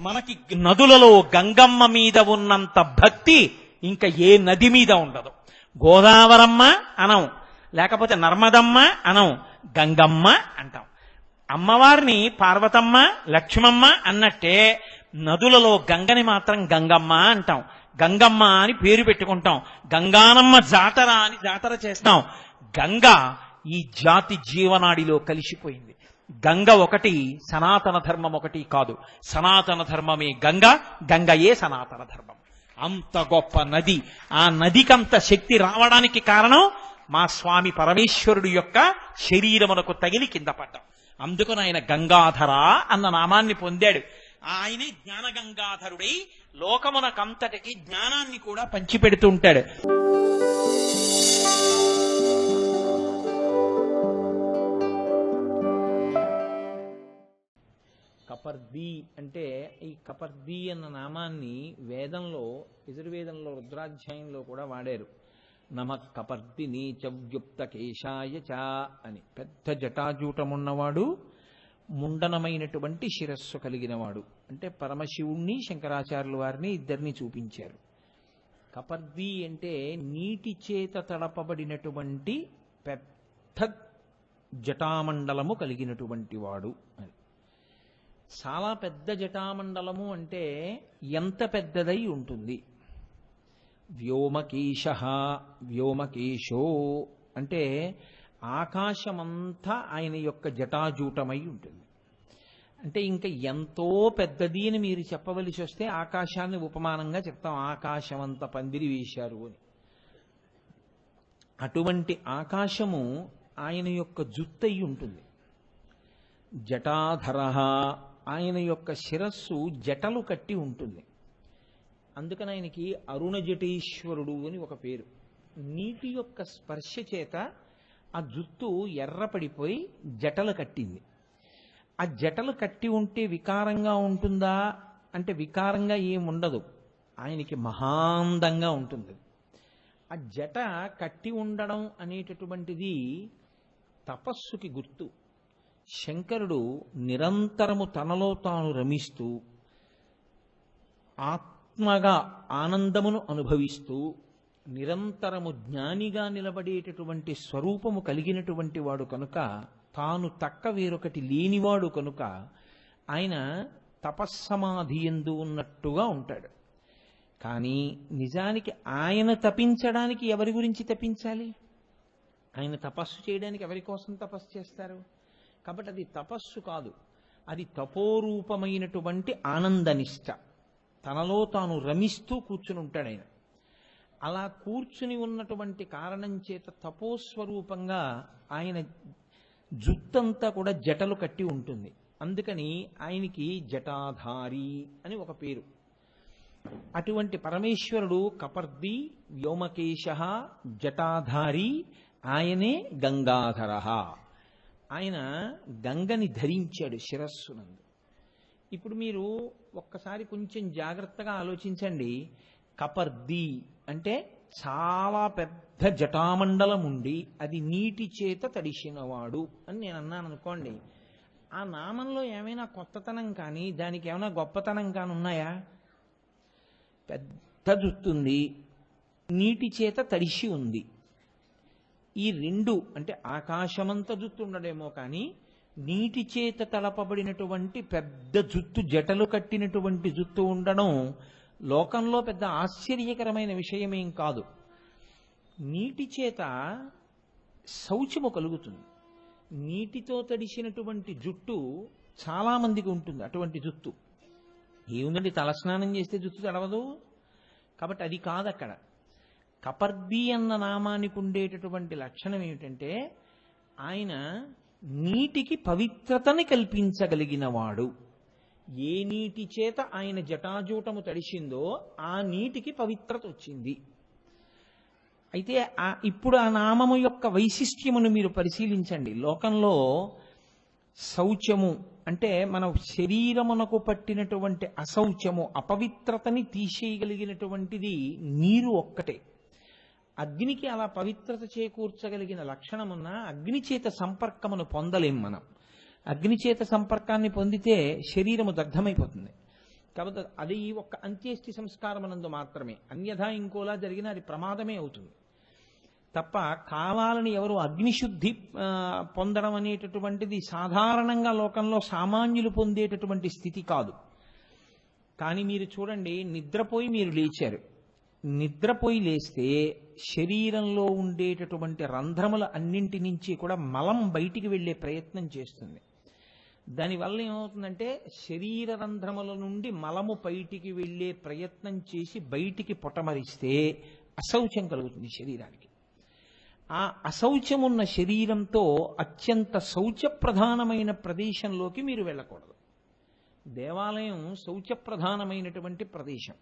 మనకి నదులలో గంగమ్మ మీద ఉన్నంత భక్తి ఇంకా ఏ నది మీద ఉండదు. గోదావరమ్మ అనం, లేకపోతే నర్మదమ్మ అనం, గంగమ్మ అంటాం. అమ్మవారిని పార్వతమ్మ, లక్ష్మమ్మ అన్నట్టే నదులలో గంగని మాత్రం గంగమ్మ అంటాం. గంగమ్మ అని పేరు పెట్టుకుంటాం. గంగానమ్మ జాతర అని జాతర చేస్తాం. గంగ ఈ జాతి జీవనాడిలో కలిసిపోయింది. గంగ ఒకటి, సనాతన ధర్మం ఒకటి కాదు. సనాతన ధర్మమే గంగ, గంగయే సనాతన ధర్మం. అంత గొప్ప నది. ఆ నదికంత శక్తి రావడానికి కారణం మా స్వామి పరమేశ్వరుడు యొక్క శరీరమునకు తగిలి కింద పడ్డాం. అందుకని ఆయన గంగాధర అన్న నామాన్ని పొందాడు. ఆయనే జ్ఞాన గంగాధరుడై లోకమునకంతటికి జ్ఞానాన్ని కూడా పంచిపెడుతూ ఉంటాడు. కపర్ది అంటే, ఈ కపర్ది అన్న నామాన్ని వేదంలో, యజుర్వేదంలో రుద్రాధ్యాయంలో కూడా వాడారు. నమ కపర్ది నీచవ్యుక్త కేశాయ చ అని. పెద్ద జటాజూటమున్నవాడు, ముండనమైనటువంటి శిరస్సు కలిగినవాడు. అంటే పరమశివుణ్ణి శంకరాచార్యుల వారిని ఇద్దరిని చూపించారు. కపర్ది అంటే నీటి చేత తడపబడినటువంటి పెద్ద జటామండలము కలిగినటువంటి వాడు అని. చాలా పెద్ద జటామండలము అంటే ఎంత పెద్దదై ఉంటుంది? వ్యోమకేశ, వ్యోమకేశో అంటే ఆకాశమంతా ఆయన యొక్క జటాజూటమై ఉంటుంది. అంటే ఇంకా ఎంతో పెద్దది అని మీరు చెప్పవలసి వస్తే ఆకాశాన్ని ఉపమానంగా చెప్తాం. ఆకాశమంత పందిరి వేశారు అని. అటువంటి ఆకాశము ఆయన యొక్క జుత్తయి ఉంటుంది. జటాధర, ఆయన యొక్క శిరస్సు జటలు కట్టి ఉంటుంది. అందుకని ఆయనకి అరుణ జటేశ్వరుడు అని ఒక పేరు. నీటి యొక్క స్పర్శ చేత ఆ జుత్తు ఎర్రపడిపోయి జటలు కట్టింది. ఆ జటలు కట్టి ఉంటే వికారంగా ఉంటుందా అంటే వికారంగా ఏముండదు. ఆయనకి మహాందంగా ఉంటుంది. ఆ జట కట్టి ఉండడం అనేటటువంటిది తపస్సుకి గుర్తు. శంకరుడు నిరంతరము తనలో తాను రమిస్తూ ఆత్మగా ఆనందమును అనుభవిస్తూ నిరంతరము జ్ఞానిగా నిలబడేటటువంటి స్వరూపము కలిగినటువంటి వాడు కనుక, తాను తక్క వేరొకటి లేనివాడు కనుక ఆయన తపస్సమాధి యందు ఉన్నట్టుగా ఉంటాడు. కానీ నిజానికి ఆయన తపించడానికి ఎవరి గురించి తపించాలి? ఆయన తపస్సు చేయడానికి ఎవరి కోసం తపస్సు చేస్తారు? కాబట్టి అది తపస్సు కాదు, అది తపోరూపమైనటువంటి ఆనందనిష్ట. తనలో తాను రమిస్తూ కూర్చుని ఉంటాడు ఆయన. అలా కూర్చుని ఉన్నటువంటి కారణం చేత తపోస్వరూపంగా ఆయన జుత్తంతా కూడా జటలు కట్టి ఉంటుంది. అందుకని ఆయనకి జటాధారి అని ఒక పేరు. అటువంటి పరమేశ్వరుడు కపర్ది, వ్యోమకేశ, జటాధారి, ఆయనే గంగాధర. ఆయన గంగని ధరించాడు శిరస్సునందు. ఇప్పుడు మీరు ఒక్కసారి కొంచెం జాగ్రత్తగా ఆలోచించండి. కపర్ది అంటే చాలా పెద్ద జటామండలం ఉండి అది నీటి చేత తడిసినవాడు అని నేను అన్నాను అనుకోండి. ఆ నామంలో ఏమైనా కొత్తతనం కానీ దానికి ఏమైనా గొప్పతనం కానీ ఉన్నాయా? పెద్ద జుత్తుంది, నీటి చేత తడిసి ఉంది. ఈ రెండు అంటే ఆకాశమంత జుత్తు ఉండడేమో కానీ నీటి చేత తలపబడినటువంటి పెద్ద జుత్తు, జటలు కట్టినటువంటి జుత్తు ఉండడం లోకంలో పెద్ద ఆశ్చర్యకరమైన విషయమేం కాదు. నీటి చేత శౌచము కలుగుతుంది. నీటితో తడిసినటువంటి జుట్టు చాలా మందికి ఉంటుంది. అటువంటి జుత్తు ఏముందండి, తలస్నానం చేస్తే జుత్తు తడవదు. కాబట్టి అది కాదు అక్కడ. కపర్ది అన్న నామానికి ఉండేటటువంటి లక్షణం ఏమిటంటే ఆయన నీటికి పవిత్రతని కల్పించగలిగినవాడు. ఏ నీటి చేత ఆయన జటాజూటము తడిసిందో ఆ నీటికి పవిత్రత వచ్చింది. అయితే ఇప్పుడు ఆ నామము యొక్క వైశిష్ట్యమును మీరు పరిశీలించండి. లోకంలో శౌచము అంటే మన శరీరమునకు పట్టినటువంటి అశౌచము, అపవిత్రతని తీసేయగలిగినటువంటిది నీరు ఒక్కటే. అగ్నికి అలా పవిత్రత చేకూర్చగలిగిన లక్షణమున్న అగ్ని చేత సంపర్కమును పొందలేం మనం. అగ్ని చేత సంపర్కాన్ని పొందితే శరీరము దగ్ధమైపోతుంది. కాబట్టి అది ఒక్క అంత్యేష్టి సంస్కారమనందు మాత్రమే, అన్యథా ఇంకోలా జరిగినా అది ప్రమాదమే అవుతుంది తప్ప కావాలని ఎవరు అగ్నిశుద్ధి పొందడం అనేటటువంటిది సాధారణంగా లోకంలో సామాన్యులు పొందేటటువంటి స్థితి కాదు. కానీ మీరు చూడండి, నిద్రపోయి మీరు లేచారు, నిద్రపోయి లేస్తే శరీరంలో ఉండేటటువంటి రంధ్రముల అన్నింటి నుంచి కూడా మలం బయటికి వెళ్ళే ప్రయత్నం చేస్తుంది. దానివల్ల ఏమవుతుందంటే శరీర రంధ్రముల నుండి మలము బయటికి వెళ్ళే ప్రయత్నం చేసి బయటికి పొటమరిస్తే అశౌచం కలుగుతుంది శరీరానికి. ఆ అశౌచమున్న శరీరంతో అత్యంత శౌచప్రధానమైన ప్రదేశంలోకి మీరు వెళ్ళకూడదు. దేవాలయం శౌచప్రధానమైనటువంటి ప్రదేశం.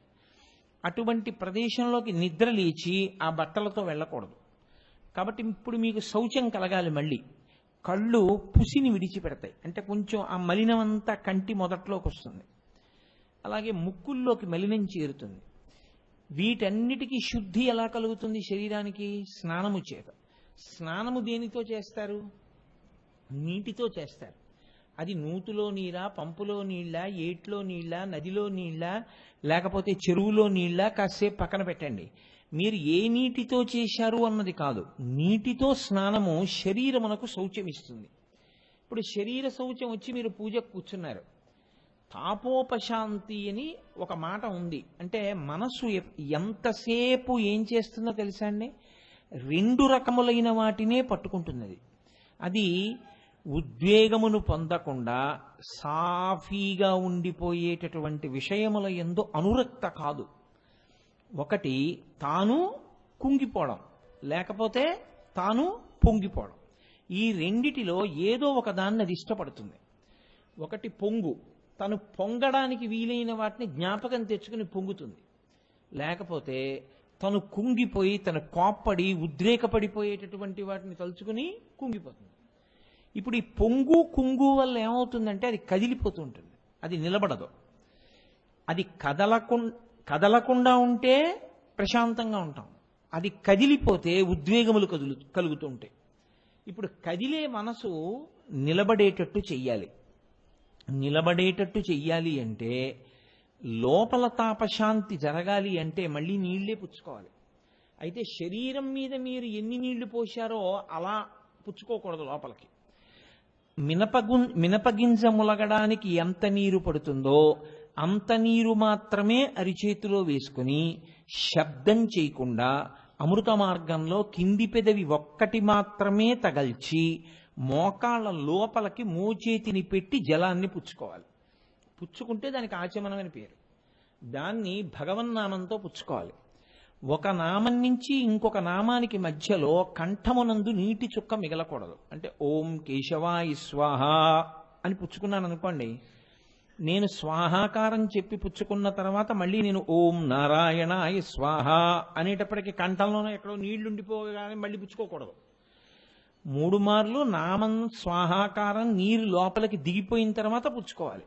అటువంటి ప్రదేశంలోకి నిద్ర లేచి ఆ బట్టలతో వెళ్ళకూడదు. కాబట్టి ఇప్పుడు మీకు శౌచం కలగాలి. మళ్ళీ కళ్ళు పుసిని విడిచిపెడతాయి, అంటే కొంచెం ఆ మలినమంతా కంటి మొదట్లోకి వస్తుంది. అలాగే ముక్కుల్లోకి మలినం చేరుతుంది. వీటన్నిటికీ శుద్ధి ఎలా కలుగుతుంది శరీరానికి? స్నానము చేత. స్నానము దేనితో చేస్తారు? నీటితో చేస్తారు. అది నూతులో నీళ్ళ, పంపులో నీళ్ళ, ఏట్లో నీళ్ళ, నదిలో నీళ్ళ, లేకపోతే చెరువులో నీళ్ళ కాసేపు పక్కన పెట్టండి. మీరు ఏ నీటితో చేశారు అన్నది కాదు, నీటితో స్నానము శరీరమునకు శౌచం ఇస్తుంది. ఇప్పుడు శరీర శౌచం వచ్చి మీరు పూజకు కూర్చున్నారు. తాపోపశాంతి అని ఒక మాట ఉంది. అంటే మనసు ఎంతసేపు ఏం చేస్తుందో తెలుసా అండి? రెండు రకములైన వాటినే పట్టుకుంటున్నది. అది ఉద్వేగమును పొందకుండా సాఫీగా ఉండిపోయేటటువంటి విషయముల యందు అనురక్త కాదు. ఒకటి తాను కుంగిపోవడం, లేకపోతే తాను పొంగిపోవడం. ఈ రెండిటిలో ఏదో ఒక దాన్ని అది ఇష్టపడుతుంది. ఒకటి పొంగు, తను పొంగడానికి వీలైన వాటిని జ్ఞాపకం తెచ్చుకుని పొంగుతుంది. లేకపోతే తను కుంగిపోయి తను కోప్పడి ఉద్రేకపడిపోయేటటువంటి వాటిని తలుచుకుని కుంగిపోతుంది. ఇప్పుడు ఈ పొంగు కుంగు వల్ల ఏమవుతుందంటే అది కదిలిపోతుంటుంది, అది నిలబడదు. అది కదలకుండా ఉంటే ప్రశాంతంగా ఉంటాం, అది కదిలిపోతే ఉద్వేగములు కలుగుతూ ఉంటాయి. ఇప్పుడు కదిలే మనసు నిలబడేటట్టు చెయ్యాలి. నిలబడేటట్టు చెయ్యాలి అంటే లోపల తాపశాంతి జరగాలి అంటే మళ్ళీ నీళ్లే పుచ్చుకోవాలి. అయితే శరీరం మీద మీరు ఎన్ని నీళ్లు పోశారో అలా పుచ్చుకోకూడదు. లోపలికి మినపగింజ ములగడానికి ఎంత నీరు పడుతుందో అంత నీరు మాత్రమే అరిచేతిలో వేసుకుని శబ్దం చేయకుండా అమృత మార్గంలో కింది పెదవి ఒక్కటి మాత్రమే తగల్చి మోకాళ్ళ లోపలికి మోచేతిని పెట్టి జలాన్ని పుచ్చుకోవాలి. పుచ్చుకుంటే దానికి ఆచమనమని పేరు. దాన్ని భగవన్నామంతో పుచ్చుకోవాలి. ఒక నామం నుంచి ఇంకొక నామానికి మధ్యలో కంఠమునందు నీటి చుక్క మిగలకూడదు. అంటే ఓం కేశవాయ స్వాహ అని పుచ్చుకున్నాను అనుకోండి, నేను స్వాహాకారం చెప్పి పుచ్చుకున్న తర్వాత మళ్ళీ నేను ఓం నారాయణాయ స్వాహ అనేటప్పటికీ కంఠంలోనే ఎక్కడో నీళ్లు ఉండిపోగానే మళ్ళీ పుచ్చుకోకూడదు. 3 మార్లు నామం స్వాహాకారం నీరు లోపలికి దిగిపోయిన తర్వాత పుచ్చుకోవాలి.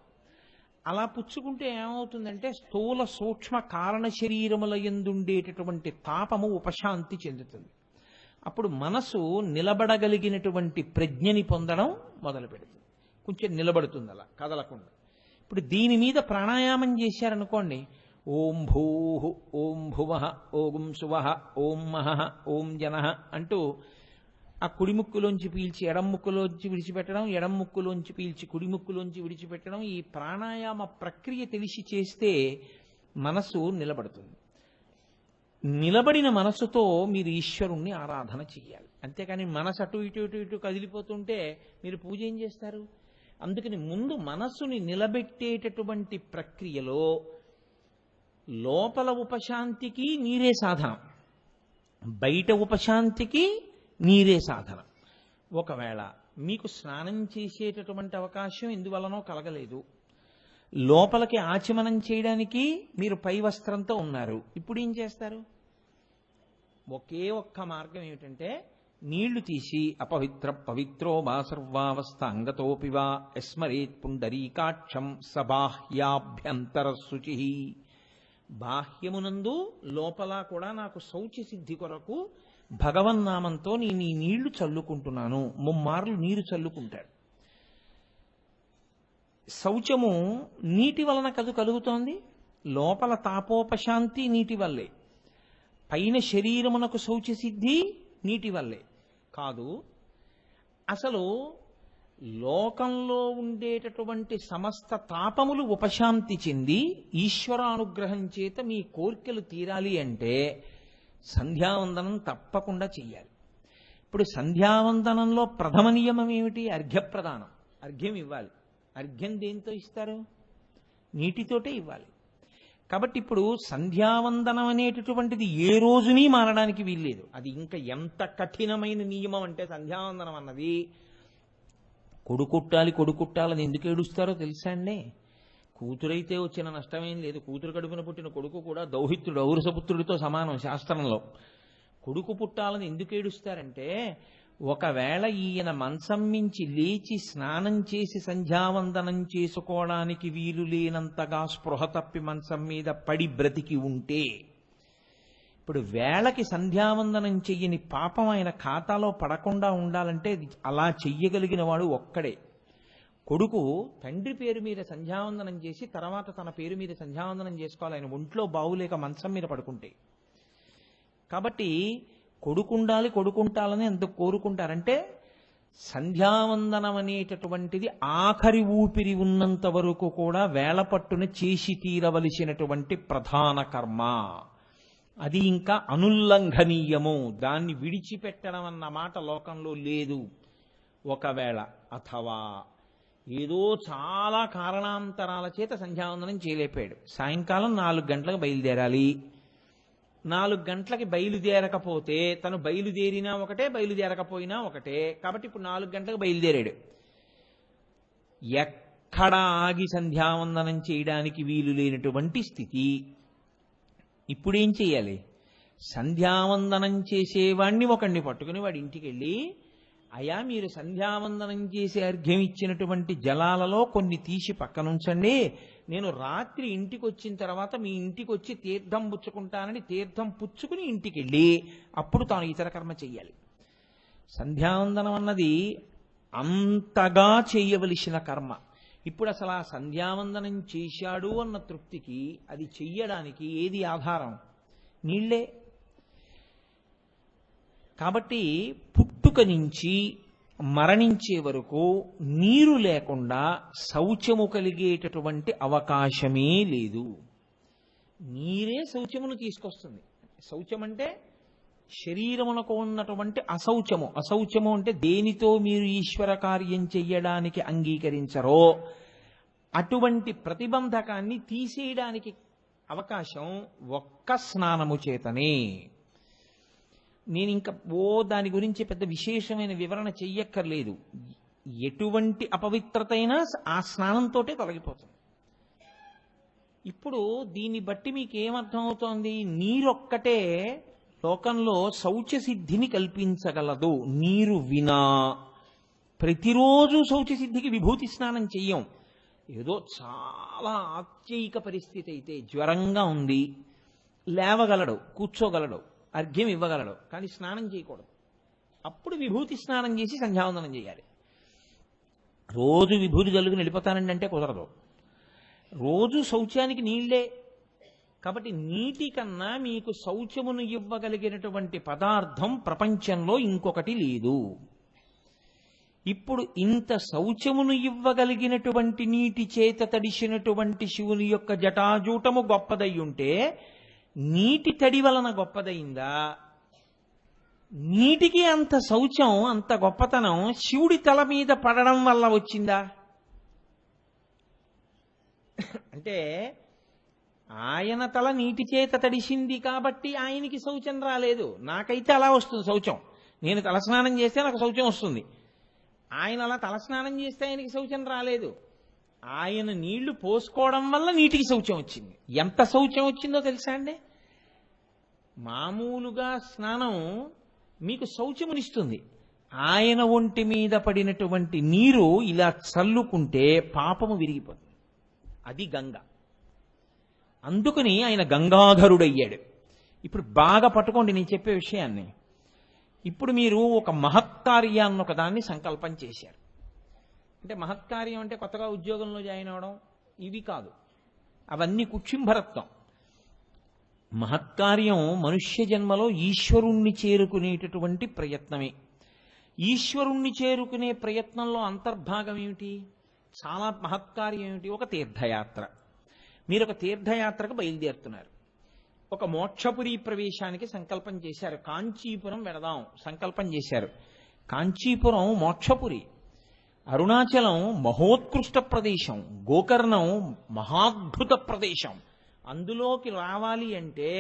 అలా పుచ్చుకుంటే ఏమవుతుందంటే స్థూల సూక్ష్మ కారణ శరీరముల యందుండేటటువంటి తాపము ఉపశాంతి చెందుతుంది. అప్పుడు మనసు నిలబడగలిగినటువంటి ప్రజ్ఞని పొందడం మొదలు పెడుతుంది. కొంచెం నిలబడుతుంది అలా కదలకుండా. ఇప్పుడు దీని మీద ప్రాణాయామం చేశారనుకోండి, ఓం భూః ఓం భువః ఓం సువః ఓం మహః ఓం జనః అంటూ ఆ కుడి ముక్కులోంచి పీల్చి ఎడం ముక్కులోంచి విడిచిపెట్టడం, ఎడం ముక్కులోంచి పీల్చి కుడి ముక్కులోంచి విడిచిపెట్టడం, ఈ ప్రాణాయామ ప్రక్రియ తెలిసి చేస్తే మనసు నిలబడుతుంది. నిలబడిన మనసుతో మీరు ఈశ్వరుణ్ణి ఆరాధన చెయ్యాలి. అంతేకాని మనసు అటు ఇటు ఇటు ఇటు కదిలిపోతుంటే మీరు పూజ ఏం చేస్తారు? అందుకని ముందు మనస్సుని నిలబెట్టేటటువంటి ప్రక్రియలో లోపల ఉపశాంతికి నీరే సాధనం, బయట ఉపశాంతికి నీరే సాధనం. ఒకవేళ మీకు స్నానం చేసేటటువంటి అవకాశం ఎందువలనో కలగలేదు, లోపలికి ఆచమనం చేయడానికి మీరు పై వస్త్రంతో ఉన్నారు, ఇప్పుడు ఏం చేస్తారు? ఒకే ఒక్క మార్గం ఏమిటంటే నీళ్లు తీసి అపవిత్ర పవిత్రో వా సర్వావస్థ అంగతోపివా యస్మరేత్ పుండరీకాక్షం సబాహ్యాభ్యంతర శుచి. బాహ్యమునందు లోపల కూడా నాకు శౌచ సిద్ధి కొరకు భగవన్నామంతో నేను ఈ నీళ్లు చల్లుకుంటున్నాను. 3 మార్లు నీరు చల్లుకుంటాడు. శౌచము నీటి వలన కలుగుతోంది. లోపల తాపోపశాంతి నీటి వల్లే, పైన శరీరమునకు శౌచసిద్ధి నీటి వల్లే కాదు. అసలు లోకంలో ఉండేటటువంటి సమస్త తాపములు ఉపశాంతి చెంది ఈశ్వరానుగ్రహం చేత మీ కోర్కెలు తీరాలి అంటే సంధ్యావందనం తప్పకుండా చెయ్యాలి. ఇప్పుడు సంధ్యావందనంలో ప్రథమ నియమం ఏమిటి? అర్ఘ్యప్రదానం. అర్ఘ్యం ఇవ్వాలి. అర్ఘ్యం దేంతో ఇస్తారు? నీటితోటే ఇవ్వాలి. కాబట్టి ఇప్పుడు సంధ్యావందనం అనేటటువంటిది ఏ రోజుని మారడానికి వీల్లేదు. అది ఇంకా ఎంత కఠినమైన నియమం అంటే సంధ్యావందనం అన్నది కొడుకుట్టాలని ఎందుకు ఏడుస్తారో తెలుసా అండి? కూతురైతే వచ్చిన నష్టమేం లేదు. కూతురు కడుపున పుట్టిన కొడుకు కూడా దౌహిత్రుడు ఔరసపుత్రుడితో సమానం శాస్త్రంలో. కొడుకు పుట్టాలని ఎందుకు ఏడుస్తారంటే, ఒకవేళ ఈయన మంచం మించి లేచి స్నానం చేసి సంధ్యావందనం చేసుకోవడానికి వీలు లేనంతగా స్పృహ తప్పి మంచం మీద పడి బ్రతికి ఉంటే, ఇప్పుడు వేళకి సంధ్యావందనం చెయ్యని పాపం ఆయన ఖాతాలో పడకుండా ఉండాలంటే అలా చెయ్యగలిగిన వాడు ఒక్కడే. కొడుకు తండ్రి పేరు మీద సంధ్యావందనం చేసి తర్వాత తన పేరు మీద సంధ్యావందనం చేసుకోవాలి, ఆయన ఒంట్లో బావులేక మంచం మీద పడుకుంటే. కాబట్టి కొడుకుంటాలని ఎందుకు కోరుకుంటారంటే, సంధ్యావందనం అనేటటువంటిది ఆఖరి ఊపిరి ఉన్నంత వరకు కూడా వేళ పట్టున చేసి తీరవలసినటువంటి ప్రధాన కర్మ. అది ఇంకా అనుల్లంఘనీయము. దాన్ని విడిచిపెట్టడం అన్న మాట లోకంలో లేదు. ఒకవేళ అథవా ఏదో చాలా కారణాంతరాల చేత సంధ్యావందనం చేయలేపాడు, సాయంకాలం 4 గంటలకు బయలుదేరాలి. 4 గంటలకి బయలుదేరకపోతే తను బయలుదేరినా ఒకటే, బయలుదేరకపోయినా ఒకటే. కాబట్టి ఇప్పుడు 4 గంటలకు బయలుదేరాడు. ఎక్కడ ఆగి సంధ్యావందనం చేయడానికి వీలు లేనటువంటి స్థితి. ఇప్పుడేం చేయాలి? సంధ్యావందనం చేసేవాడిని ఒకడిని పట్టుకుని వాడి ఇంటికి వెళ్ళి, అయా మీరు సంధ్యావందనం చేసి అర్ఘ్యం ఇచ్చినటువంటి జలాలలో కొన్ని తీసి పక్కనుంచండి, నేను రాత్రి ఇంటికి వచ్చిన తర్వాత మీ ఇంటికి వచ్చి తీర్థం పుచ్చుకుంటానని తీర్థం పుచ్చుకుని ఇంటికి వెళ్ళి అప్పుడు తాను ఇతర కర్మ చెయ్యాలి. సంధ్యావందనం అన్నది అంతగా చేయవలసిన కర్మ. ఇప్పుడు అసలు ఆ సంధ్యావందనం చేశాడు అన్న తృప్తికి అది చెయ్యడానికి ఏది ఆధారం? నీళ్లే. కాబట్టి పుట్టుక నుంచి మరణించే వరకు నీరు లేకుండా శౌచము కలిగేటటువంటి అవకాశమే లేదు. నీరే శౌచమును తీసుకొస్తుంది. శౌచం అంటే శరీరమునకు ఉన్నటువంటి అశౌచము. అశౌచము అంటే దేనితో మీరు ఈశ్వర కార్యం చెయ్యడానికి అంగీకరించరో అటువంటి ప్రతిబంధకాన్ని తీసేయడానికి అవకాశం ఒక్క స్నానము చేతనే. నేను ఇంకా దాని గురించి పెద్ద విశేషమైన వివరణ చెయ్యక్కర్లేదు. ఎటువంటి అపవిత్రత అయినా ఆ స్నానంతో తొలగిపోతుంది. ఇప్పుడు దీన్ని బట్టి మీకు ఏమర్థం అవుతోంది? నీరొక్కటే లోకంలో శౌచ సిద్ధిని కల్పించగలదు. నీరు వినా ప్రతిరోజు శౌచ సిద్ధికి విభూతి స్నానం చెయ్యం. ఏదో చాలా ఆత్యయిక పరిస్థితి అయితే, జ్వరంగా ఉంది, లేవగలడు, కూర్చోగలడు, అర్ఘ్యం ఇవ్వగలడు, కానీ స్నానం చేయకూడదు. అప్పుడు విభూతి స్నానం చేసి సంధ్యావందనం చేయాలి. రోజు విభూతి జల్లుకుని వెళ్ళిపోతానండి అంటే కుదరదు. రోజు శౌచానికి నీళ్లే. కాబట్టి నీటి కన్నా మీకు శౌచమును ఇవ్వగలిగినటువంటి పదార్థం ప్రపంచంలో ఇంకొకటి లేదు. ఇప్పుడు ఇంత శౌచమును ఇవ్వగలిగినటువంటి నీటి చేత తడిసినటువంటి శివుని యొక్క జటాజూటము గొప్పదై ఉంటే నీటి తడి వలన గొప్పదయిందా? నీటికి అంత శౌచం, అంత గొప్పతనం శివుడి తల మీద పడడం వల్ల వచ్చిందా? అంటే ఆయన తల నీటి చేత తడిసింది కాబట్టి ఆయనకి శౌచం రాలేదు. నాకైతే అలా వస్తుంది శౌచం. నేను తలస్నానం చేస్తే నాకు శౌచం వస్తుంది. ఆయన అలా తలస్నానం చేస్తే ఆయనకి శౌచం రాలేదు. ఆయన నీళ్లు పోసుకోవడం వల్ల నీటికి శౌచం వచ్చింది. ఎంత శౌచం వచ్చిందో తెలుసా అండి? మామూలుగా స్నానం మీకు శౌచమునిస్తుంది. ఆయన ఒంటి మీద పడినటువంటి నీరు ఇలా చల్లుకుంటే పాపము విరిగిపోతుంది. అది గంగ. అందుకని ఆయన గంగాధరుడయ్యాడు. ఇప్పుడు బాగా పట్టుకోండి నేను చెప్పే విషయాన్ని. ఇప్పుడు మీరు ఒక మహత్కార్యాన్ని ఒకదాన్ని సంకల్పం చేశారు. అంటే మహత్కార్యం అంటే కొత్తగా ఉద్యోగంలో జాయిన్ అవడం ఇవి కాదు, అవన్నీ కుక్షింభరత్వం. మహత్కార్యం మనుష్య జన్మలో ఈశ్వరుణ్ణి చేరుకునేటటువంటి ప్రయత్నమే. ఈశ్వరుణ్ణి చేరుకునే ప్రయత్నంలో అంతర్భాగం ఏమిటి? చాలా మహత్కార్యం ఏమిటి? ఒక తీర్థయాత్ర. మీరు ఒక తీర్థయాత్రకు బయలుదేరుతున్నారు. ఒక మోక్షపురి ప్రవేశానికి సంకల్పం చేశారు. కాంచీపురం వెడదాం సంకల్పం చేశారు. కాంచీపురం మోక్షపురి, అరుణాచలం మహోత్కృష్ట ప్రదేశం, గోకర్ణం మహాద్భుత ప్రదేశం. అందులోకి రావాలి అంటే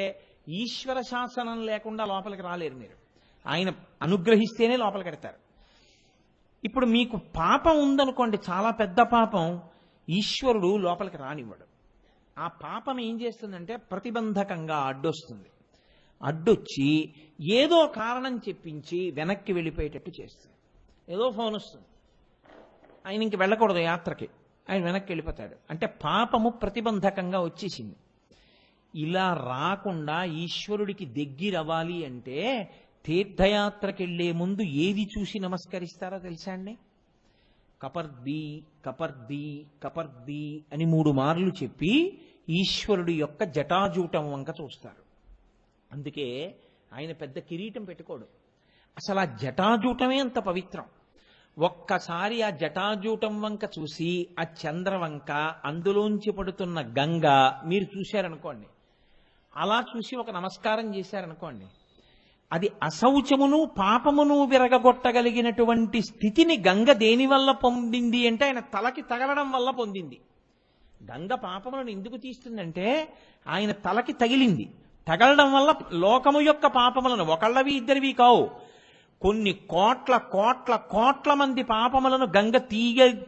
ఈశ్వర శాసనం లేకుండా లోపలికి రాలేరు మీరు. ఆయన అనుగ్రహిస్తేనే లోపలికి వెడతారు. ఇప్పుడు మీకు పాపం ఉందనుకోండి, చాలా పెద్ద పాపం, ఈశ్వరుడు లోపలికి రానివ్వడు. ఆ పాపం ఏం చేస్తుందంటే ప్రతిబంధకంగా అడ్డొస్తుంది. అడ్డొచ్చి ఏదో కారణం చెప్పించి వెనక్కి వెళ్ళిపోయేటట్టు చేస్తుంది. ఏదో ఫోన్ వస్తుంది, ఆయన ఇంక వెళ్ళకూడదు యాత్రకి, ఆయన వెనక్కి వెళ్ళిపోతాడు. అంటే పాపము ప్రతిబంధకంగా వచ్చేసింది. ఇలా రాకుండా ఈశ్వరుడికి దగ్గరవ్వాలి అంటే తీర్థయాత్రకి వెళ్లే ముందు ఏది చూసి నమస్కరిస్తారో తెలుసా అండి? కపర్ది కపర్ది కపర్ది అని 3 మార్లు చెప్పి ఈశ్వరుడి యొక్క జటాజూటం వంక చూస్తారు. అందుకే ఆయన పెద్ద కిరీటం పెట్టుకోడు. అసలు ఆ జటాజూటమే అంత పవిత్రం. ఒక్కసారి ఆ జటాజూటం వంక చూసి ఆ చంద్రవంక, అందులోంచి పడుతున్న గంగ మీరు చూశారనుకోండి, అలా చూసి ఒక నమస్కారం చేశారనుకోండి, అది అశౌచమును పాపమును విరగగొట్టగలిగినటువంటి స్థితిని గంగ దేనివల్ల పొందింది అంటే ఆయన తలకి తగలడం వల్ల పొందింది. గంగ పాపములను ఎందుకు తీస్తుందంటే ఆయన తలకి తగిలింది. తగలడం వల్ల లోకము యొక్క పాపములను, ఒకళ్ళవి ఇద్దరివి కావు, కొన్ని కోట్ల కోట్ల కోట్ల మంది పాపములను గంగ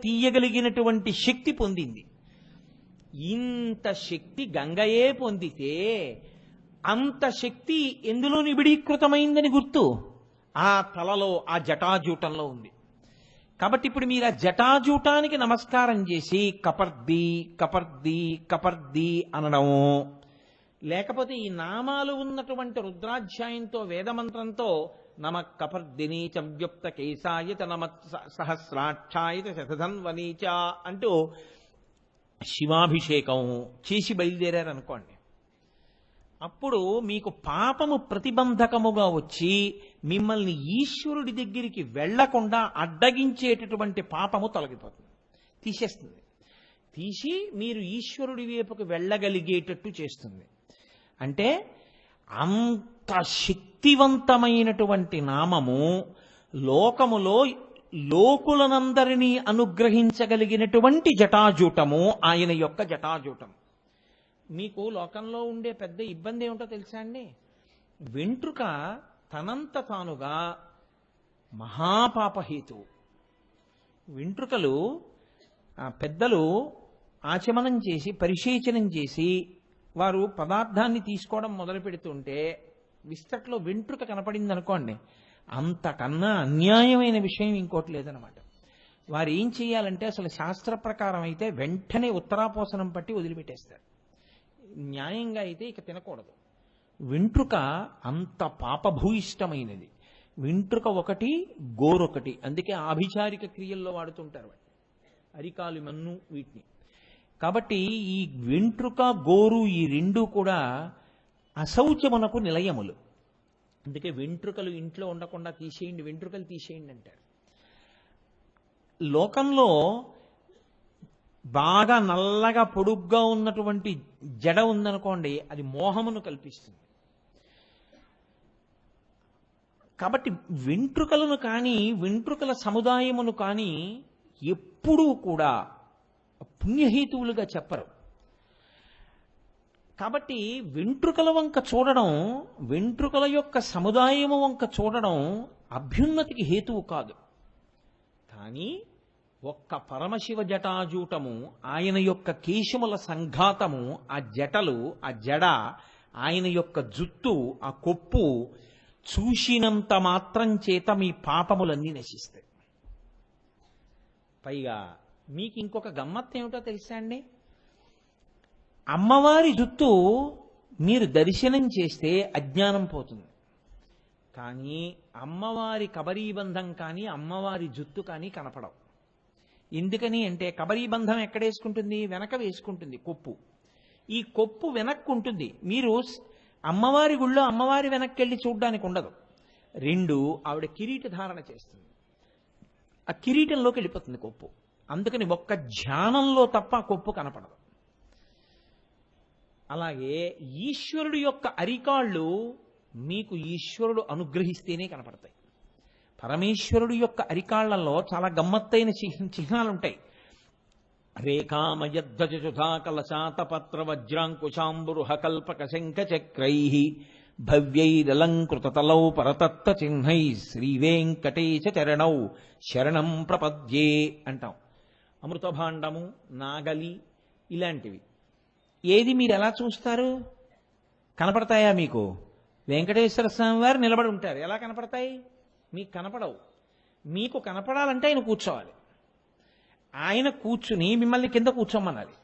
తీయగలిగినటువంటి శక్తి పొందింది. ఇంత శక్తి గంగయే పొందితే అంత శక్తి ఎందులో నిబిడీకృతమైందని గుర్తు? ఆ తలలో, ఆ జటాజూటంలో ఉంది. కాబట్టి ఇప్పుడు మీరు ఆ జటాజూటానికి నమస్కారం చేసి కపర్ది కపర్ది కపర్ది అనడము, లేకపోతే ఈ నామాలు ఉన్నటువంటి రుద్రాధ్యాయంతో వేదమంత్రంతో నమ కపర్దిని చవ్యుక్త కేశాయత నమ సహస్రాక్షాయత శతధన్వనీచ అంటూ శివాభిషేకం చేసి బయలుదేరారనుకోండి, అప్పుడు మీకు పాపము ప్రతిబంధకముగా వచ్చి మిమ్మల్ని ఈశ్వరుడి దగ్గరికి వెళ్లకుండా అడ్డగించేటటువంటి పాపము తొలగిపోతుంది, తీసేస్తుంది. తీసి మీరు ఈశ్వరుడి వైపుకు వెళ్ళగలిగేటట్టు చేస్తుంది. అంటే అంత శక్తివంతమైనటువంటి నామము లోకములో లోకులనందరినీ అనుగ్రహించగలిగినటువంటి జటాజూటము ఆయన యొక్క జటాజూటం. మీకు లోకంలో ఉండే పెద్ద ఇబ్బంది ఏమిటో తెలుసా అండి? వెంట్రుక తనంత తానుగా మహాపాపహేతువు. వెంట్రుకలు పెద్దలు ఆచమనం చేసి పరిశేచనం చేసి వారు పదార్థాన్ని తీసుకోవడం మొదలు పెడుతుంటే విస్తట్లో వెంట్రుక కనపడింది అనుకోండి, అంతకన్నా అన్యాయమైన విషయం ఇంకోటి లేదనమాట. వారు ఏం చేయాలంటే అసలు శాస్త్ర ప్రకారం అయితే వెంటనే ఉత్తరాపోసనం పట్టి వదిలిపెట్టేస్తారు. న్యాయంగా అయితే ఇక తినకూడదు. వెంట్రుక అంత పాపభూయిష్టమైనది. వెంట్రుక ఒకటి, గోరొకటి. అందుకే ఆభిచారిక క్రియల్లో వాడుతుంటారు అరికాలు, మన్ను వీటిని. కాబట్టి ఈ వెంట్రుక, గోరు ఈ రెండు కూడా అశౌచమునకు నిలయములు. అందుకే వెంట్రుకలు ఇంట్లో ఉండకుండా తీసేయండి, వెంట్రుకలు తీసేయండి అంటారు. లోకంలో బాగా నల్లగా పొడుగ్గా ఉన్నటువంటి జడ ఉందనుకోండి, అది మోహమును కల్పిస్తుంది. కాబట్టి వెంట్రుకలను కానీ వెంట్రుకల సముదాయమును కానీ ఎప్పుడూ కూడా పుణ్యహేతువులుగా చెప్పరు. కాబట్టి వెంట్రుకల వంక చూడడం, వెంట్రుకల యొక్క సముదాయము వంక చూడడం అభ్యున్నతికి హేతువు కాదు. కానీ ఒక్క పరమశివ జటాజూటము, ఆయన యొక్క కేశముల సంఘాతము, ఆ జటలు, ఆ జడ, ఆయన యొక్క జుత్తు, ఆ కొప్పు చూసినంత మాత్రం చేత మీ పాపములన్నీ నశిస్తాయి. పైగా మీకు ఇంకొక గమ్మత్తు ఏమిటో తెలుసా అండి? అమ్మవారి జుత్తు మీరు దర్శనం చేస్తే అజ్ఞానం పోతుంది. కానీ అమ్మవారి కబరీబంధం కానీ అమ్మవారి జుత్తు కానీ కనపడవు. ఎందుకని అంటే కబరీబంధం ఎక్కడేసుకుంటుంది? వెనక వేసుకుంటుంది కొప్పు. ఈ కొప్పు వెనక్కు ఉంటుంది. మీరు అమ్మవారి గుళ్ళో అమ్మవారి వెనక్కి వెళ్ళి చూడ్డానికి ఉండదు. 2, ఆవిడ కిరీట ధారణ చేస్తుంది. ఆ కిరీటంలోకి వెళ్ళిపోతుంది కొప్పు. అందుకని ఒక్క ధ్యానంలో తప్ప ఆ కొప్పు కనపడదు. అలాగే ఈశ్వరుడు యొక్క అరికాళ్ళు మీకు ఈశ్వరుడు అనుగ్రహిస్తేనే కనపడతాయి. పరమేశ్వరుడు యొక్క అరికాళ్లలో చాలా గమ్మత్తైన చిహ్నాలు ఉంటాయి. రేఖామయధ్వజుధా కలశాతపత్ర వజ్రాంకుశాంబురుహ కల్పక శంఖ చక్రై భవ్యైరలంకృతతలౌ పరతత్త చిహ్నై శ్రీవేంకటేశ చరణౌ శరణం ప్రపద్యే అంటాం. అమృతభాండము, నాగలి ఇలాంటివి. ఏది మీరు ఎలా చూస్తారు? కనపడతాయా మీకు? వెంకటేశ్వర స్వామి వారు నిలబడి ఉంటారు, ఎలా కనపడతాయి? మీకు కనపడవు. మీకు కనపడాలంటే ఆయన కూర్చోవాలి. ఆయన కూర్చుని మిమ్మల్ని కింద కూర్చోమనాలి.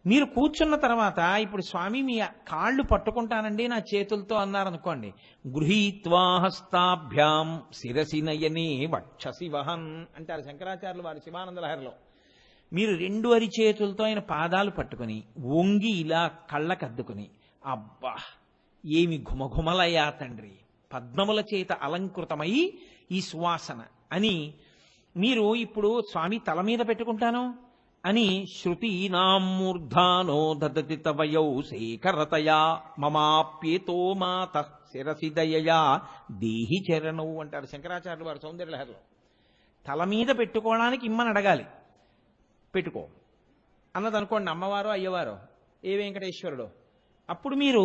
మీరు కూర్చున్న తర్వాత ఇప్పుడు స్వామి మీ కాళ్ళు పట్టుకుంటానండి నా చేతులతో అన్నారనుకోండి, గృహీత్వా హస్తాభ్యాం శిరసి నయనే వక్షసి వహన్ అంటారు శంకరాచార్యులు వారి శివానంద లహరిలో. మీరు 2 అరిచేతులతో ఆయన పాదాలు పట్టుకుని వంగి ఇలా కళ్ళకద్దుకుని, అబ్బా ఏమి ఘుమఘుమలయ్యా తండ్రి, పద్మముల చేత అలంకృతమై ఈ సువాసన అని మీరు ఇప్పుడు స్వామి తల మీద పెట్టుకుంటాను అని శృతి నామూర్ధానో దదతి తవయౌ శేఖరతయా మమాప్యేతో మాత శిరసి దయయా దేహి చరణవు అంటారు శంకరాచార్యులు వారు సౌందర్యలహరిలో. తల మీద పెట్టుకోవడానికి ఇమ్మని అడగాలి. పెట్టుకో అన్నదనుకోండి అమ్మవారో అయ్యవారో ఏ వెంకటేశ్వరుడో, అప్పుడు మీరు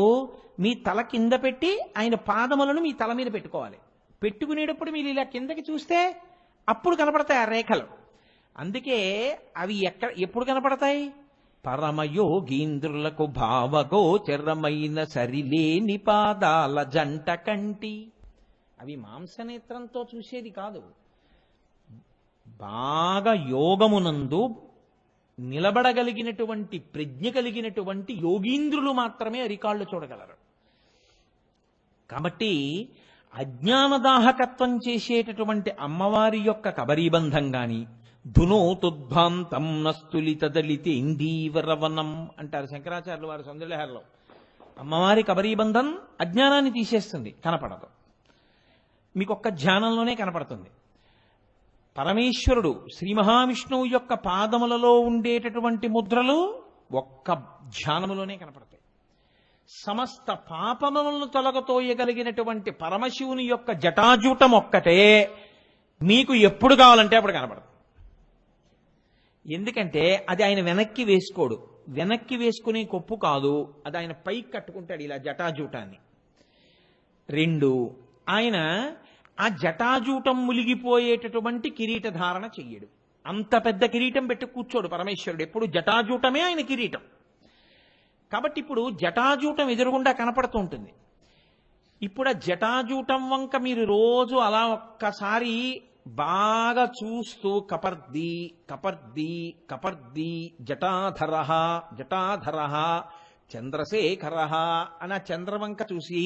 మీ తల కింద పెట్టి ఆయన పాదములను మీ తల మీద పెట్టుకోవాలి. పెట్టుకునేటప్పుడు మీరు ఇలా కిందకి చూస్తే అప్పుడు కనపడతాయి ఆ రేఖలు. అందుకే అవి ఎప్పుడు కనపడతాయి? పరమయోగీంద్రులకు భావగోచరమైన సరిలేని పాదాల జంట కంటి. అవి మాంసనేత్రంతో చూసేది కాదు. బాగా యోగమునందు నిలబడగలిగినటువంటి ప్రజ్ఞ కలిగినటువంటి యోగీంద్రులు మాత్రమే అరికాళ్ళు చూడగలరు. కాబట్టి అజ్ఞానదాహకత్వం చేసేటటువంటి అమ్మవారి యొక్క కబరీబంధం గాని ధునోతుద్భాంతం నస్తులిత దళితేందీవరవనం అంటారు శంకరాచార్యులు వారి సౌందర్యలహరిలో. అమ్మవారి కబరీబంధం అజ్ఞానాన్ని తీసేస్తుంది, కనపడదు. మీకు ఒక్క ధ్యానంలోనే కనపడుతుంది. పరమేశ్వరుడు శ్రీ మహావిష్ణువు యొక్క పాదములలో ఉండేటటువంటి ముద్రలు ఒక్క ధ్యానములోనే కనపడతాయి. సమస్త పాపములను తొలగతోయగలిగినటువంటి పరమశివుని యొక్క జటాజూటం ఒక్కటే మీకు ఎప్పుడు కావాలంటే అప్పుడు కనపడదు. ఎందుకంటే అది ఆయన వెనక్కి వేసుకోడు, వెనక్కి వేసుకునే కొప్పు కాదు, అది ఆయన పైకి కట్టుకుంటాడు ఇలా జటాజూటాన్ని. 2, ఆయన ఆ జటాజూటం ములిగిపోయేటటువంటి కిరీట ధారణ చెయ్యడు. అంత పెద్ద కిరీటం పెట్టి కూర్చోడు పరమేశ్వరుడు, ఎప్పుడు జటాజూటమే ఆయన కిరీటం. కాబట్టి ఇప్పుడు జటాజూటం ఎదురుగుండా కనపడుతూ ఉంటుంది. ఇప్పుడు ఆ జటాజూటం వంక మీరు రోజు అలా ఒక్కసారి బాగా చూస్తూ కపర్ది కపర్ది కపర్ది జటాధర జటాధర చంద్రశేఖర అని ఆ చంద్రవంక చూసి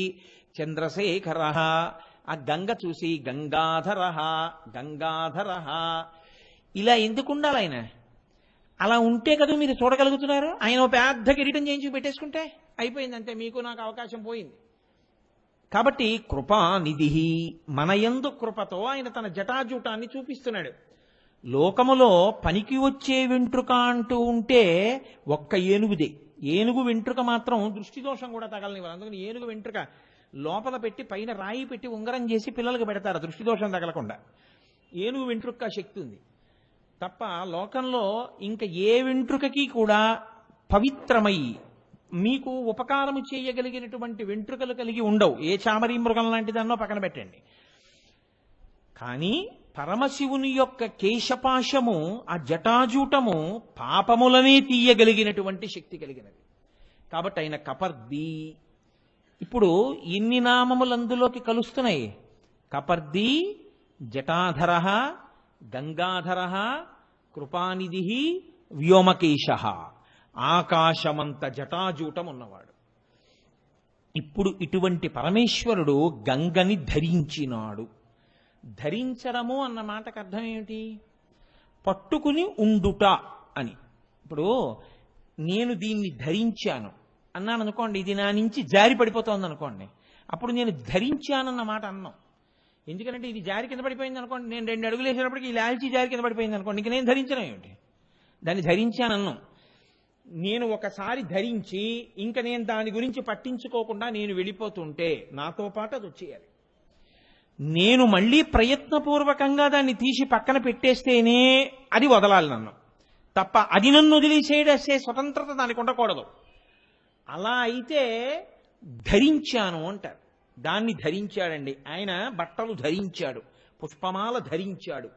చంద్రశేఖర, ఆ గంగ చూసి గంగాధర గంగాధర, ఇలా ఎందుకు ఉండాలి ఆయన? అలా ఉంటే కదా మీరు చూడగలుగుతున్నారు. ఆయన ఒక పెద్ద కిరీటం చేయించి పెట్టేసుకుంటే అయిపోయింది, అంతే, మీకు నాకు అవకాశం పోయింది. కాబట్టి కృపానిధి, మనయందు కృపతో ఆయన తన జటాజూటాన్ని చూపిస్తున్నాడు. లోకములో పనికి వచ్చే వెంట్రుక అంటూ ఉంటే ఒక్క ఏనుగుదే. ఏనుగు వెంట్రుక మాత్రం దృష్టి దోషం కూడా తగలనివ్వాలి. అందుకని ఏనుగు వెంట్రుక లోపల పెట్టి పైన రాయి పెట్టి ఉంగరం చేసి పిల్లలకు పెడతారు దృష్టి దోషం తగలకుండా. ఏనుగు వెంట్రుక శక్తి ఉంది తప్ప లోకంలో ఇంకా ఏ వెంట్రుకకి కూడా పవిత్రమై మీకు ఉపకారము చేయగలిగినటువంటి వెంట్రుకలు కలిగి ఉండవు. ఏ చామరీ మృగం లాంటి దాన్నో పక్కన పెట్టండి. కానీ పరమశివుని యొక్క కేశపాశము, ఆ జటాజూటము పాపములనే తీయగలిగినటువంటి శక్తి కలిగినది. కాబట్టి ఆయన కపర్ది. ఇప్పుడు ఎన్ని నామములు అందులోకి కలుస్తున్నాయి? కపర్ది, జటాధర, గంగాధర, కృపానిధి, వ్యోమకేశ, ఆకాశమంత జటాజూటం ఉన్నవాడు. ఇప్పుడు ఇటువంటి పరమేశ్వరుడు గంగని ధరించినాడు. ధరించడము అన్న మాటకు అర్థం ఏమిటి? పట్టుకుని ఉండుట అని. ఇప్పుడు నేను దీన్ని ధరించాను అన్నాను అనుకోండి, ఇది నా నుంచి జారి పడిపోతోంది అనుకోండి, అప్పుడు నేను ధరించానన్న మాట అన్నాం. ఎందుకంటే ఇది జారి కింద పడిపోయింది అనుకోండి, నేను 2 అడుగులు వేసేటప్పటికి ఈ లాల్చీ జారి కింద పడిపోయింది అనుకోండి, ఇంక నేను ధరించడం ఏమిటి? దాన్ని ధరించానన్నాం. నేను ఒకసారి ధరించి ఇంక నేను దాని గురించి పట్టించుకోకుండా నేను వెళ్ళిపోతుంటే నాతో పాటు అది వచ్చేయాలి. నేను మళ్ళీ ప్రయత్నపూర్వకంగా దాన్ని తీసి పక్కన పెట్టేస్తేనే అది వదలాలి నన్ను, తప్ప అది నన్ను వదిలేసేసే స్వతంత్రత దానికి ఉండకూడదు. అలా అయితే ధరించాను అంటారు. దాన్ని ధరించాడండి ఆయన. బట్టలు ధరించాడు, పుష్పమాల ధరించాడు.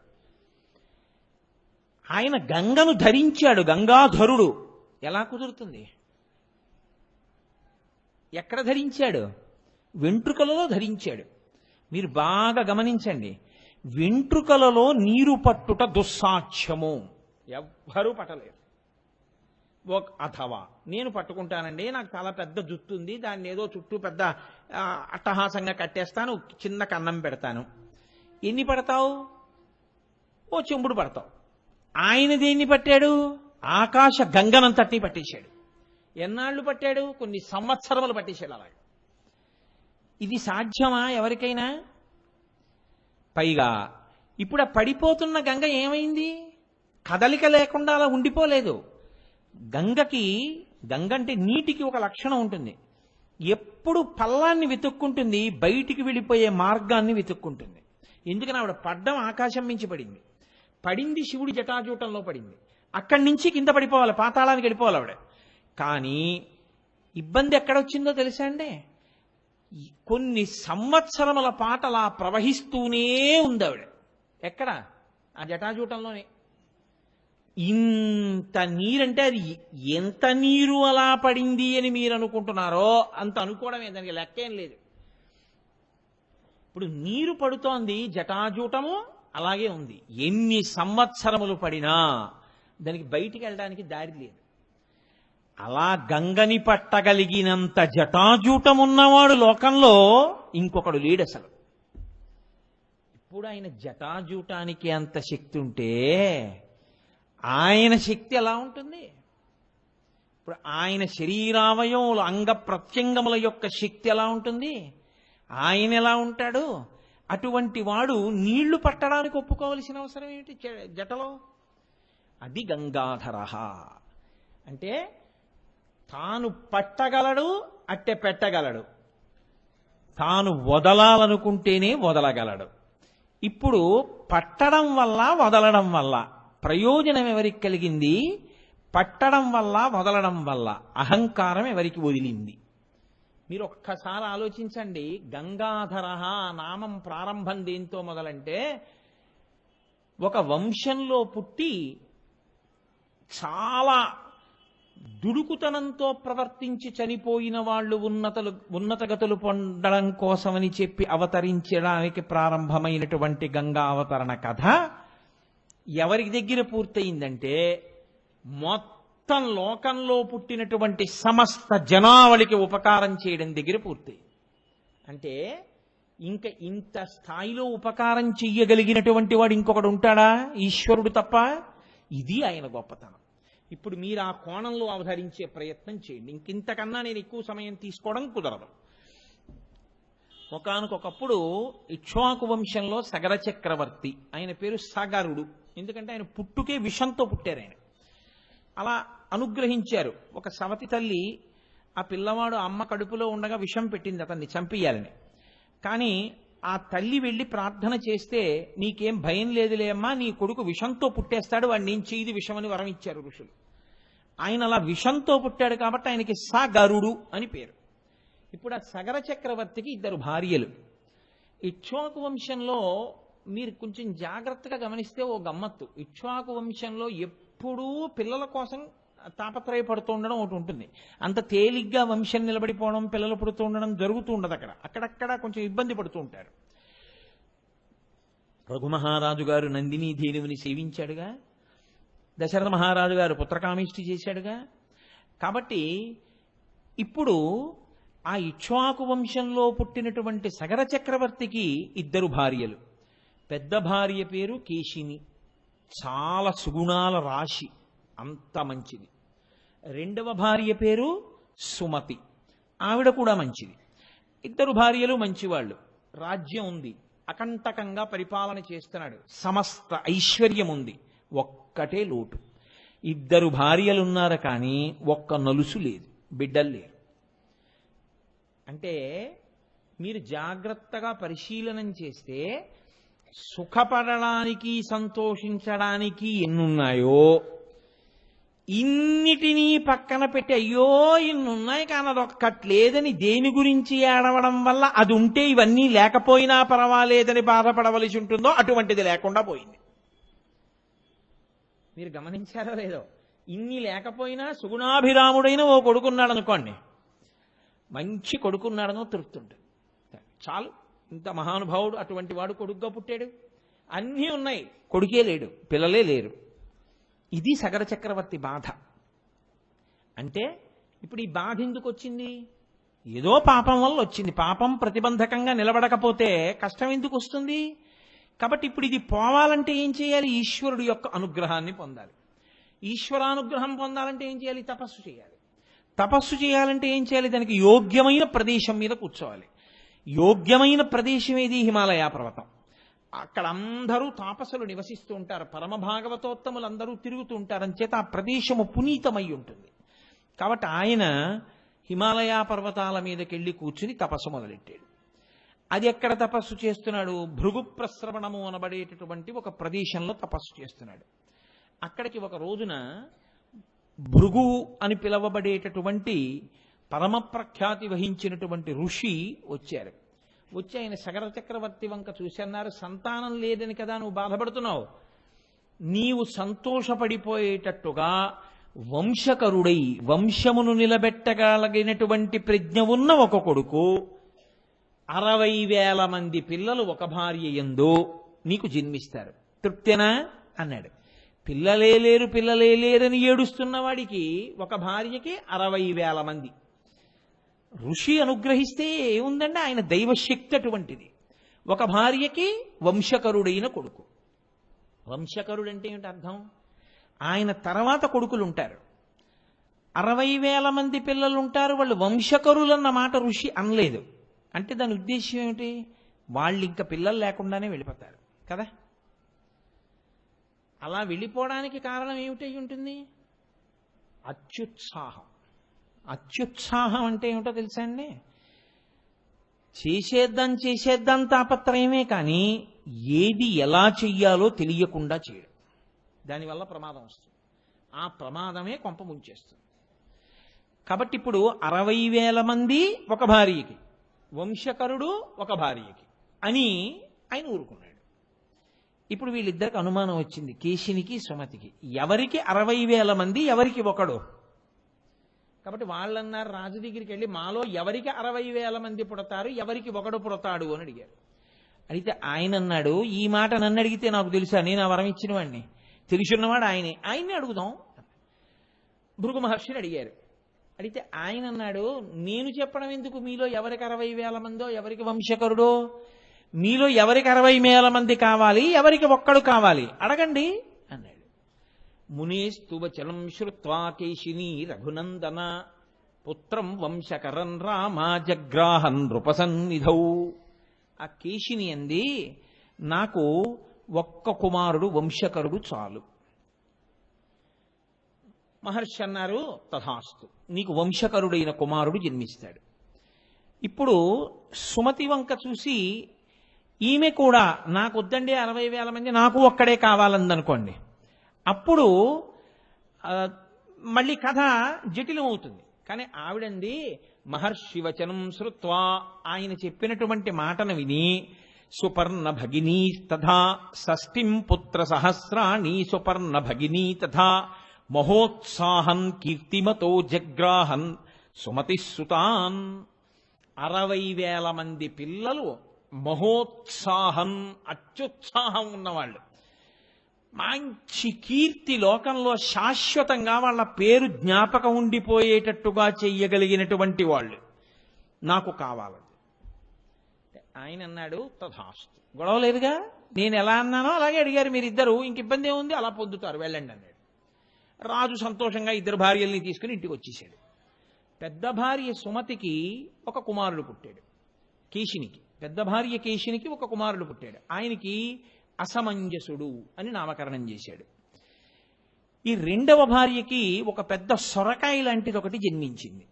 ఆయన గంగను ధరించాడు, గంగాధరుడు. ఎలా కుదురుతుంది? ఎక్కడ ధరించాడు? వెంట్రుకలలో ధరించాడు. మీరు బాగా గమనించండి, వెంట్రుకలలో నీరు పట్టుట దుస్సాధ్యము, ఎవ్వరూ పట్టలేరు. అథవా నేను పట్టుకుంటానండి, నాకు చాలా పెద్ద జుట్టు ఉంది, దాన్ని ఏదో చుట్టూ పెద్ద అట్టహాసంగా కట్టేస్తాను, చిన్న కన్నం పెడతాను. ఎన్ని పడతావు? ఓ చెంబుడు పడతావు. ఆయన దేన్ని పట్టాడు? ఆకాశ గంగనంతటినీ పట్టేశాడు. ఎన్నాళ్ళు పట్టాడు? కొన్ని సంవత్సరములు పట్టేశాడు. అలాగే ఇది సాధ్యమా ఎవరికైనా? పైగా ఇప్పుడు ఆ పడిపోతున్న గంగ ఏమైంది? కదలిక లేకుండా అలా ఉండిపోలేదు. గంగ అంటే నీటికి ఒక లక్షణం ఉంటుంది, ఎప్పుడు పల్లాన్ని వెతుక్కుంటుంది, బయటికి వెళ్ళిపోయే మార్గాన్ని వెతుక్కుంటుంది. ఎందుకని ఆవిడ పడ్డం ఆకాశం మించి పడింది, పడింది శివుడి జటాజూటంలో పడింది, అక్కడి నుంచి కింద పడిపోవాలి, పాతాళానికి వెళ్ళిపోవాలి ఆవిడ. కానీ ఇబ్బంది ఎక్కడొచ్చిందో తెలుసా అండి? కొన్ని సంవత్సరముల పాటు అలా ప్రవహిస్తూనే ఉంది ఆవిడ. ఎక్కడ? ఆ జటాజూటంలోనే. ఇంత నీరంటే అది ఎంత నీరు అలా పడింది అని మీరు అనుకుంటున్నారో అంత అనుకోవడమే, దానికి లెక్కేం లేదు. ఇప్పుడు నీరు పడుతోంది, జటాజూటము అలాగే ఉంది. ఎన్ని సంవత్సరములు పడినా దానికి బయటికి వెళ్ళడానికి దారి లేదు. అలా గంగని పట్టగలిగినంత జటాజూటం ఉన్నవాడు లోకంలో ఇంకొకడు లేడు అసలు. ఇప్పుడు ఆయన జటాజూటానికి అంత శక్తి ఉంటే ఆయన శక్తి ఎలా ఉంటుంది? ఇప్పుడు ఆయన శరీరావయములు అంగ ప్రత్యంగముల యొక్క శక్తి ఎలా ఉంటుంది? ఆయన ఎలా ఉంటాడు? అటువంటి వాడు నీళ్లు పట్టడానికి ఒప్పుకోవలసిన అవసరం ఏమిటి జటలో? అది గంగాధర అంటే తాను పట్టగలడు, అట్టె పెట్టగలడు, తాను వదలాలనుకుంటేనే వదలగలడు. ఇప్పుడు పట్టడం వల్ల వదలడం వల్ల ప్రయోజనం ఎవరికి కలిగింది? పట్టడం వల్ల వదలడం వల్ల అహంకారం ఎవరికి వదిలింది? మీరు ఒక్కసారి ఆలోచించండి. గంగాధర నామం ప్రారంభం దేంతో మొదలంటే, ఒక వంశంలో పుట్టి చాలా దుడుకుతనంతో ప్రవర్తించి చనిపోయిన వాళ్ళు ఉన్నతగతులు పొందడం కోసమని చెప్పి అవతరించడానికి ప్రారంభమైనటువంటి గంగా అవతరణ కథ ఎవరి దగ్గర పూర్తయిందంటే, మొత్తం లోకంలో పుట్టినటువంటి సమస్త జనావళికి ఉపకారం చేయడం దగ్గర పూర్తయింది. అంటే ఇంకా ఇంత స్థాయిలో ఉపకారం చెయ్యగలిగినటువంటి వాడు ఇంకొకడు ఉంటాడా? ఈశ్వరుడు తప్ప. ఇది ఆయన గొప్పతనం. ఇప్పుడు మీరు ఆ కోణంలో అవతరించే ప్రయత్నం చేయండి. ఇంకింతకన్నా నేను ఎక్కువ సమయం తీసుకోవడం కుదరదు. ఒకానొకప్పుడు ఇక్ష్వాకు వంశంలో సగర చక్రవర్తి, ఆయన పేరు సగరుడు. ఎందుకంటే ఆయన పుట్టుకే విషంతో పుట్టారు. ఆయన అలా అనుగ్రహించారు. ఒక సవతి తల్లి ఆ పిల్లవాడు అమ్మ కడుపులో ఉండగా విషం పెట్టింది అతన్ని చంపేయాలని. కానీ ఆ తల్లి వెళ్ళి ప్రార్థన చేస్తే, నీకేం భయం లేదులే అమ్మా, నీ కొడుకు విషంతో పుట్టేస్తాడు, వాడు నేను చేయది విషమని వరం ఇచ్చారు ఋషులు. ఆయన అలా విషంతో పుట్టాడు కాబట్టి ఆయనకి సగరుడు అని పేరు. ఇప్పుడు ఆ సగర చక్రవర్తికి 2 భార్యలు. ఇక్ష్వాకు వంశంలో మీరు కొంచెం జాగ్రత్తగా గమనిస్తే ఓ గమ్మత్తు. ఇక్ష్వాకు వంశంలో ఎప్పుడూ పిల్లల కోసం తాపత్రయపడుతూ ఉండడం ఒకటి ఉంటుంది. అంత తేలిగ్గా వంశం నిలబడిపోవడం, పిల్లలు పుడుతూ ఉండడం జరుగుతూ ఉండదు. అక్కడక్కడ కొంచెం ఇబ్బంది పడుతూ ఉంటారు. రఘుమహారాజు గారు నందినీ ధేనువుని సేవించాడుగా, దశరథ మహారాజు గారు పుత్రకామిష్టి చేశాడుగా. కాబట్టి ఇప్పుడు ఆ ఇక్ష్వాకు వంశంలో పుట్టినటువంటి సగర చక్రవర్తికి 2 భార్యలు. పెద్ద భార్య పేరు కేశిని, చాలా సుగుణాల రాశి, అంత మంచిది. రెండవ భార్య పేరు సుమతి, ఆవిడ కూడా మంచిది. ఇద్దరు భార్యలు మంచివాళ్ళు, రాజ్యం ఉంది, అకంటకంగా పరిపాలన చేస్తున్నాడు, సమస్త ఐశ్వర్యం ఉంది. ఒక్కటే లోటు, ఇద్దరు భార్యలున్నారు కానీ ఒక్క నలుసు లేదు, బిడ్డలు లేరు. అంటే మీరు జాగ్రత్తగా పరిశీలనం చేస్తే సుఖపడడానికి సంతోషించడానికి ఎన్నున్నాయో ఇన్నిటినీ పక్కన పెట్టి అయ్యో ఇన్నున్నాయి కానీ అదొక్కట్లేదని దేని గురించి ఏడవడం వల్ల అది ఉంటే ఇవన్నీ లేకపోయినా పర్వాలేదని బాధపడవలసి ఉంటుందో అటువంటిది లేకుండా పోయింది. మీరు గమనించారో లేదో, ఇన్ని లేకపోయినా సుగుణాభిరాముడైన ఓ కొడుకున్నాడు అనుకోండి, మంచి కొడుకున్నాడనో తృప్తి ఉంటుంది, చాలు. ఇంత మహానుభావుడు అటువంటి వాడు కొడుకుగా పుట్టాడు, అన్నీ ఉన్నాయి, కొడుకే లేడు, పిల్లలే లేరు. ఇది సగర చక్రవర్తి బాధ. అంటే ఇప్పుడు ఈ బాధ ఎందుకు వచ్చింది? ఏదో పాపం వల్ల వచ్చింది. పాపం ప్రతిబంధకంగా నిలబడకపోతే కష్టం ఎందుకు వస్తుంది? కాబట్టి ఇప్పుడు ఇది పోవాలంటే ఏం చేయాలి? ఈశ్వరుడు యొక్క అనుగ్రహాన్ని పొందాలి. ఈశ్వరానుగ్రహం పొందాలంటే ఏం చేయాలి? తపస్సు చేయాలి. తపస్సు చేయాలంటే ఏం చేయాలి? దానికి యోగ్యమైన ప్రదేశం మీద కూర్చోవాలి. యోగ్యమైన ప్రదేశం ఏది? హిమాలయ పర్వతం. అక్కడ అందరూ తాపసులు నివసిస్తూ ఉంటారు, పరమ భాగవతోత్తములు అందరూ తిరుగుతూ ఉంటారు, అంచేత ఆ ప్రదేశము పునీతమై ఉంటుంది. కాబట్టి ఆయన హిమాలయ పర్వతాల మీదకెళ్ళి కూర్చుని తపస్సు మొదలెట్టాడు. అది ఎక్కడ తపస్సు చేస్తున్నాడు? భృగు ప్రస్రవణము అనబడేటటువంటి ఒక ప్రదేశంలో తపస్సు చేస్తున్నాడు. అక్కడికి ఒక రోజున భృగు అని పిలవబడేటటువంటి పరమ ప్రఖ్యాతి వహించినటువంటి ఋషి వచ్చారు. వచ్చి ఆయన సగర చక్రవర్తి వంక చూసి అన్నారు, సంతానం లేదని కదా నువ్వు బాధపడుతున్నావు, నీవు సంతోషపడిపోయేటట్టుగా వంశకరుడై వంశమును నిలబెట్టగలిగినటువంటి ప్రజ్ఞ ఉన్న ఒక కొడుకు 60,000 మంది పిల్లలు ఒక భార్య యందు నీకు జన్మిస్తారు, తృప్తేనా అన్నాడు. పిల్లలే లేరని ఏడుస్తున్న వాడికి ఒక భార్యకి 60,000 మంది. ఋషి అనుగ్రహిస్తే ఏముందండి, ఆయన దైవశక్తి అటువంటిది. ఒక భార్యకి వంశకరుడైన కొడుకు. వంశకరుడు అంటే ఏమిటి అర్థం? ఆయన తర్వాత కొడుకులు ఉంటారు, 60,000 మంది పిల్లలు ఉంటారు, వాళ్ళు వంశకరులన్న మాట ఋషి అనలేదు. అంటే దాని ఉద్దేశం ఏమిటి? వాళ్ళు ఇంకా పిల్లలు లేకుండానే వెళ్ళిపోతారు కదా. అలా వెళ్ళిపోవడానికి కారణం ఏమిటై ఉంటుంది? అత్యుత్సాహం. అత్యుత్సాహం అంటే ఏమిటో తెలుసా అండి? చేసేద్దాం తాపత్రయమే కానీ ఏది ఎలా చెయ్యాలో తెలియకుండా చేయడం, దానివల్ల ప్రమాదం వస్తుంది. ఆ ప్రమాదమే కొంప ముంచేస్తుంది. కాబట్టి ఇప్పుడు 60,000 మంది ఒక భార్యకి, వంశకరుడు ఒక భార్యకి అని ఆయన ఊరుకున్నాడు. ఇప్పుడు వీళ్ళిద్దరికి అనుమానం వచ్చింది, కేశినికి సుమతికి. ఎవరికి 60,000 మంది, ఎవరికి ఒకడు? కాబట్టి వాళ్ళన్నారు రాజు దగ్గరికి వెళ్ళి, మాలో ఎవరికి 60,000 మంది పుడతారు, ఎవరికి ఒకడు పుడతాడు అని అడిగారు. అడిగితే ఆయన అన్నాడు, ఈ మాట నన్ను అడిగితే నాకు తెలుసా, నేను ఆ వరం ఇచ్చిన వాడిని, తెలుసున్నవాడు ఆయన్ని అడుగుదాం. భృగు మహర్షిని అడిగారు. అడిగితే ఆయన అన్నాడు, నేను చెప్పడం ఎందుకు, మీలో ఎవరికి 60,000 మందో, ఎవరికి వంశకరుడో, మీలో ఎవరికి 60,000 మంది కావాలి, ఎవరికి ఒక్కడు కావాలి అడగండి అన్నాడు. మునేస్తువచలం శ్రుత్వా కేశిని రఘునందన పుత్రం వంశకరం రామ జగ్రాహన్ నృపసన్నిధౌ. ఆ కేశిని అంది, నాకు ఒక్క కుమారుడు వంశకరుడు చాలు. మహర్షి అన్నారు, తథాస్తు, నీకు వంశకరుడైన కుమారుడు జన్మిస్తాడు. ఇప్పుడు సుమతి వంక చూసి ఈమె కూడా నాకు వద్దండి 60,000 మంది, నాకు ఒక్కడే కావాలందనుకోండి, అప్పుడు మళ్ళీ కథ జటిలమవుతుంది. కానీ ఆవిడంది, మహర్షి వచనం శ్రుత్వా, ఆయన చెప్పినటువంటి మాటను విని, సుపర్ణ భగినీ తథా షష్ఠిం పుత్ర సహస్రాణి సుపర్ణ భగినీ తథా మహోత్సాహన్ కీర్తిమతో జగ్రాహన్ సుమతి సుతాన్. 60,000 మంది పిల్లలు, మహోత్సాహం, అత్యుత్సాహం ఉన్నవాళ్ళు, మంచి కీర్తి, లోకంలో శాశ్వతంగా వాళ్ళ పేరు జ్ఞాపకం ఉండిపోయేటట్టుగా చెయ్యగలిగినటువంటి వాళ్ళు నాకు కావాలి. ఆయన అన్నాడు తథాస్తు, గొడవ లేదుగా, నేను ఎలా అన్నానో అలాగే అడిగారు మీరిద్దరు, ఇంక ఇబ్బంది ఏముంది, అలా పొద్దుతారు, వెళ్ళండి అన్నాడు. రాజు సంతోషంగా ఇద్దరు భార్యల్ని తీసుకుని ఇంటికి వచ్చేసాడు. పెద్ద భార్య సుమతికి ఒక కుమారుడు పుట్టాడు, కేశినికి. పెద్ద భార్య కేశినికి ఒక కుమారుడు పుట్టాడు. ఆయనకి అసమంజసుడు అని నామకరణం చేశాడు. ఈ రెండవ భార్యకి ఒక పెద్ద సొరకాయ లాంటిది ఒకటి జన్మించింది.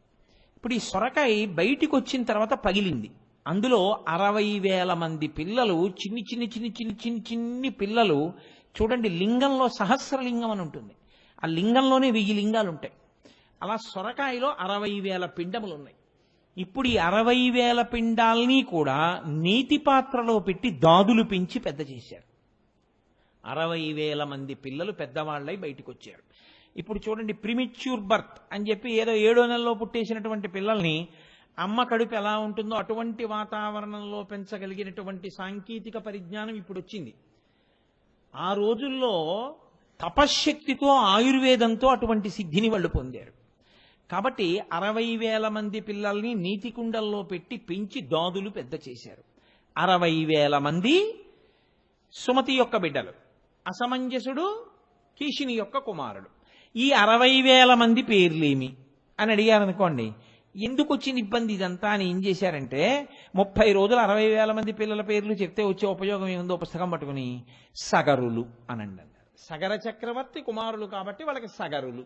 ఇప్పుడు ఈ సొరకాయ బయటికి వచ్చిన తర్వాత పగిలింది. అందులో 60,000 మంది పిల్లలు, చిన్ని చిన్ని చిన్ని చిన్ని చిన్ని చిన్ని పిల్లలు. చూడండి, లింగంలో సహస్రలింగం అని ఉంటుంది, ఆ లింగంలోనే 1000 లింగాలు ఉంటాయి. అలా సొరకాయలో 60,000 పిండములు ఉన్నాయి. ఇప్పుడు ఈ 60,000 పిండాల్ని కూడా నీతి పాత్రలో పెట్టి దాదులు పెంచి పెద్ద చేశారు. 60,000 మంది పిల్లలు పెద్దవాళ్ళై బయటికి వచ్చారు. ఇప్పుడు చూడండి, ప్రిమిచ్యూర్ బర్త్ అని చెప్పి ఏదో 7వ నెలలో పుట్టేసినటువంటి పిల్లల్ని అమ్మ కడుపు ఎలా ఉంటుందో అటువంటి వాతావరణంలో పెంచగలిగినటువంటి సాంకేతిక పరిజ్ఞానం ఇప్పుడు వచ్చింది. ఆ రోజుల్లో తపశ్శక్తితో, ఆయుర్వేదంతో అటువంటి సిద్ధిని వాళ్ళు పొందారు. కాబట్టి 60,000 మంది పిల్లల్ని నీతి కుండల్లో పెట్టి పెంచి దాదులు పెద్ద చేశారు. 60,000 మంది సుమతి యొక్క బిడ్డలు, అసమంజసుడు కీషిని యొక్క కుమారుడు. ఈ 60,000 మంది పేర్లేమి అని అడిగారనుకోండి, ఎందుకు వచ్చిన ఇబ్బంది ఇదంతా అని ఏం చేశారంటే, 30 రోజులు 60,000 మంది పిల్లల పేర్లు చెప్తే వచ్చే ఉపయోగం ఏముందో పుస్తకం పట్టుకుని సగరులు అనండి అన్నారు. సగర చక్రవర్తి కుమారులు కాబట్టి వాళ్ళకి సగరులు.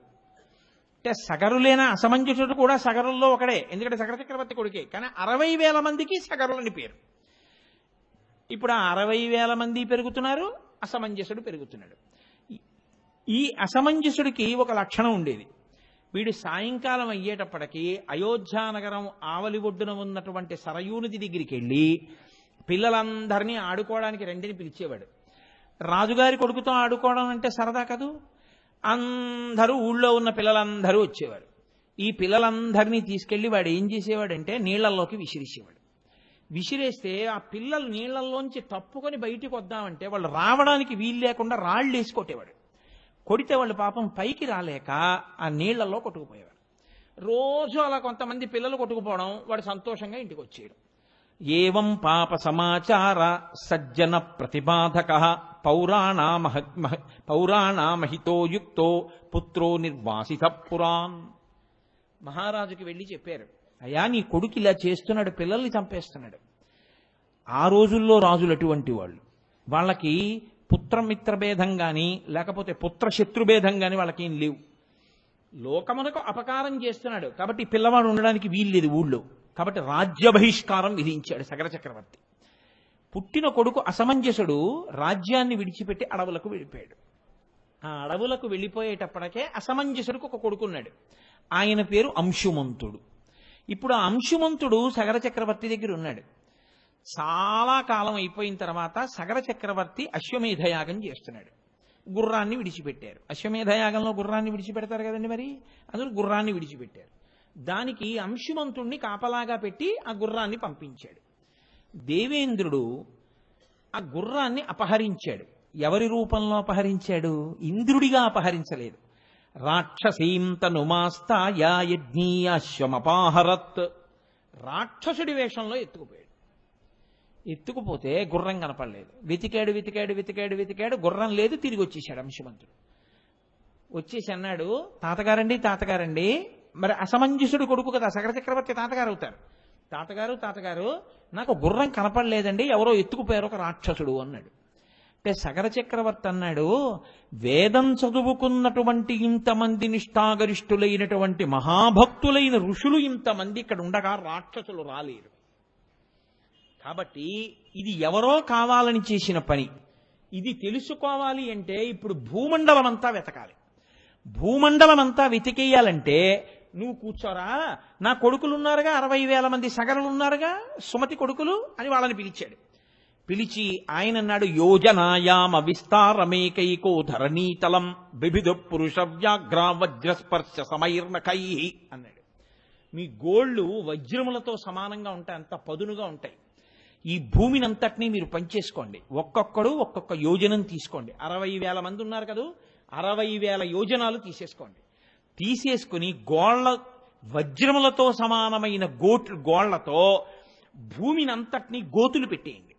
అంటే సగరులేనా, అసమంజసుడు కూడా సగరుల్లో ఒకడే, ఎందుకంటే సగర చక్రవర్తి కొడుకే. కానీ 60,000 మందికి సగరులని పేరు. ఇప్పుడు ఆ 60,000 మంది పెరుగుతున్నారు, అసమంజసుడు పెరుగుతున్నాడు. ఈ అసమంజసుడికి ఒక లక్షణం ఉండేది. వీడు సాయంకాలం అయ్యేటప్పటికీ అయోధ్యానగరం ఆవలి ఒడ్డున ఉన్నటువంటి సరయూనది దగ్గరికి వెళ్ళి పిల్లలందరినీ ఆడుకోవడానికి రెండిని పిలిచేవాడు. రాజుగారి కొడుకుతో ఆడుకోవడం అంటే సరదా కదూ. అందరూ, ఊళ్ళో ఉన్న పిల్లలందరూ వచ్చేవారు. ఈ పిల్లలందరినీ తీసుకెళ్లి వాడు ఏం చేసేవాడంటే నీళ్లలోకి విసిరేసేవాడు. విసిరేస్తే ఆ పిల్లలు నీళ్లలోంచి తప్పుకొని బయటికి వద్దామంటే వాళ్ళు రావడానికి వీలు లేకుండా రాళ్ళు వేసి కొట్టేవాడు. కొడితే వాళ్ళు పాపం పైకి రాలేక ఆ నీళ్లలో కొట్టుకుపోయేవారు. రోజు అలా కొంతమంది పిల్లలు కొట్టుకుపోవడం, వాడు సంతోషంగా ఇంటికి వచ్చేయడం. ఏవం పాప సమాచార సజ్జన ప్రతిబాధక పౌరాణామహితో యుక్తో పుత్రో నిర్వాసిత పురాన్. మహారాజుకి వెళ్ళి చెప్పారు, అయ్యా నీ కొడుకు ఇలా చేస్తున్నాడు, పిల్లల్ని చంపేస్తున్నాడు. ఆ రోజుల్లో రాజులు అటువంటి వాళ్ళు, వాళ్ళకి పుత్రమిత్ర భేదం కానీ లేకపోతే పుత్ర శత్రుభేదం కానీ వాళ్ళకి ఏం లేవు. లోకమునకు అపకారం చేస్తున్నాడు కాబట్టి పిల్లవాడు ఉండడానికి వీల్లేదు ఊళ్ళో. కాబట్టి రాజ్య బహిష్కారం విధించాడు సగర చక్రవర్తి. పుట్టిన కొడుకు అసమంజసుడు రాజ్యాన్ని విడిచిపెట్టి అడవులకు వెళ్ళిపోయాడు. ఆ అడవులకు వెళ్ళిపోయేటప్పటికే అసమంజసుడికి ఒక కొడుకున్నాడు. ఆయన పేరు అంశుమంతుడు. ఇప్పుడు ఆ అంశుమంతుడు సగర చక్రవర్తి దగ్గర ఉన్నాడు. చాలా కాలం అయిపోయిన తర్వాత సగర చక్రవర్తి అశ్వమేధయాగం చేస్తున్నాడు. గుర్రాన్ని విడిచిపెట్టారు. అశ్వమేధయాగంలో గుర్రాన్ని విడిచిపెడతారు కదండి, మరి అందులో గుర్రాన్ని విడిచిపెట్టారు. దానికి అంశుమంతుణ్ణి కాపలాగా పెట్టి ఆ గుర్రాన్ని పంపించాడు. దేవేంద్రుడు ఆ గుర్రాన్ని అపహరించాడు. ఎవరి రూపంలో అపహరించాడు? ఇంద్రుడిగా అపహరించలేదు. రాక్షసీం తనుమాస్తాయ యజ్ఞీయాశ్వమపాహరత్. రాక్షసుడి వేషంలో ఎత్తుకుపోయాడు. ఎత్తుకుపోతే గుర్రం కనపడలేదు. వెతికాడు వెతికాడు వెతికాడు వెతికాడు, గుర్రం లేదు. తిరిగి వచ్చేసాడు అంశుమంతుడు. వచ్చేసి అన్నాడు, తాతగారండి, మరి అసమంజసుడు కొడుకు కదా, సగర చక్రవర్తి తాతగారు అవుతారు. తాతగారు నాకు గుర్రం కనపడలేదండి, ఎవరో ఎత్తుకుపోయారు, ఒక రాక్షసుడు అన్నాడు. అంటే సగర చక్రవర్తి అన్నాడు, వేదం చదువుకున్నటువంటి ఇంతమంది నిష్ఠాగరిష్ఠులైనటువంటి మహాభక్తులైన ఋషులు ఇంతమంది ఇక్కడ ఉండగా రాక్షసులు రాలేరు. కాబట్టి ఇది ఎవరో కావాలని చేసిన పని. ఇది తెలుసుకోవాలి అంటే ఇప్పుడు భూమండలం అంతా వెతకాలి. భూమండలం అంతా వెతికేయాలంటే నువ్వు కూర్చోరా, నా కొడుకులు ఉన్నారుగా, 60,000 మంది సగరులు ఉన్నారుగా, సుమతి కొడుకులు అని వాళ్ళని పిలిచాడు. పిలిచి ఆయన అన్నాడు, యోజనాయామ విస్తారమేకైకో ధరణీతలం బిభిధ పురుష వ్యాఘ్ర వజ్రస్పర్శ సమైర్నకై అన్నాడు. మీ గోళ్లు వజ్రములతో సమానంగా ఉంటాయి, అంత పదునుగా ఉంటాయి. ఈ భూమిని అంతటినీ మీరు పంచేసుకోండి, ఒక్కొక్కడు ఒక్కొక్క యోజనం తీసుకోండి. 60,000 మంది ఉన్నారు కదా, 60,000 యోజనాలు తీసేసుకోండి. తీసేసుకుని గోళ్ల వజ్రములతో సమానమైన గోళ్లతో భూమిని అంతటినీ గోతులు పెట్టేయండి,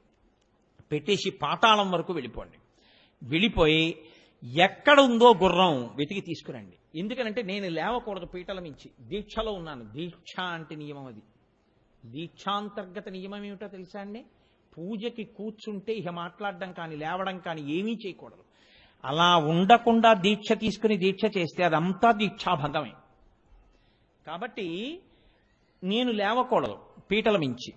పెట్టేసి పాతాళం వరకు వెళ్ళిపోండి. వెళ్ళిపోయి ఎక్కడ ఉందో గుర్రం వెతికి తీసుకురండి. ఎందుకనంటే నేను లేవకూడదు పీటల మించి, దీక్షలో ఉన్నాను. దీక్ష అంటే నియమం, అది దీక్షాంతర్గత నియమం ఏమిటో తెలుసా అండి? పూజకి కూర్చుంటే ఇక మాట్లాడడం కానీ లేవడం కానీ ఏమీ చేయకూడదు. అలా ఉండకుండా దీక్ష తీసుకుని దీక్ష చేస్తే అదంతా దీక్షాభంగమే. కాబట్టి నేను లేవకూడదు పీటల మించి.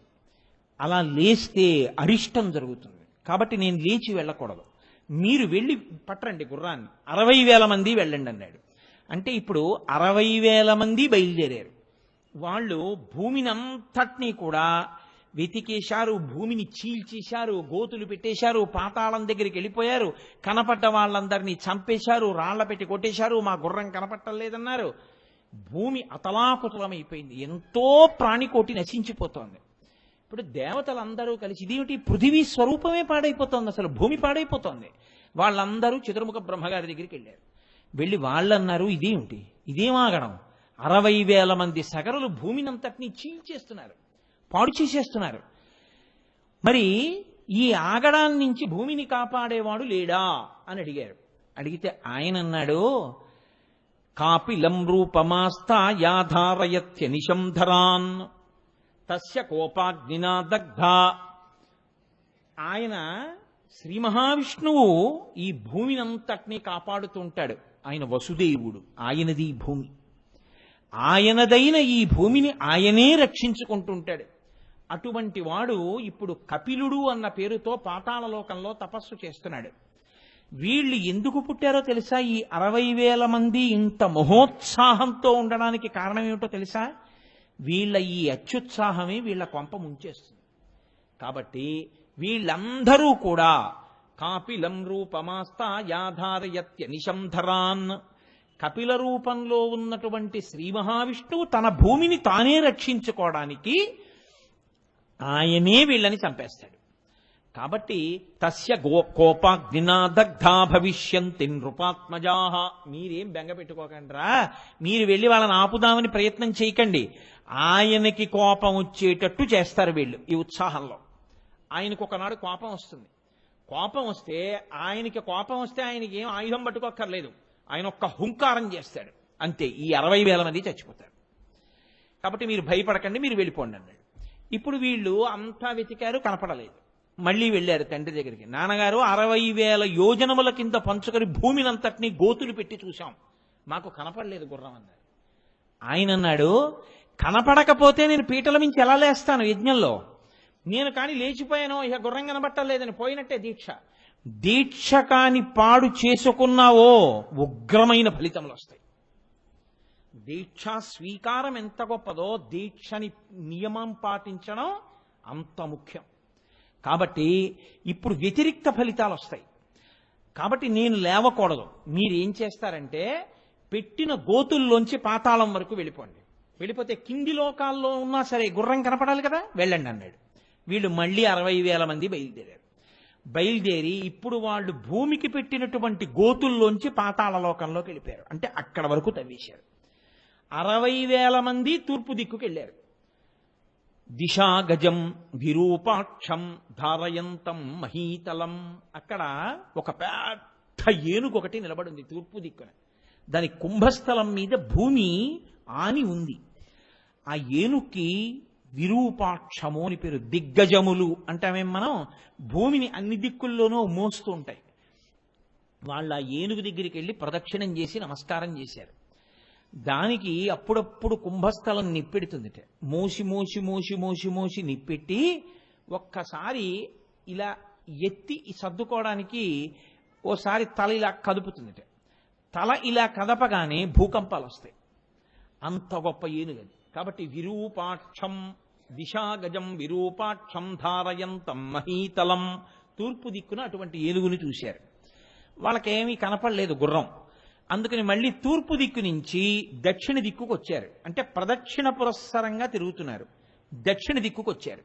అలా లేస్తే అరిష్టం జరుగుతుంది. కాబట్టి నేను లేచి వెళ్ళకూడదు. మీరు వెళ్ళి పట్టరండి గుర్రాన్ని, 60,000 మంది వెళ్ళండి అన్నాడు. అంటే ఇప్పుడు 60,000 మంది బయలుదేరారు. వాళ్ళు భూమిని అంతటినీ కూడా వెతికేశారు, భూమిని చీల్చేశారు, గోతులు పెట్టేశారు, పాతాళం దగ్గరికి వెళ్ళిపోయారు, కనపడ్డ వాళ్ళందరినీ చంపేశారు, రాళ్ల పెట్టి కొట్టేశారు, మా గుర్రం కనపట్టలేదన్నారు. భూమి అతలాకుతలమైపోయింది, ఎంతో ప్రాణికోటి నశించిపోతోంది. ఇప్పుడు దేవతలందరూ కలిసి ఇదేమిటి, పృథివీ స్వరూపమే పాడైపోతోంది, అసలు భూమి పాడైపోతోంది. వాళ్ళందరూ చతుర్ముఖ బ్రహ్మగారి దగ్గరికి వెళ్ళారు. వెళ్ళి వాళ్ళన్నారు, ఇదేమిటి, ఇదేం ఆగడం, 60,000 మంది సగరులు భూమినంతటినీ చీల్చేస్తున్నారు, పాడు చేసేస్తున్నారు. మరి ఈ ఆగడాన్ని నుంచి భూమిని కాపాడేవాడు లేడా అని అడిగారు. అడిగితే ఆయన అన్నాడు, కాపిలం రూపమాస్తా యాధారయత్యనిశం ధరాన్ తస్య కోపాగ్నినా దగ్ధ. ఆయన శ్రీ మహావిష్ణువు ఈ భూమినంతటినీ కాపాడుతూ ఉంటాడు. ఆయన వసుదేవుడు, ఆయనది భూమి, ఆయనదైన ఈ భూమిని ఆయనే రక్షించుకుంటుంటాడు. అటువంటి వాడు ఇప్పుడు కపిలుడు అన్న పేరుతో పాతాళలోకంలో తపస్సు చేస్తున్నాడు. వీళ్ళు ఎందుకు పుట్టారో తెలుసా? ఈ 60,000 మంది ఇంత మహోత్సాహంతో ఉండడానికి కారణం ఏమిటో తెలుసా? వీళ్ళ ఈ అత్యుత్సాహమే వీళ్ళ కొంప ముంచేస్తుంది. కాబట్టి వీళ్ళందరూ కూడా కాపిలం రూపమాస్తా యాధారయత్యనిశం ధరాన్, కపిల రూపంలో ఉన్నటువంటి శ్రీ మహావిష్ణువు తన భూమిని తానే రక్షించుకోవడానికి ఆయనే వీళ్ళని చంపేస్తాడు. కాబట్టి తస్య కోపాగ్నినా దగ్ధా భవిష్యంతి నృపాత్మజాః. మీరేం బెంగ పెట్టుకోకండిరా, మీరు వెళ్ళి వాళ్ళని ఆపుదామని ప్రయత్నం చేయకండి. ఆయనకి కోపం వచ్చేటట్టు చేస్తారు వీళ్ళు ఈ ఉత్సాహంలో. ఆయనకు ఒకనాడు కోపం వస్తుంది. కోపం వస్తే ఆయనకి ఏం ఆయుధం పట్టుకోక్కర్లేదు, ఆయన ఒక్క హుంకారం చేస్తాడు అంతే, ఈ 60,000 మంది చచ్చిపోతారు. కాబట్టి మీరు భయపడకండి, మీరు వెళ్ళిపోండి అన్నాడు. ఇప్పుడు వీళ్ళు అంతా వెతికారు, కనపడలేదు. మళ్ళీ వెళ్ళారు తండ్రి దగ్గరికి. నాన్నగారు 60,000 యోజనముల కింద పంచుకొని భూమినంతటినీ గోతులు పెట్టి చూశాం, మాకు కనపడలేదు గుర్రం అన్నారు. ఆయన అన్నాడు, కనపడకపోతే నేను పీటల మించి ఎలా లేస్తాను యజ్ఞంలో? నేను కానీ లేచిపోయాను, ఇక గుర్రం కనబట్టలేదని పోయినట్టే దీక్ష. దీక్ష కాని పాడు చేసుకున్నావో ఉగ్రమైన ఫలితములు వస్తాయి. దీక్షా స్వీకారం ఎంత గొప్పదో దీక్షని నియమం పాటించడం అంత ముఖ్యం. కాబట్టి ఇప్పుడు వ్యతిరిక్త ఫలితాలు వస్తాయి. కాబట్టి నేను లేవకూడదు. మీరేం చేస్తారంటే పెట్టిన గోతుల్లోంచి పాతాళం వరకు వెళ్ళిపోండి. వెళ్ళిపోతే కింది లోకాల్లో ఉన్నా సరే గుర్రం కనపడాలి కదా, వెళ్ళండి అన్నాడు. వీళ్ళు మళ్ళీ 60,000 మంది బయలుదేరారు. బయలుదేరి ఇప్పుడు వాళ్ళు భూమికి పెట్టినటువంటి గోతుల్లోంచి పాతాళ లోకంలోకి వెళ్ళిపోయారు. అంటే అక్కడ వరకు తవ్వేశారు. 60,000 మంది తూర్పు దిక్కుకి వెళ్ళారు. దిశా గజం విరూపాక్షం ధారయంతం మహీతలం. అక్కడ ఒక పెద్ద ఏనుగు ఒకటి నిలబడింది తూర్పు దిక్కున. దాని కుంభస్థలం మీద భూమి ఆని ఉంది. ఆ ఏనుక్కి విరూపాక్షము అని పేరు. దిగ్గజములు అంటామేం మనం, భూమిని అన్ని దిక్కుల్లోనూ మోస్తూ ఉంటాయి. వాళ్ళ ఏనుగు దగ్గరికి వెళ్ళి ప్రదక్షిణం చేసి నమస్కారం చేశారు. దానికి అప్పుడప్పుడు కుంభస్థలం నిప్పెడుతుందిట. మోసి మోసి మోసి మోసి మోసి నిప్పెట్టి ఒక్కసారి ఇలా ఎత్తి సర్దుకోవడానికి ఓసారి తల ఇలా కదుపుతుందిట. తల ఇలా కదపగానే భూకంపాలు వస్తాయి. అంత గొప్ప ఏనుగది. కాబట్టి విరూపాక్షం దిశాగజం విరూపాక్షం ధారయంతం మహీతలం. తూర్పు దిక్కున అటువంటి ఏనుగుని చూశారు. వాళ్ళకేమీ కనపడలేదు గుర్రం. అందుకని మళ్ళీ తూర్పు దిక్కు నుంచి దక్షిణ దిక్కుకు వచ్చారు. అంటే ప్రదక్షిణ పురస్సరంగా తిరుగుతున్నారు. దక్షిణ దిక్కుకు వచ్చారు.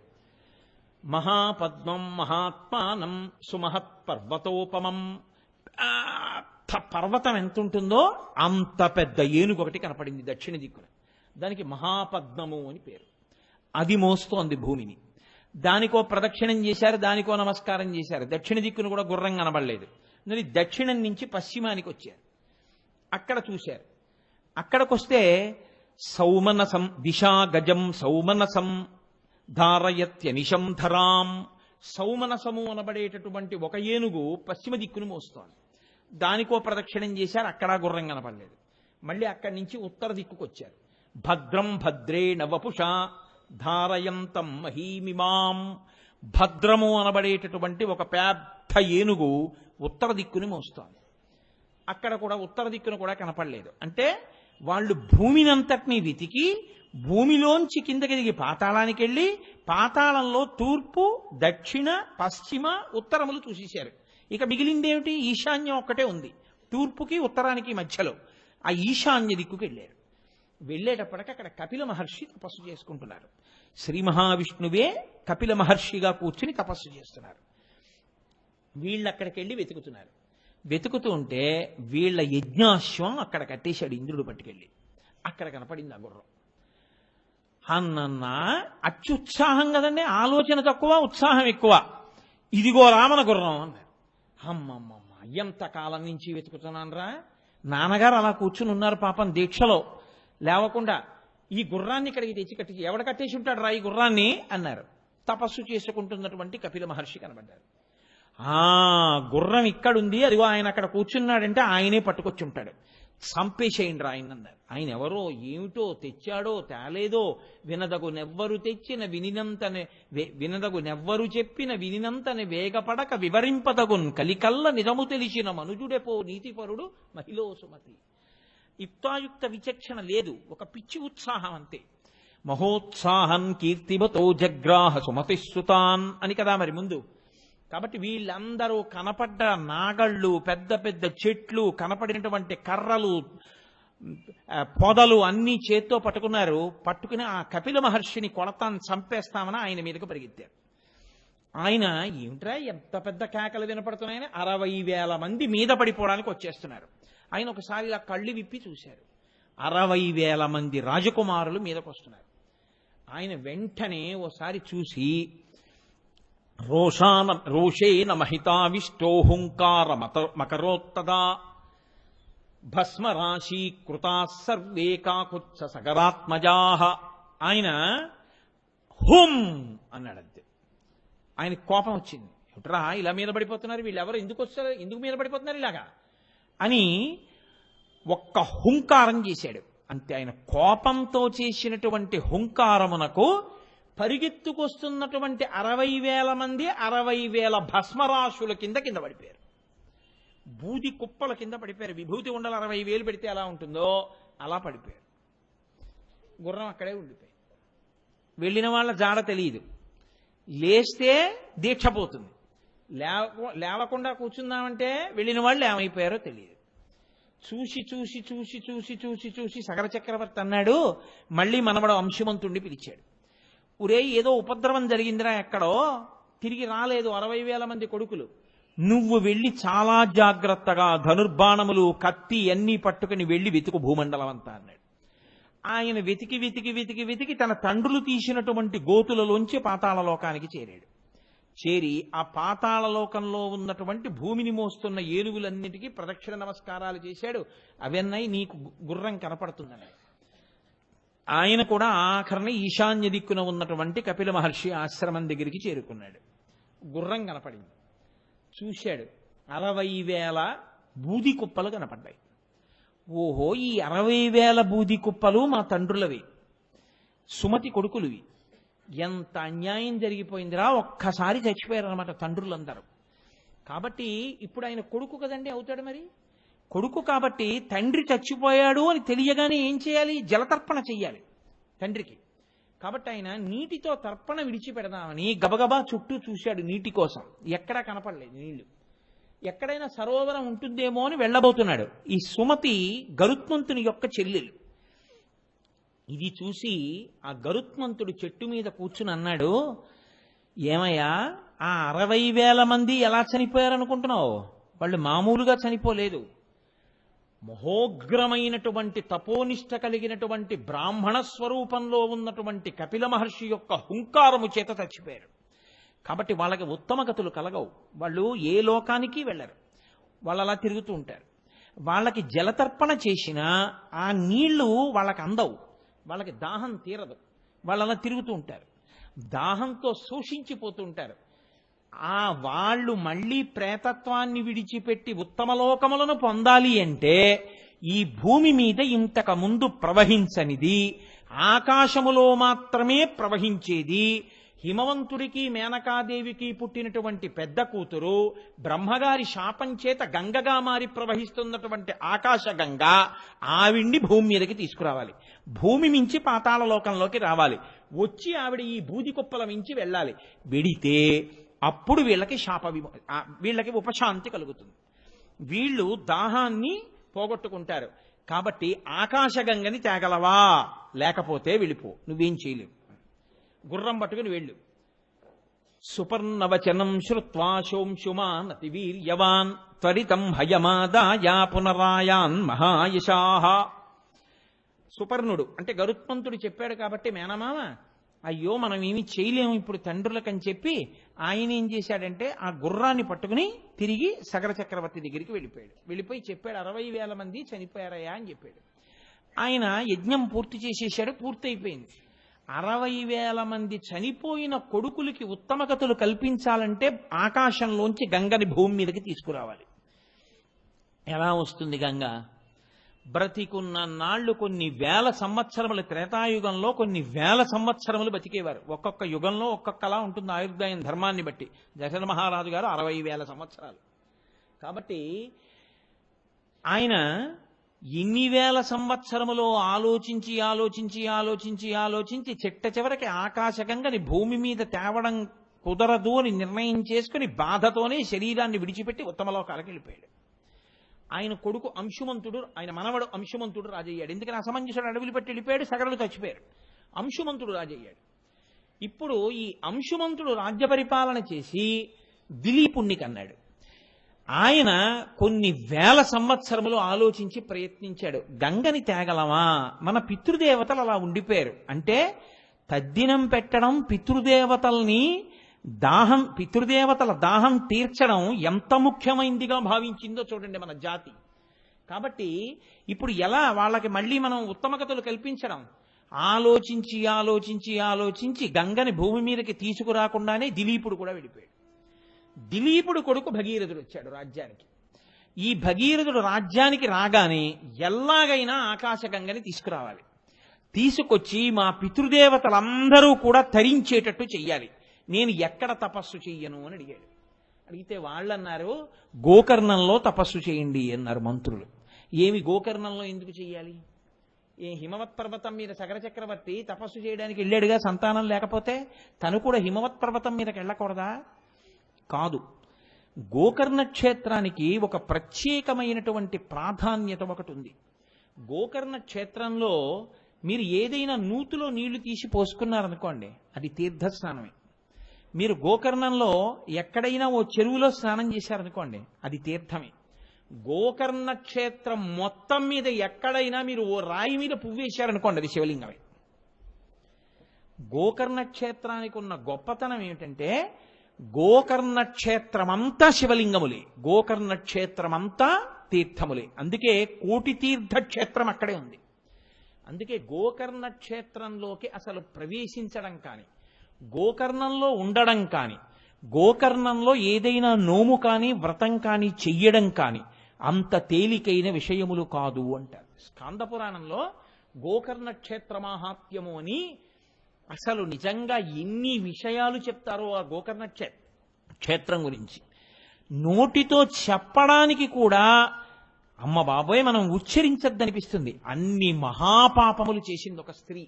మహాపద్మం మహాత్మానం సుమహత్ పర్వతోపమం. పర్వతం ఎంత ఉంటుందో అంత పెద్ద ఏనుగు ఒకటి కనపడింది దక్షిణ దిక్కున. దానికి మహాపద్మము అని పేరు. అది మోస్తోంది భూమిని. దానికో ప్రదక్షిణం చేశారు, దానికో నమస్కారం చేశారు. దక్షిణ దిక్కును కూడా గుర్రం కనబడలేదు. మరి దక్షిణం నుంచి పశ్చిమానికి వచ్చారు. అక్కడ చూశారు. అక్కడికొస్తే సౌమనసం దిశా గజం సౌమనసం ధారయత్యనిశం ధరాం. సౌమనసము అనబడేటటువంటి ఒక ఏనుగు పశ్చిమ దిక్కును మోస్తోంది. దానికో ప్రదక్షిణం చేశారు, అక్కడ గుర్రం కనపడలేదు. మళ్ళీ అక్కడి నుంచి ఉత్తర దిక్కుకు వచ్చారు. భద్రం భద్రేణ వపుషా ధారయంతం మహీమిమాం. భద్రము అనబడేటటువంటి ఒక పెద్ద ఏనుగు ఉత్తర దిక్కుని మోస్తోంది. అక్కడ కూడా ఉత్తర దిక్కును కూడా కనపడలేదు. అంటే వాళ్ళు భూమినంతటినీ వెతికి భూమిలోంచి కిందకి దిగి పాతాళానికి వెళ్ళి పాతాళంలో తూర్పు దక్షిణ పశ్చిమ ఉత్తరములు చూసేశారు. ఇక మిగిలిందేమిటి? ఈశాన్యం ఒక్కటే ఉంది, తూర్పుకి ఉత్తరానికి మధ్యలో. ఆ ఈశాన్య దిక్కుకి వెళ్ళారు. వెళ్ళేటప్పటికి అక్కడ కపిల మహర్షి తపస్సు చేసుకుంటున్నారు. శ్రీ మహావిష్ణువే కపిల మహర్షిగా కూర్చుని తపస్సు చేస్తున్నారు. వీళ్ళు అక్కడికి వెళ్ళి వెతుకుతున్నారు. వెతుకుతూ ఉంటే వీళ్ళ యజ్ఞాశ్వం అక్కడ కట్టేశాడు ఇంద్రుడు పట్టుకెళ్ళి. అక్కడ కనపడింది ఆ గుర్రం. అన్న అత్యుత్సాహం కదండి, ఆలోచన తక్కువ ఉత్సాహం ఎక్కువ. ఇదిగో రామన గుర్రం అన్నారు. అమ్మమ్మమ్మ, ఎంతకాలం నుంచి వెతుకుతున్నాను రా. నాన్నగారు అలా కూర్చుని ఉన్నారు పాపం దీక్షలో లేవకుండా. ఈ గుర్రాన్ని ఇక్కడికి తెచ్చి కట్టి ఎవడ కట్టేసి ఉంటాడు రా ఈ గుర్రాన్ని అన్నారు. తపస్సు చేసుకుంటున్నటువంటి కపిల మహర్షి కనబడ్డారు. గుర్రం ఇక్కడుంది, అదిగో ఆయన అక్కడ కూర్చున్నాడంటే ఆయనే పట్టుకొచ్చి ఉంటాడు, చంపేసేయండి రా ఆయన అన్నారు. ఆయన ఎవరో ఏమిటో తెచ్చాడో తేలేదో వినదగునెవ్వరు తెచ్చిన వినదగునెవ్వరు చెప్పిన వినినంతని వేగపడక వివరింపదగున్ కలికల్ల నిజము తెలిసిన మనుజుడెపో నీతిపరుడు మహిళో సుమతి. యుక్తాయుక్త విచక్షణ లేదు, ఒక పిచ్చి ఉత్సాహం అంతే. మహోత్సాహం కీర్తిమతో జగ్రాహ సుమతిస్సుతాన్ అని కదా మరి ముందు. కాబట్టి వీళ్ళందరూ కనపడ్డ నాగళ్ళు, పెద్ద పెద్ద చెట్లు, కనపడినటువంటి కర్రలు, పొదలు అన్నీ చేత్తో పట్టుకున్నారు. పట్టుకుని ఆ కపిల మహర్షిని కొడతాన్ని చంపేస్తామని ఆయన మీదకు పరిగెత్తారు. ఆయన ఏమిట్రా ఎంత పెద్ద కేకలు వినపడుతున్నాయని 60,000 మంది మీద పడిపోవడానికి వచ్చేస్తున్నారు. ఆయన ఒకసారి ఇలా కళ్ళు విప్పి చూశారు. 60,000 మంది రాజకుమారులు మీదకు వస్తున్నారు. ఆయన వెంటనే ఓసారి చూసి రోషేన మహితావిష్టోహుంకార మకరోత్తదా భస్మరాశీ కృతా సర్వే కాకుత్స సగరాత్మజాహ. ఆయన హుం అన్నాడంతే. ఆయన కోపం వచ్చింది. ఏమిట్రా ఇలా మీద పడిపోతున్నారు, వీళ్ళు ఎవరు, ఎందుకు వస్తారు, ఎందుకు మీద పడిపోతున్నారు ఇలాగా అని ఒక్క హుంకారం చేశాడు అంతే. ఆయన కోపంతో చేసినటువంటి హుంకారమునకు పరిగెత్తుకొస్తున్నటువంటి 60,000 మంది 60,000 భస్మరాశుల కింద పడిపోయారు. బూది కుప్పల కింద పడిపోయారు. విభూతి ఉండలు 60,000 పెడితే ఎలా ఉంటుందో అలా పడిపోయారు. గుర్రం అక్కడే ఉండిపోయింది. వెళ్ళిన వాళ్ళ జాడ తెలియదు. లేస్తే దీక్ష పోతుంది, లేవకుండా కూర్చుందామంటే వెళ్ళిన వాళ్ళు ఏమైపోయారో తెలియదు. చూసి చూసి చూసి చూసి చూసి చూసి సగర చక్రవర్తి అన్నాడు, మళ్ళీ మనవడు అంశుమంతుణ్ణి పిలిచాడు. ఒరే ఏదో ఉపద్రవం జరిగిందిరా ఎక్కడో, తిరిగి రాలేదు 60,000 మంది కొడుకులు. నువ్వు వెళ్ళి చాలా జాగ్రత్తగా ధనుర్బాణములు కత్తి అన్నీ పట్టుకుని వెళ్ళి వెతుకు భూమండలం అంతా అన్నాడు. ఆయన వెతికి వెతికి వెతికి వెతికి తన తండ్రులు తీసినటువంటి గోతులలోంచి పాతాళలోకానికి చేరాడు. చేరి ఆ పాతాళలోకంలో ఉన్నటువంటి భూమిని మోస్తున్న ఏనుగులన్నిటికీ ప్రదక్షిణ నమస్కారాలు చేశాడు. అవన్నీ నీకు గుర్రం కనపడుతుందన్నాడు. ఆయన కూడా ఆఖరణ ఈశాన్య దిక్కున ఉన్నటువంటి కపిల మహర్షి ఆశ్రమం దగ్గరికి చేరుకున్నాడు. గుర్రం కనపడింది. చూశాడు. 60,000 బూది కుప్పలు కనపడ్డాయి. ఓహో, ఈ 60,000 బూది కుప్పలు మా తండ్రులవి, సుమతి కొడుకులువి. ఎంత అన్యాయం జరిగిపోయిందిరా, ఒక్కసారి చచ్చిపోయారనమాట తండ్రులందరూ. కాబట్టి ఇప్పుడు ఆయన కొడుకు కదండి అవుతాడు. మరి కొడుకు కాబట్టి తండ్రి చచ్చిపోయాడు అని తెలియగానే ఏం చేయాలి? జలతర్పణ చెయ్యాలి తండ్రికి. కాబట్టి ఆయన నీటితో తర్పణ విడిచిపెడదామని గబగబా చుట్టూ చూశాడు నీటి కోసం. ఎక్కడా కనపడలేదు నీళ్లు. ఎక్కడైనా సరోవరం ఉంటుందేమో అని వెళ్ళబోతున్నాడు. ఈ సుమతి గరుత్మంతుని యొక్క చెల్లెలు. ఇది చూసి ఆ గరుత్మంతుడు చెట్టు మీద కూర్చుని అన్నాడు, ఏమయ్యా ఆ 60,000 మంది ఎలా చనిపోయారనుకుంటున్నావు? వాళ్ళు మామూలుగా చనిపోలేదు. మహోగ్రమైనటువంటి తపోనిష్ట కలిగినటువంటి బ్రాహ్మణ స్వరూపంలో ఉన్నటువంటి కపిల మహర్షి యొక్క హుంకారము చేత చచ్చిపోయారు. కాబట్టి వాళ్ళకి ఉత్తమ గతులు కలగవు. వాళ్ళు ఏ లోకానికి వెళ్ళరు. వాళ్ళు అలా తిరుగుతూ ఉంటారు. వాళ్ళకి జలతర్పణ చేసినా ఆ నీళ్లు వాళ్ళకి అందవు, వాళ్ళకి దాహం తీరదు. వాళ్ళు అలా తిరుగుతూ ఉంటారు, దాహంతో శోషించిపోతూ ఉంటారు. వాళ్ళు మళ్ళీ ప్రేతత్వాన్ని విడిచిపెట్టి ఉత్తమ లోకములను పొందాలి అంటే ఈ భూమి మీద ఇంతకు ముందు ప్రవహించనిది, ఆకాశములో మాత్రమే ప్రవహించేది, హిమవంతుడికి మేనకాదేవికి పుట్టినటువంటి పెద్ద కూతురు బ్రహ్మగారి శాపం చేత గంగగా మారి ప్రవహిస్తున్నటువంటి ఆకాశ గంగ, ఆవిడ్ని భూమి మీదకి తీసుకురావాలి. భూమి మించి పాతాళ లోకంలోకి రావాలి. వచ్చి ఆవిడ ఈ బూది కుప్పల మించి వెళ్ళాలి. వెడితే అప్పుడు వీళ్ళకి వీళ్ళకి ఉపశాంతి కలుగుతుంది. వీళ్ళు దాహాన్ని పోగొట్టుకుంటారు. కాబట్టి ఆకాశగంగని తేగలవా? లేకపోతే వెళ్ళిపో, నువ్వేం చేయలేవు. గుర్రం పట్టుకుని వెళ్ళు. సుపర్ణవచనం శ్రుత్వా శోంశుమాన్ అతి వీర్యవాన్ త్వరితం హయమాదాయ పునరాయాన్ మహాయశాః. సుపర్ణుడు అంటే గరుత్మంతుడు చెప్పాడు కాబట్టి మేనమామ అయ్యో మనం ఏమి చేయలేము ఇప్పుడు తండ్రులకని చెప్పి ఆయన ఏం చేశాడంటే ఆ గుర్రాన్ని పట్టుకుని తిరిగి సగర చక్రవర్తి దగ్గరికి వెళ్ళిపోయాడు. వెళ్ళిపోయి చెప్పాడు 60,000 మంది చనిపోయారయ్యా అని చెప్పాడు. ఆయన యజ్ఞం పూర్తి చేసేసాడు, పూర్తయిపోయింది. 60,000 మంది చనిపోయిన కొడుకులకి ఉత్తమ గతులు కల్పించాలంటే ఆకాశంలోంచి గంగని భూమి మీదకి తీసుకురావాలి. ఎలా వస్తుంది గంగ? బ్రతికున్న నాళ్లు కొన్ని వేల సంవత్సరములు, త్రేతాయుగంలో కొన్ని వేల సంవత్సరములు బతికేవారు. ఒక్కొక్క యుగంలో ఒక్కొక్కలా ఉంటుంది ఆయుర్దాయం ధర్మాన్ని బట్టి. దశరథ మహారాజు గారు 60,000 సంవత్సరాలు. కాబట్టి ఆయన ఎన్ని వేల సంవత్సరములో ఆలోచించి ఆలోచించి ఆలోచించి ఆలోచించి చిట్ట చివరికి ఆకాశగంగని భూమి మీద తేవడం కుదరదు అని నిర్ణయం చేసుకుని బాధతోనే శరీరాన్ని విడిచిపెట్టి ఉత్తమలోకాలకు వెళ్ళిపోయాడు. ఆయన కొడుకు అంశుమంతుడు, ఆయన మనవడు అంశుమంతుడు రాజయ్యాడు. ఎందుకని అసమంజసుడు అడవిలు పెట్టి వెళ్ళిపోయాడు, సగరులు చచ్చిపోయారు. అంశుమంతుడు రాజయ్యాడు. ఇప్పుడు ఈ అంశుమంతుడు రాజ్య పరిపాలన చేసి దిలీపుణ్ణి కన్నాడు. ఆయన కొన్ని వేల సంవత్సరములు ఆలోచించి ప్రయత్నించాడు. గంగని తేగలమా? మన పితృదేవతలు అలా ఉండిపోయారు. అంటే తద్దినం పెట్టడం, పితృదేవతల్ని పితృదేవతల దాహం తీర్చడం ఎంత ముఖ్యమైందిగా భావించిందో చూడండి మన జాతి. కాబట్టి ఇప్పుడు ఎలా వాళ్ళకి మళ్ళీ మనం ఉత్తమ గతులు కల్పించడం? ఆలోచించి ఆలోచించి ఆలోచించి గంగని భూమి మీదకి తీసుకురాకుండానే దిలీపుడు కూడా వెళ్ళిపోయాడు. దిలీపుడు కొడుకు భగీరథుడు వచ్చాడు రాజ్యానికి. ఈ భగీరథుడు రాజ్యానికి రాగానే ఎలాగైనా ఆకాశగంగని తీసుకురావాలి, తీసుకొచ్చి మా పితృదేవతలందరూ కూడా తరించేటట్టు చెయ్యాలి. నేను ఎక్కడ తపస్సు చెయ్యను అని అడిగాడు. అడిగితే వాళ్ళన్నారు గోకర్ణంలో తపస్సు చేయండి అన్నారు మంత్రులు. ఏమి గోకర్ణంలో ఎందుకు చెయ్యాలి? హిమవత్ పర్వతం మీద సగర చక్రవర్తి తపస్సు చేయడానికి వెళ్ళాడుగా, సంతానం లేకపోతే తను కూడా హిమవత్ పర్వతం మీదకి వెళ్ళకూడదా? కాదు. గోకర్ణ క్షేత్రానికి ఒక ప్రత్యేకమైనటువంటి ప్రాధాన్యత ఒకటి ఉంది. గోకర్ణ క్షేత్రంలో మీరు ఏదైనా నూతిలో నీళ్లు తీసి పోసుకున్నారనుకోండి, అది తీర్థస్నానమే. మీరు గోకర్ణంలో ఎక్కడైనా ఓ చెరువులో స్నానం చేశారనుకోండి, అది తీర్థమే. గోకర్ణ క్షేత్రం మొత్తం మీద ఎక్కడైనా మీరు ఓ రాయి మీద పువ్వేశారనుకోండి, అది శివలింగమే. గోకర్ణ క్షేత్రానికి ఉన్న గొప్పతనం ఏమిటంటే గోకర్ణ క్షేత్రమంతా శివలింగములే, గోకర్ణ క్షేత్రమంతా తీర్థములే. అందుకే కోటి తీర్థ క్షేత్రం అక్కడే ఉంది. అందుకే గోకర్ణ క్షేత్రంలోకి అసలు ప్రవేశించడం కానీ, గోకర్ణంలో ఉండడం కానీ, గోకర్ణంలో ఏదైనా నోము కానీ వ్రతం కానీ చెయ్యడం కానీ అంత తేలికైన విషయములు కాదు అంటారు. స్కాంద పురాణంలో గోకర్ణ క్షేత్ర మాహాత్మ్యము అని అసలు నిజంగా ఎన్ని విషయాలు చెప్తారో ఆ గోకర్ణ క్షేత్రం గురించి. నోటితో చెప్పడానికి కూడా అమ్మ బాబోయ్ మనం ఉచ్చరించద్దనిపిస్తుంది. అన్ని మహాపాపములు చేసింది ఒక స్త్రీ.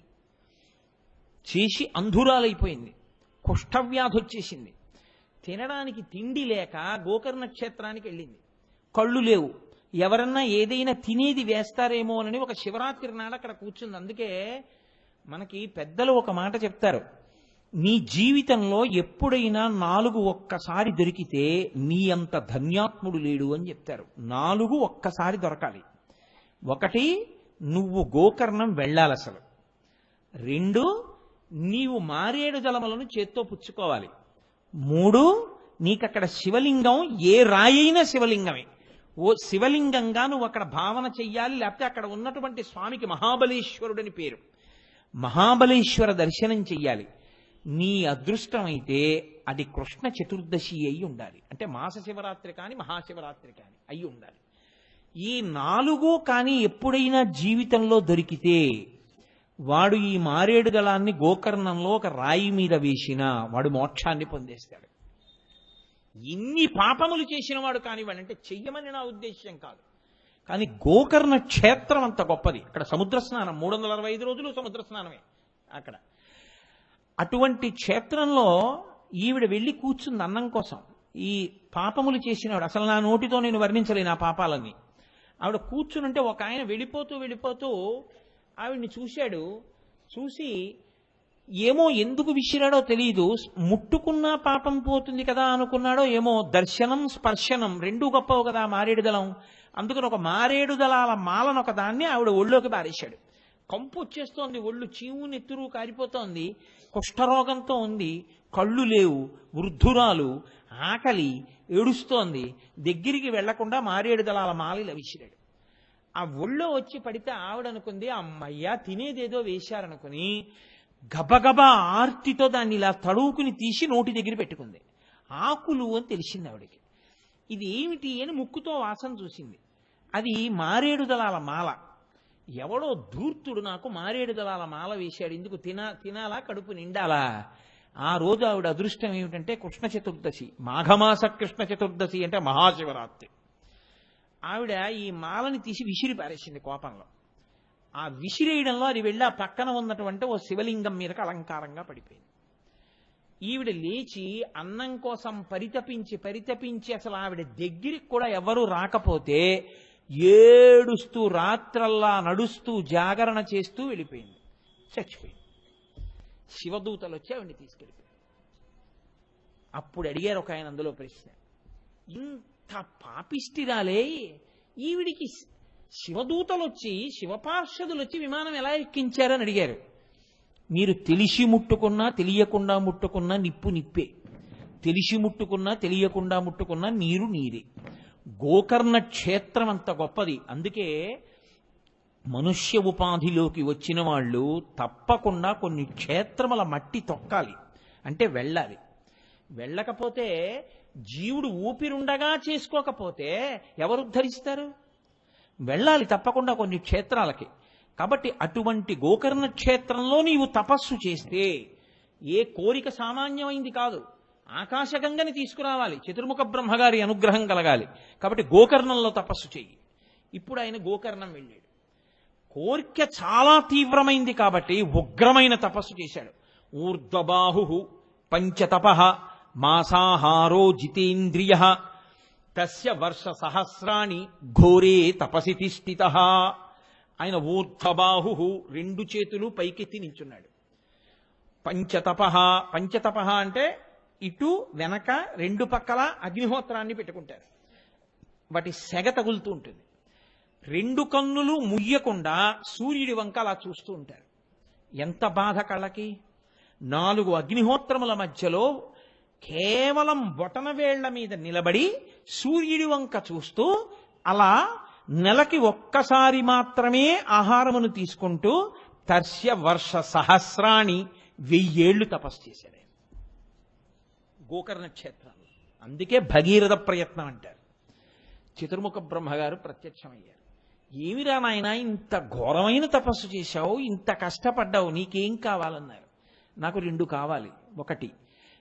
చేసి అంధురాలైపోయింది, కుష్ఠవ్యాధి వచ్చేసింది, తినడానికి తిండి లేక గోకర్ణ క్షేత్రానికి వెళ్ళింది. కళ్ళు లేవు, ఎవరన్నా ఏదైనా తినేది వేస్తారేమో అని ఒక శివరాత్రి నాడు అక్కడ కూర్చుంది. అందుకే మనకి పెద్దలు ఒక మాట చెప్తారు, నీ జీవితంలో ఎప్పుడైనా 4 ఒక్కసారి దొరికితే నీ అంత ధన్యాత్ముడు లేడు అని చెప్తారు. 4 ఒక్కసారి దొరకాలి. 1 నువ్వు గోకర్ణం వెళ్ళాలి అసలు. 2 నీవు మారేడు జలములను చేత్తో పుచ్చుకోవాలి. మూడు, నీకక్కడ శివలింగం ఏ రాయైన శివలింగమే. ఓ శివలింగంగా నువ్వు అక్కడ భావన చెయ్యాలి. లేకపోతే అక్కడ ఉన్నటువంటి స్వామికి మహాబలేశ్వరుడని పేరు. మహాబలేశ్వర దర్శనం చెయ్యాలి. నీ అదృష్టమైతే అది కృష్ణ చతుర్దశి అయి ఉండాలి. అంటే మాస శివరాత్రి కానీ మహాశివరాత్రి కానీ అయి ఉండాలి. ఈ నాలుగో కానీ ఎప్పుడైనా జీవితంలో దొరికితే వాడు ఈ మారేడు దళాన్ని గోకర్ణంలో ఒక రాయి మీద వేసినా వాడు మోక్షాన్ని పొందేస్తాడు. ఇన్ని పాపములు చేసిన వాడు కానివాడు, అంటే చెయ్యమని నా ఉద్దేశ్యం కాదు, కానీ గోకర్ణ క్షేత్రం అంత గొప్పది. అక్కడ సముద్ర స్నానం 365 రోజులు సముద్ర స్నానమే అక్కడ. అటువంటి క్షేత్రంలో ఈవిడ వెళ్ళి కూర్చుంది అన్నం కోసం. ఈ పాపములు చేసినవాడు, అసలు నా నోటితో నేను వర్ణించలేను ఆ పాపాలన్నీ. ఆవిడ కూర్చునుంటే ఒక ఆయన వెళ్ళిపోతూ ఆవిడ్ని చూశాడు. చూసి ఏమో ఎందుకు విసిరాడో తెలియదు, ముట్టుకున్నా పాపం పోతుంది కదా అనుకున్నాడో ఏమో. దర్శనం స్పర్శనం రెండూ గొప్పవు కదా మారేడు దళం. అందుకని ఒక మారేడు దళాల మాలను ఒక దాన్ని ఆవిడ ఒళ్ళోకి బారేశాడు. కంపు వచ్చేస్తోంది, ఒళ్ళు చీము నెత్తురు కారిపోతోంది, కుష్ఠరోగంతో ఉంది, కళ్ళు లేవు, వృద్ధురాలు, ఆకలి, ఏడుస్తోంది. దగ్గరికి వెళ్లకుండా మారేడు దళాల మాలిలా విసిరాడు. ఆ ఒళ్ళో వచ్చి పడితే ఆవిడ అనుకుంది, అమ్మయ్యా తినేదేదో వేశారనుకుని గబగబా ఆర్తితో దాన్ని ఇలా తడువుకుని తీసి నోటి దగ్గర పెట్టుకుంది. ఆకులు అని తెలిసింది ఆవిడకి. ఇది ఏమిటి అని ముక్కుతో వాసన చూసింది. అది మారేడు దళాల మాల. ఎవడో ధూర్తుడు నాకు మారేడు దళాల మాల వేశాడు, ఇందుకు తినాలా కడుపు నిండాలా. ఆ రోజు ఆవిడ అదృష్టం ఏమిటంటే కృష్ణ చతుర్దశి, మాఘమాస కృష్ణ చతుర్దశి అంటే మహాశివరాత్రి. ఆవిడ ఈ మాలని తీసి విసిరి పారేసింది కోపంలో. ఆ విసిరేయడంలో అది వెళ్ళి ఆ పక్కన ఉన్నటువంటి ఓ శివలింగం మీదకి అలంకారంగా పడిపోయింది. ఈవిడ లేచి అన్నం కోసం పరితపించి అసలు ఆవిడ దగ్గరికి కూడా ఎవరూ రాకపోతే ఏడుస్తూ రాత్రల్లా నడుస్తూ జాగరణ చేస్తూ వెళ్ళిపోయింది, చచ్చిపోయింది. శివదూతలు వచ్చి ఆవిడ్ని తీసుకెళ్ళిపోయింది. అప్పుడు అడిగారు ఒక ఆయన అందులో ప్రశ్న, ఇంత పాపిష్టిరాలే ఈవిడికి శివదూతలు వచ్చి శివపార్షదులు వచ్చి విమానం ఎలా ఎక్కించారని అడిగారు. మీరు తెలిసి ముట్టుకున్నా తెలియకుండా ముట్టుకున్నా నిప్పు నిప్పే, తెలిసి ముట్టుకున్నా తెలియకుండా ముట్టుకున్నా నీరు నీరే. గోకర్ణ క్షేత్రం అంత గొప్పది. అందుకే మనుష్య ఉపాధిలోకి వచ్చిన వాళ్ళు తప్పకుండా కొన్ని క్షేత్రముల మట్టి తొక్కాలి, అంటే వెళ్ళాలి. వెళ్ళకపోతే జీవుడు ఊపిరుండగా చేసుకోకపోతే ఎవరు ఉద్ధరిస్తారు? వెళ్ళాలి తప్పకుండా కొన్ని క్షేత్రాలకి. కాబట్టి అటువంటి గోకర్ణ క్షేత్రంలో నీవు తపస్సు చేస్తే ఏ కోరిక సామాన్యమైంది కాదు. ఆకాశగంగని తీసుకురావాలి, చతుర్ముఖ బ్రహ్మగారి అనుగ్రహం కలగాలి. కాబట్టి గోకర్ణంలో తపస్సు చెయ్యి. ఇప్పుడు ఆయన గోకర్ణం వెళ్ళాడు. కోరిక చాలా తీవ్రమైంది కాబట్టి ఉగ్రమైన తపస్సు చేశాడు. ఊర్ధ్వబాహు పంచతప మాసాహారో జితేంద్రియ తస్య వర్ష సహస్రాణి ఘోరే తపసి తిష్ఠిత. ఆయన ఊర్ధ్వబాహు 2 చేతులు పైకెత్తి నించున్నాడు. పంచతప అంటే ఇటు వెనక 2 పక్కల అగ్నిహోత్రాన్ని పెట్టుకుంటారు, వాటి సెగ తగులుతూ ఉంటుంది. 2 కన్నులు ముయ్యకుండా సూర్యుడి వంక అలా చూస్తూ ఉంటారు. ఎంత బాధ కళ్ళకి. 4 అగ్నిహోత్రముల మధ్యలో కేవలం బొటనవేళ్ల మీద నిలబడి సూర్యుడి వంక చూస్తూ అలా నెలకి ఒక్కసారి మాత్రమే ఆహారమును తీసుకుంటూ తర్శ్య వర్ష సహస్రాణి 1000 ఏళ్లు తపస్సు చేశాడు గోకర్ణ క్షేత్రంలో. అందుకే భగీరథ ప్రయత్నం అంటారు. చతుర్ముఖ బ్రహ్మగారు ప్రత్యక్షమయ్యారు. ఏమిరా నాయన ఇంత ఘోరమైన తపస్సు చేశావు, ఇంత కష్టపడ్డావు, నీకేం కావాలన్నారు. నాకు 2 కావాలి. ఒకటి,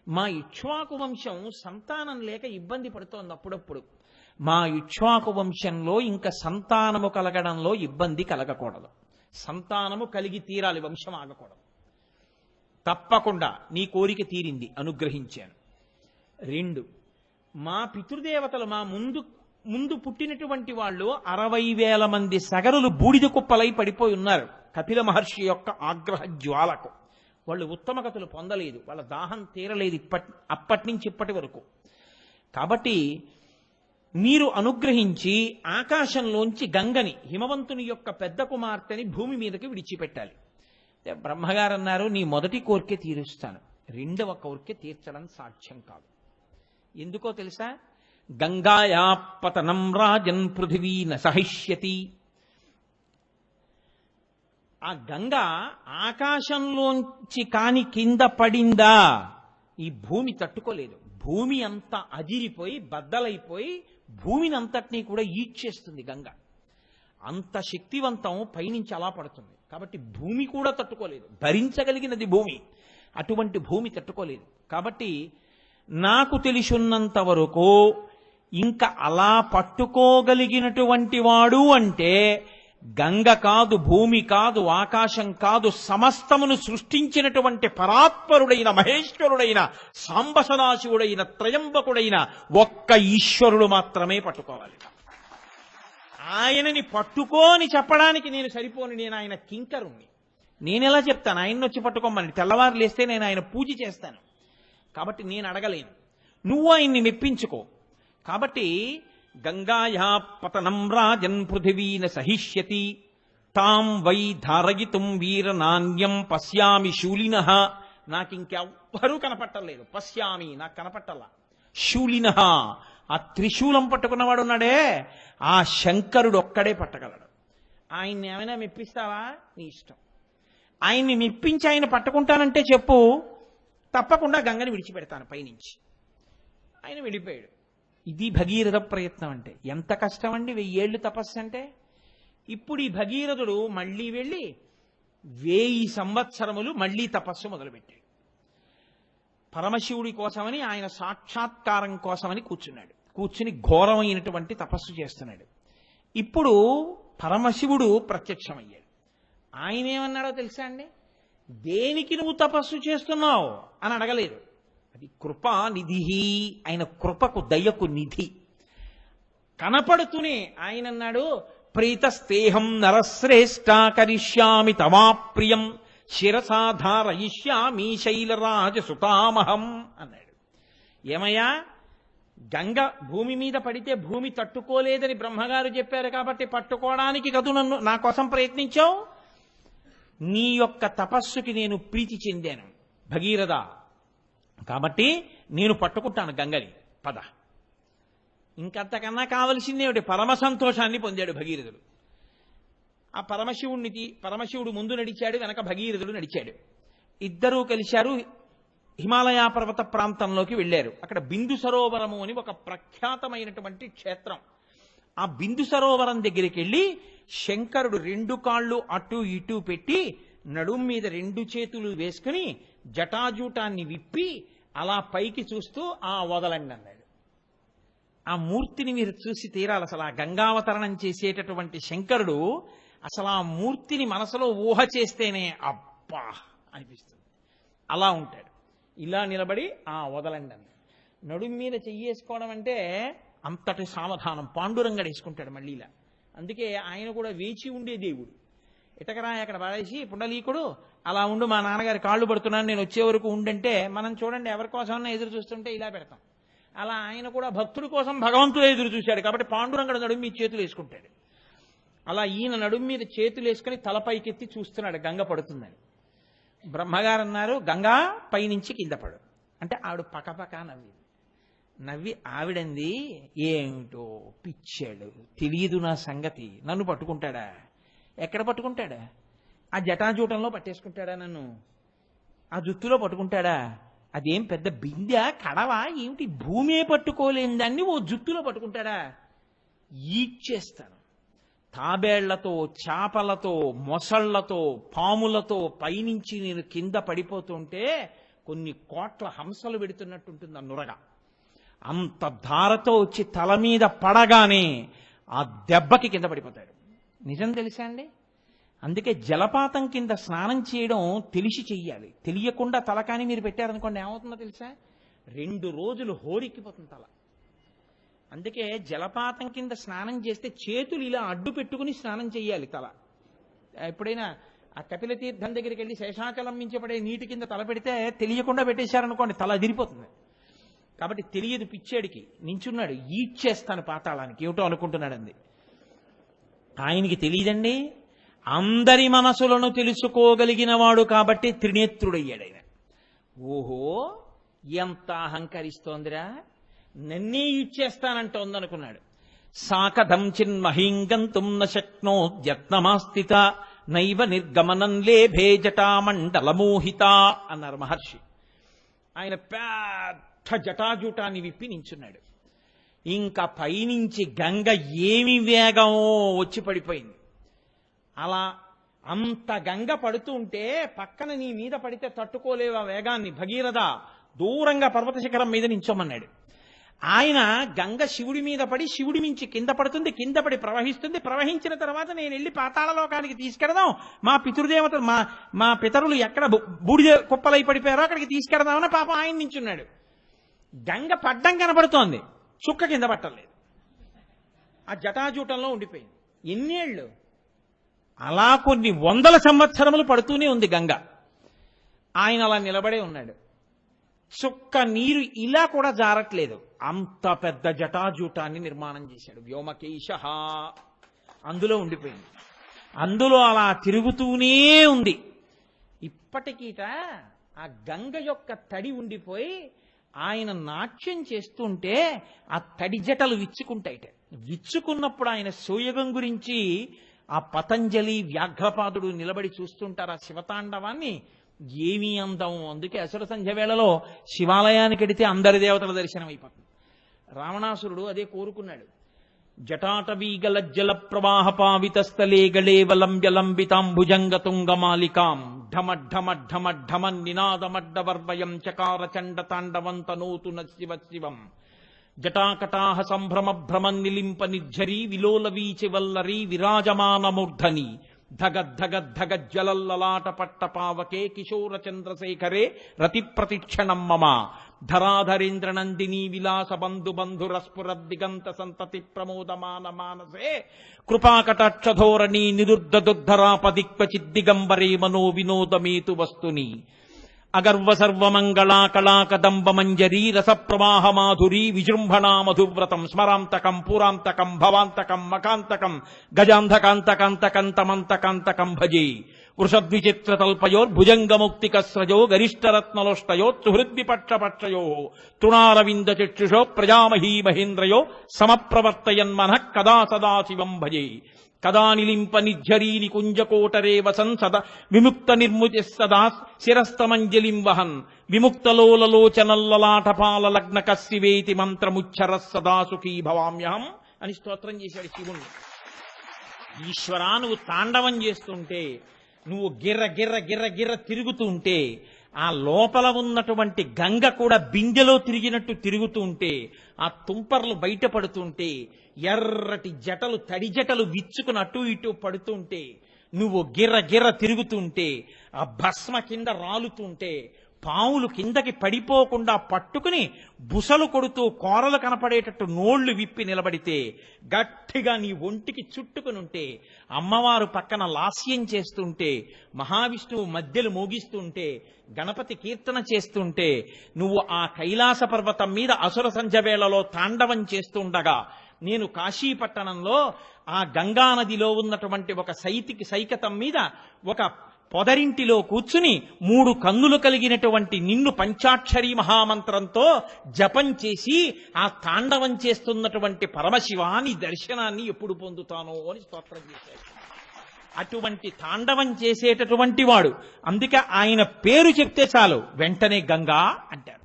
మా ఇక్ష్వాకు వంశం సంతానం లేక ఇబ్బంది పడుతోంది అప్పుడప్పుడు. మా ఇక్ష్వాకు వంశంలో ఇంకా సంతానము కలగడంలో ఇబ్బంది కలగకూడదు. సంతానము కలిగి తీరాలి, వంశం ఆగకూడదు. తప్పకుండా నీ కోరిక తీరింది, అనుగ్రహించాను. 2, మా పితృదేవతలు మా ముందు పుట్టినటువంటి వాళ్ళు 60,000 మంది సగరులు బూడిద కుప్పలై పడిపోయి ఉన్నారు కపిల మహర్షి యొక్క ఆగ్రహ జ్వాలకు. వాళ్ళు ఉత్తమగతులు పొందలేదు, వాళ్ళ దాహం తీరలేదు అప్పటి నుంచి ఇప్పటి వరకు. కాబట్టి మీరు అనుగ్రహించి ఆకాశంలోంచి గంగని, హిమవంతుని యొక్క పెద్ద కుమార్తెని భూమి మీదకి విడిచిపెట్టాలి. బ్రహ్మగారు అన్నారు, నీ మొదటి కోరిక తీరుస్తాను. రెండవ కోరిక తీర్చడం సాధ్యం కాదు. ఎందుకో తెలుసా? గంగాయా పతనం రాజన్ పృథివీ న సహిష్యతి. ఆ గంగ ఆకాశంలోంచి కాని కింద పడిందా ఈ భూమి తట్టుకోలేదు. భూమి అంతా అదిరిపోయి బద్దలైపోయి భూమిని అంతటినీ కూడా ఈడ్చేస్తుంది గంగ. అంత శక్తివంతం పైనుంచి అలా పడుతుంది. కాబట్టి భూమి కూడా తట్టుకోలేదు. భరించగలిగినది భూమి, అటువంటి భూమి తట్టుకోలేదు. కాబట్టి నాకు తెలిసినంత వరకు ఇంకా అలా పట్టుకోగలిగినటువంటి వాడు అంటే గంగ కాదు, భూమి కాదు, ఆకాశం కాదు, సమస్తమును సృష్టించినటువంటి పరాత్పరుడైన మహేశ్వరుడైన సాంబ సదాశివుడైన త్రయంబకుడైన ఒక్క ఈశ్వరుడు మాత్రమే పట్టుకోవాలి. ఆయనని పట్టుకోని చెప్పడానికి నేను సరిపోను. నేను ఆయన కింకరుణ్ణి. నేనెలా చెప్తాను ఆయన్ని వచ్చి పట్టుకోమని? తెల్లవారు లేస్తే నేను ఆయన పూజ చేస్తాను. కాబట్టి నేను అడగలేను. నువ్వు ఆయన్ని మెప్పించుకో. కాబట్టి గంగాయా పతనం రాజన్ పృథివీ న సహిష్యతి తాం వై ధారయితుం వీర నాణ్యం పశ్యామి శూలినః. నాకింకెవ్వరూ కనపట్టలేదు. పశ్యామి, నాకు కనపట్టల్లా. శూలినః, ఆ త్రిశూలం పట్టుకున్నవాడు ఉన్నాడే, ఆ శంకరుడు ఒక్కడే పట్టగలడు. ఆయన్ని ఏమైనా మెప్పిస్తావా? నీ ఇష్టం. ఆయన్ని మెప్పించి ఆయన పట్టుకుంటానంటే చెప్పు, తప్పకుండా గంగని విడిచిపెడతాను పైనుంచి. ఆయన వెళ్ళిపోయాడు. ఇది భగీరథ ప్రయత్నం అంటే. ఎంత కష్టం అండి 1000 ఏళ్ళు తపస్సు అంటే. ఇప్పుడు ఈ భగీరథుడు మళ్ళీ వెళ్ళి 1000 సంవత్సరములు మళ్ళీ తపస్సు మొదలుపెట్టాడు. పరమశివుడి కోసమని, ఆయన సాక్షాత్కారం కోసమని కూర్చున్నాడు. కూర్చుని ఘోరమైనటువంటి తపస్సు చేస్తున్నాడు. ఇప్పుడు పరమశివుడు ప్రత్యక్షమయ్యాడు. ఆయన ఏమన్నాడో తెలుసా అండి? దేనికి నువ్వు తపస్సు చేస్తున్నావు అని అడగలేదు. అది కృపా నిధి, ఆయన కృపకు దయకు నిధి. కనపడుతూనే ఆయన అన్నాడు, ప్రీతస్తేహం నరశ్రేష్ఠ కరిష్యామి తమాప్రియం శిరసాధారయిష్యామి శైలరాజ సుతామహం అన్నాడు. ఏమయ్యా, గంగ భూమి మీద పడితే భూమి తట్టుకోలేదని బ్రహ్మగారు చెప్పారు కాబట్టి పట్టుకోవడానికి కదూ నన్ను నా కోసం ప్రయత్నించావు. నీ యొక్క తపస్సుకి నేను ప్రీతి చెందాను భగీరథ, కాబట్టి నేను పట్టుకుంటాను గంగని, పద. ఇంకంతకన్నా కావలసిందేమిటి? పరమ సంతోషాన్ని పొందాడు భగీరథుడు. ఆ పరమశివుడు ముందు నడిచాడు, వెనక భగీరథుడు నడిచాడు. ఇద్దరూ కలిశారు. హిమాలయ పర్వత ప్రాంతంలోకి వెళ్ళారు. అక్కడ బిందు సరోవరము అని ఒక ప్రఖ్యాతమైనటువంటి క్షేత్రం. ఆ బిందు సరోవరం దగ్గరికి వెళ్ళి శంకరుడు 2 కాళ్ళు అటు ఇటు పెట్టి నడుం మీద 2 చేతులు వేసుకుని జటాజూటాన్ని విప్పి అలా పైకి చూస్తూ వదలండి అన్నాడు. ఆ మూర్తిని మీరు చూసి తీరాలి. అసలు ఆ గంగావతరణం చేసేటటువంటి శంకరుడు అసలు ఆ మూర్తిని మనసులో ఊహ చేస్తేనే అబ్బా అనిపిస్తుంది. అలా ఉంటాడు. ఇలా నిలబడి వదలండి అన్నాడు. నడుం మీద చెయ్యేసుకోవడం అంటే అంతటి సావధానం. పాండురంగడు వేసుకుంటాడు మళ్ళీ ఇలా. అందుకే ఆయన కూడా వేచి ఉండే దేవుడు. ఇటకరా అక్కడ పడేసి పుండలీకుడు అలా ఉండు, మా నాన్నగారి కాళ్ళు పడుతున్నాను, నేను వచ్చే వరకు ఉండంటే మనం చూడండి ఎవరి కోసమన్నా ఎదురు చూస్తుంటే ఇలా పెడతాం. అలా ఆయన కూడా భక్తుడి కోసం భగవంతుడు ఎదురు చూశాడు కాబట్టి పాండురంగడు నడుము మీద చేతులు వేసుకుంటాడు. అలా ఈయన నడుము మీద చేతులు వేసుకుని తలపైకెత్తి చూస్తున్నాడు గంగ పడుతుందని. బ్రహ్మగారు అన్నారు, గంగా పైనుంచి కింద పడు అంటే ఆవిడ పకపక నవ్వి ఆవిడంది, ఏమిటో పిచ్చాడు, తెలియదు నా సంగతి, నన్ను పట్టుకుంటాడా? ఎక్కడ పట్టుకుంటాడా? ఆ జటాజూటంలో పట్టేసుకుంటాడా? నన్ను ఆ జుత్తులో పట్టుకుంటాడా? అదేం పెద్ద బిందె కడవా ఏమిటి? భూమే పట్టుకోలేని దాన్ని ఓ జుత్తులో పట్టుకుంటాడా? ఈడ్చేస్తాను. తాబేళ్లతో, చేపలతో, మొసళ్లతో, పాములతో పైనుంచి నేను కింద పడిపోతుంటే కొన్ని కోట్ల హంసలు పెడుతున్నట్టుంటుంది ఆ నురగ. అంత ధారతో వచ్చి తల మీద పడగానే ఆ దెబ్బకి కింద పడిపోతాడు. నిజం తెలుసా అండి? అందుకే జలపాతం కింద స్నానం చేయడం తెలిసి చెయ్యాలి. తెలియకుండా తలకాని మీరు పెట్టారనుకోండి ఏమవుతుందో తెలుసా? 2 రోజులు హోరెక్కిపోతుంది తల. అందుకే జలపాతం కింద స్నానం చేస్తే చేతులు ఇలా అడ్డు పెట్టుకుని స్నానం చెయ్యాలి తల. ఎప్పుడైనా ఆ కపిల తీర్థం దగ్గరికి వెళ్ళి శేషాచలం మించబడే నీటి కింద తల పెడితే తెలియకుండా పెట్టేశారనుకోండి తల అదిరిపోతుంది. కాబట్టి తెలియదు పిచ్చేడికి. నించున్నాడు, ఈడ్చేస్తాను పాతాళానికి, ఏమిటో అనుకుంటున్నాడు. అంది ఆయనకి తెలియదండి. అందరి మనసులను తెలుసుకోగలిగిన వాడు కాబట్టి త్రినేత్రుడయ్యాడు ఆయన. ఓహో, ఎంత అహంకరిస్తోందిరా, నన్నే ఇచ్చేస్తానంటోందనుకున్నాడు. సాకథం చిన్మహీంగంతుం న శక్నోద్యత్నమాస్థిత నైవ నిర్గమనం లేభే జటామండలమోహిత అన్నారు మహర్షి. ఆయన పెద్ద జటాజూటాన్ని విప్పి నించున్నాడు. ఇంకా పైనుంచి గంగ ఏమి వేగం వచ్చి పడిపోయింది. అలా అంత గంగ పడుతూ ఉంటే పక్కన నీ మీద పడితే తట్టుకోలేవు ఆ వేగాన్ని. భగీరథ దూరంగా పర్వత శిఖరం మీద నించోమన్నాడు. ఆయన గంగ శివుడి మీద పడి శివుడి మించి కింద పడుతుంది, కింద పడి ప్రవహిస్తుంది. ప్రవహించిన తర్వాత నేను వెళ్ళి పాతాళలోకానికి తీసుకెడదాం, మా పితృదేవతలు మా పితరులు ఎక్కడ బూడిద కుప్పలై పడిపోయారో అక్కడికి తీసుకెడదామని పాపం ఆయన నించున్నాడు. గంగ పడ్డం కనబడుతోంది, చుక్క కింద పట్టలేదు. ఆ జటాజూటంలో ఉండిపోయింది. ఎన్నేళ్ళు? అలా కొన్ని వందల సంవత్సరములు పడుతూనే ఉంది గంగ. ఆయన అలా నిలబడే ఉన్నాడు. చుక్క నీరు ఇలా కూడా జారట్లేదు. అంత పెద్ద జటాజూటాన్ని నిర్మాణం చేశాడు. వ్యోమకేశ అందులో ఉండిపోయింది. అందులో అలా తిరుగుతూనే ఉంది. ఇప్పటికీట ఆ గంగ యొక్క తడి ఉండిపోయి ఆయన నాట్యం చేస్తుంటే ఆ తడి జటలు విచ్చుకుంటాయిట. విచ్చుకున్నప్పుడు ఆయన సోయగం గురించి ఆ పతంజలి వ్యాఘ్రపాదుడు నిలబడి చూస్తుంటారు ఆ శివతాండవాన్ని. ఏమీ అందం. అందుకే అసుర సంధ్య వేళలో శివాలయానికి వెడితే అందరి దేవతల దర్శనం అయిపోతుంది. రావణాసురుడు అదే కోరుకున్నాడు. జటాటవీగలజ్జల ప్రవాహ పావితస్థలే గళేవలంబ్యలంబితాంభుజంగతుంగమాలికాం ఢమఢమఢమఢమ నినాదమడ్డవర్వయం చకార చండ తాండవంతనోతు శివ శివం జటాకటాహ సంభ్రమ భ్రమం నిలింప నిర్ఝరీ విలోల వీచి వల్లరీ విరాజమానమూర్ధని ధగద్ధగద్ధగజ్జలల్లలాట పట్టపావకే కిశోర చంద్రశేఖరే రతి ప్రతిక్షణం మమ ధరాధరేంద్ర నందినీ విలాస బంధు బంధురస్ఫురద్దిగంత సంతతి ప్రమోదమాన మానసే కృపాకటాక్షధోరణీ నిరుద్ధదుద్ధరాపదిక్వచిద్దిగంబరే మనో వినోదమేతు వస్తుని అగర్వ సర్వమంగళా కళాకదంబ మంజరీ రసప్రవాహ మాధురీ విజృంభణా మధువ్రతం స్మరాంతకం పురాంతకం భవాంతకం మకాంతకం గజాంధకాంతకాంతకం తమంతకాంతకం భజే వృషద్విచిత్రతల్పయోర్భుజంగముక్తికస్రజో గరిష్టరత్నలోష్టయో సుహృద్విపక్షపక్షయో తృణారవింద చక్షుషో ప్రజామహీ మహేంద్రయో సమప్రవర్తయన్మనః కదా సదాశివం భజే కదా నిలింప నిర్ఝరీని కుంజకోటరే వసన్ సదా విముక్త నిర్ముతి సదా శిరస్తమంజలిం వహన్ విముక్తలోలలోచనల్లలాటపాల లగ్న కస్సివేతి మంత్రముచ్చర సదా సుఖీ భవామ్యహం అని స్తోత్రం చేశాడు శివుణ్ణి. ఈశ్వరా, నువ్వు తాండవం చేస్తుంటే, నువ్వు గిర్ర గిర్ర గిర్ర గిర్ర తిరుగుతూ ఉంటే, ఆ లోపల ఉన్నటువంటి గంగ కూడా బిందెలో తిరిగినట్టు తిరుగుతూ ఉంటే, ఆ తుంపర్లు బయటపడుతుంటే, ఎర్రటి జటలు తడి జటలు విచ్చుకుని అటు ఇటు పడుతుంటే, నువ్వు గిర్ర గిర్ర తిరుగుతుంటే, ఆ భస్మ కింద రాలుతుంటే, పావులు కిందకి పడిపోకుండా పట్టుకుని బుసలు కొడుతూ కోరలు కనపడేటట్టు నోళ్లు విప్పి నిలబడితే, గట్టిగా నీ ఒంటికి చుట్టుకునుంటే, అమ్మవారు పక్కన లాస్యం చేస్తుంటే, మహావిష్ణువు మధ్యలు మోగిస్తుంటే, గణపతి కీర్తన చేస్తుంటే, నువ్వు ఆ కైలాస పర్వతం మీద అసుర సంధ్య వేళలో తాండవం చేస్తుండగా, నేను కాశీపట్టణంలో ఆ గంగానదిలో ఉన్నటువంటి ఒక సైకతం మీద ఒక పొదరింటిలో కూర్చుని 3 కన్నులు కలిగినటువంటి నిన్ను పంచాక్షరీ మహామంత్రంతో జపం చేసి ఆ తాండవం చేస్తున్నటువంటి పరమశివాని దర్శనాన్ని ఎప్పుడు పొందుతానో అని స్తోత్రం చేశాడు. అటువంటి తాండవం చేసేటటువంటి వాడు. అందుకే ఆయన పేరు చెప్తే చాలు వెంటనే గంగా అంటారు.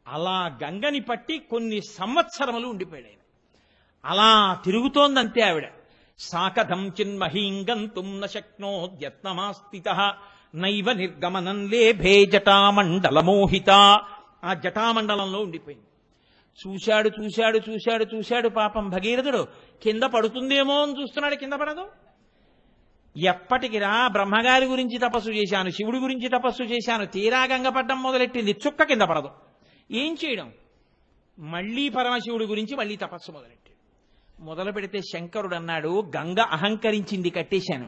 అలా గంగని పట్టి కొన్ని సంవత్సరములు ఉండిపోయాడు. అలా తిరుగుతోందంతే ఆవిడ. సాకథం చిన్మహీంగంతుం న శక్నోద్యత్నమాస్థితః నైవ నిర్గమనం లేభే జటామండలమోహిత. ఆ జటామండలంలో ఉండిపోయింది. చూశాడు చూశాడు చూశాడు చూశాడు పాపం భగీరథుడు. కింద పడుతుందేమో అని చూస్తున్నాడు, కింద పడదు. ఎప్పటికిరా బ్రహ్మగారి గురించి తపస్సు చేశాను, శివుడి గురించి తపస్సు చేశాను, తీరా గంగ పడ్డం మొదలెట్టింది, చుక్క కింద పడదు. ఏం చేయడం? మళ్ళీ పరమశివుడి గురించి మళ్ళీ తపస్సు మొదలు పెడితే శంకరుడు అన్నాడు, గంగ అహంకరించింది, కట్టేశాను.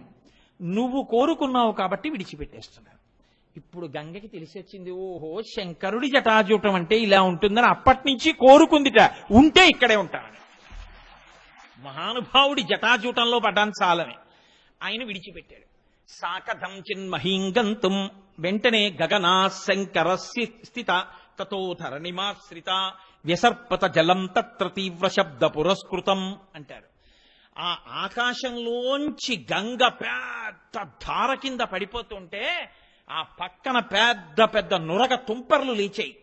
నువ్వు కోరుకున్నావు కాబట్టి విడిచిపెట్టేస్తున్నాను. ఇప్పుడు గంగకి తెలిసి వచ్చింది, ఓహో శంకరుడి జటాజూటం అంటే ఇలా ఉంటుందని. అప్పటి నుంచి కోరుకుందిట, ఉంటే ఇక్కడే ఉంటానని. మహానుభావుడి జటాజూటంలో పడ్డాను చాలని ఆయన విడిచిపెట్టాడు. సాకథం చిన్మహీంగంతుం వెంటనే గగనా శంకర స్థిత తతో ధరణిమాశ్రిత వ్యసర్పత జలం తత్ర తీవ్ర శబ్ద పురస్కృతం అంటారు. ఆ ఆకాశంలోంచి గంగ పెద్ద ధార కింద పడిపోతుంటే ఆ పక్కన పెద్ద పెద్ద నురగ తుంపర్లు లేచాయి.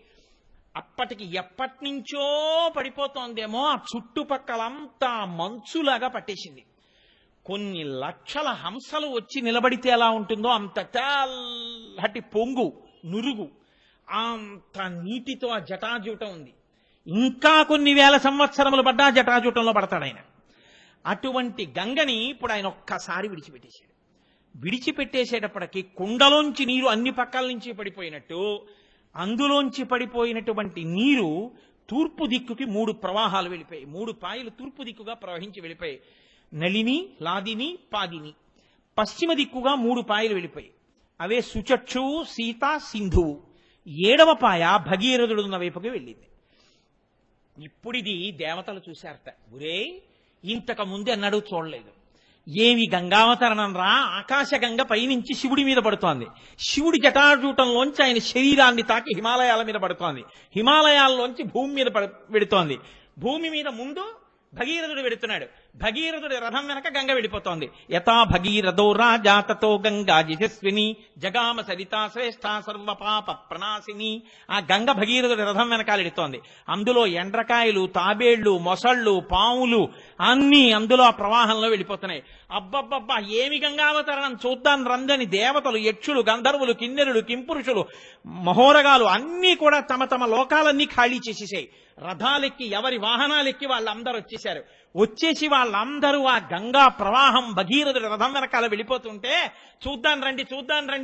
అప్పటికి ఎప్పటి నుంచో పడిపోతోందేమో, ఆ చుట్టుపక్కలంతా మంచులాగా పట్టేసింది. కొన్ని లక్షల హంసలు వచ్చి నిలబడితే ఎలా ఉంటుందో అంత తెల్లటి పొంగు నురుగు, అంత నీటితో ఆ జటాజూటం ఉంది. ఇంకా కొన్ని వేల సంవత్సరములు పడ్డా జటాజూటంలో పడతాడు ఆయన. అటువంటి గంగని ఇప్పుడు ఆయన ఒక్కసారి విడిచిపెట్టేశాడు. విడిచిపెట్టేసేటప్పటికి కుండలోంచి నీరు అన్ని పక్కల నుంచి పడిపోయినట్టు, అందులోంచి పడిపోయినటువంటి నీరు తూర్పు దిక్కుకి 3 ప్రవాహాలు వెళ్ళిపోయాయి. 3 పాయలు తూర్పు దిక్కుగా ప్రవహించి వెళ్ళిపోయాయి. నళిని, లాదిని, పాదిని. పశ్చిమ దిక్కుగా 3 పాయలు వెళ్ళిపోయాయి. అవే సుచక్షువు, సీత, సింధువు. 7వ పాయ భగీరథుడున్న వైపుకి వెళ్ళింది. ఇప్పుడిది దేవతలు చూశారట. ఒరే, ఇంతకు ముందు అన్నాడు చూడలేదు. ఏమి గంగావతరణం రా, ఆకాశగంగ పైనుంచి శివుడి మీద పడుతోంది. శివుడి జటాజూటంలోంచి ఆయన శరీరాన్ని తాకి హిమాలయాల మీద పడుతోంది. హిమాలయాల్లోంచి భూమి మీద పెడుతోంది. భూమి మీద ముందు భగీరథుడు వెడుతున్నాడు. భగీరథుడి రథం వెనక గంగ వెళ్ళిపోతోంది. యథా భగీరథో రాజా తతో గంగా యశస్విని జగామ సరితా శ్రేష్ఠ సర్వ పాప ప్రణాశిని. ఆ గంగ భగీరథుడి రథం వెనకాల వెడుతోంది. అందులో ఎండ్రకాయలు, తాబేళ్లు, మొసళ్ళు, పాములు అన్నీ అందులో ఆ ప్రవాహంలో వెళ్ళిపోతున్నాయి. అబ్బబ్బబ్బా, ఏమి గంగావతరణం, చూద్దాం రందని దేవతలు, యక్షులు, గంధర్వులు, కిన్నెరులు, కింపురుషులు, మహోరగాలు అన్నీ కూడా తమ తమ లోకాలన్నీ ఖాళీ చేసేసాయి. రథాలెక్కి, ఎవరి వాహనాలెక్కి వాళ్ళందరూ వచ్చేశారు. వచ్చేసి వాళ్ళందరూ ఆ గంగా ప్రవాహం భగీరథుడి రథం వెనకాల వెళ్ళిపోతుంటే చూద్దాం రండి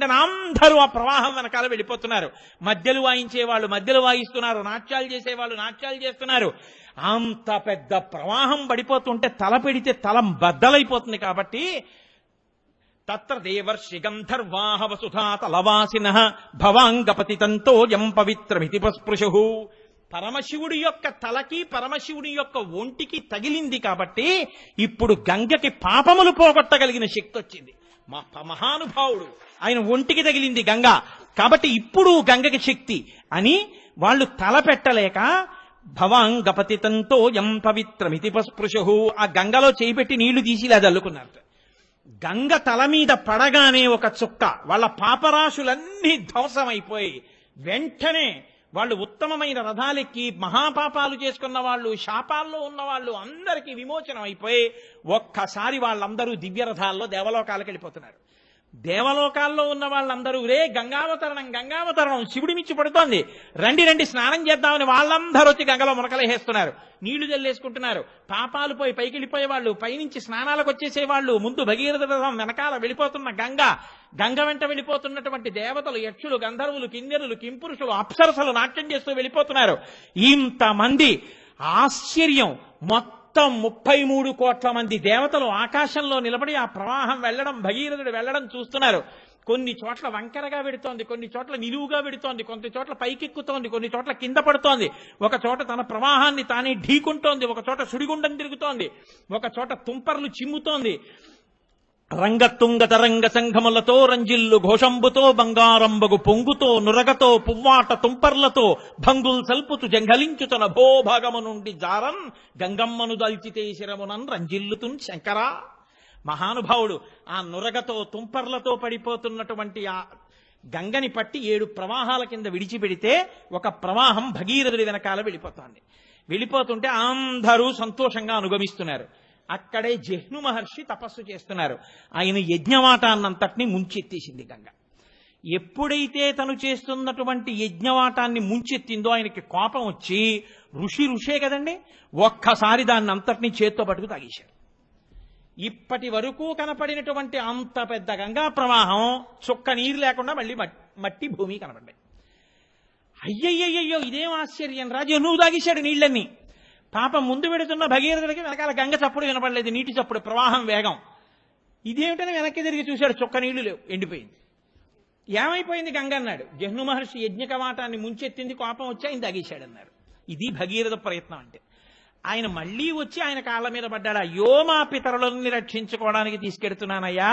అని అందరూ ఆ ప్రవాహం వెనకాల వెళ్ళిపోతున్నారు. మధ్యలు వాయించేవాళ్ళు మధ్యలు వాయిస్తున్నారు, నాట్యాలు చేసేవాళ్ళు నాట్యాలు చేస్తున్నారు. అంత పెద్ద ప్రవాహం పడిపోతుంటే తల పెడితే తల బద్దలైపోతుంది. కాబట్టి తత్ర దేవర్షి గంధర్వాహ వసుధా తలవాసినః భవాంగపతితంతో యం పవిత్రమితి పస్పృశు. పరమశివుడి యొక్క తలకి పరమశివుడి యొక్క ఒంటికి తగిలింది కాబట్టి ఇప్పుడు గంగకి పాపములు పోగొట్టగలిగిన శక్తి వచ్చింది. మహానుభావుడు, ఆయన ఒంటికి తగిలింది గంగ కాబట్టి ఇప్పుడు గంగకి శక్తి అని వాళ్ళు తల పెట్టలేక భవాంగపతితంతో యం పవిత్రమితి పస్పృశు ఆ గంగలో చేయిపెట్టి నీళ్లు తీసి ఇలా చల్లుకున్నారు. గంగ తల మీద పడగానే ఒక చుక్క వాళ్ళ పాపరాశులన్నీ ధ్వంసమైపోయి వెంటనే వాళ్ళు ఉత్తమమైన రథాలెక్కి మహాపాపాలు చేసుకున్న వాళ్ళు, శాపాల్లో ఉన్నవాళ్ళు అందరికీ విమోచనం అయిపోయి ఒక్కసారి వాళ్ళందరూ దివ్య రథాల్లో దేవలోకాలకు వెళ్ళిపోతున్నారు. దేవలోకాల్లో ఉన్న వాళ్ళందరూ రే గంగావతరణం శివుడి మిచ్చి పడుతోంది, రండి స్నానం చేద్దామని వాళ్ళందరూ వచ్చి గంగలో మునకలేసేస్తున్నారు, నీళ్లు జల్లేసుకుంటున్నారు. పాపాలు పోయి పైకి వెళ్ళిపోయే వాళ్ళు, పైనుంచి స్నానాలకు వచ్చేసేవాళ్ళు, ముందు భగీరథ రథం వెనకాల వెళ్ళిపోతున్న గంగ వెంట వెళ్ళిపోతున్నటువంటి దేవతలు, యక్షులు, గంధర్వులు, కిన్నెరులు, కింపురుషులు, అప్సరసలు నాట్యం చేస్తూ వెళ్ళిపోతున్నారు. ఇంతమంది ఆశ్చర్యం. మొత్తం 33 కోట్ల మంది దేవతలు ఆకాశంలో నిలబడి ఆ ప్రవాహం వెళ్లడం, భగీరథుడు వెళ్లడం చూస్తున్నారు. కొన్ని చోట్ల వంకరగా వెడుతోంది, కొన్ని చోట్ల నిలువుగా వెడుతోంది, కొన్ని చోట్ల పైకెక్కుతోంది, కొన్ని చోట్ల కింద పడుతోంది, ఒక చోట తన ప్రవాహాన్ని తానే ఢీకుంటోంది, ఒక చోట సుడిగుండం తిరుగుతోంది, ఒక చోట తుంపర్లు చిమ్ముతోంది. రంగతుంగత రంగ సంఘములతో రంజిల్లు ఘోషంబుతో బంగారంబగు పొంగుతో నురగతో పువ్వాట తుంపర్లతో భంగుల్ సల్పుతు జంఘలించుతన భోభాగము నుండి జారన్ గంగమ్మను దల్చితే శిరమునన్ రంజిల్లుతున్ శంకరా. మహానుభావుడు ఆ నురగతో తుంపర్లతో పడిపోతున్నటువంటి ఆ గంగని పట్టి 7 ప్రవాహాల కింద విడిచిపెడితే ఒక ప్రవాహం భగీరథుడి వెనకాల వెళ్ళిపోతుంటే అందరూ సంతోషంగా అనుగమిస్తున్నారు. అక్కడే జహ్ను మహర్షి తపస్సు చేస్తున్నారు. ఆయన యజ్ఞవాటాన్నంతటినీ ముంచెత్తేసింది గంగ. ఎప్పుడైతే తను చేస్తున్నటువంటి యజ్ఞవాటాన్ని ముంచెత్తిందో ఆయనకి కోపం వచ్చి, ఋషే కదండి, ఒక్కసారి దాన్ని అంతటినీ చేత్తో పట్టుకు తాగేశారు. ఇప్పటి వరకు కనపడినటువంటి అంత పెద్ద గంగా ప్రవాహం చుక్క నీరు లేకుండా మళ్ళీ మట్టి భూమి కనపడ్డాయి. అయ్యయ్యయ్యో, ఇదేం ఆశ్చర్యం రాజు, నువ్వు తాగేశాడు నీళ్ళన్నీ. పాపం ముందు పెడుతున్న భగీరథుడికి వెనకాల గంగ చప్పుడు వినపడలేదు, నీటి చప్పుడు, ప్రవాహం వేగం. ఇదేమిటని వెనక్కి తిరిగి చూశాడు, చుక్క నీళ్లు లేవు, ఎండిపోయింది. ఏమైపోయింది గంగ అన్నాడు. జహ్ను మహర్షి యజ్ఞకవాటాన్ని ముంచెత్తింది, కోపం వచ్చి ఆయన తాగేశాడు అన్నారు. ఇది భగీరథ ప్రయత్నం అంటే. ఆయన మళ్ళీ వచ్చి ఆయన కాళ్ళ మీద పడ్డాడు. అయ్యో మా పితరులని రక్షించుకోవడానికి తీసుకెడుతున్నానయ్యా,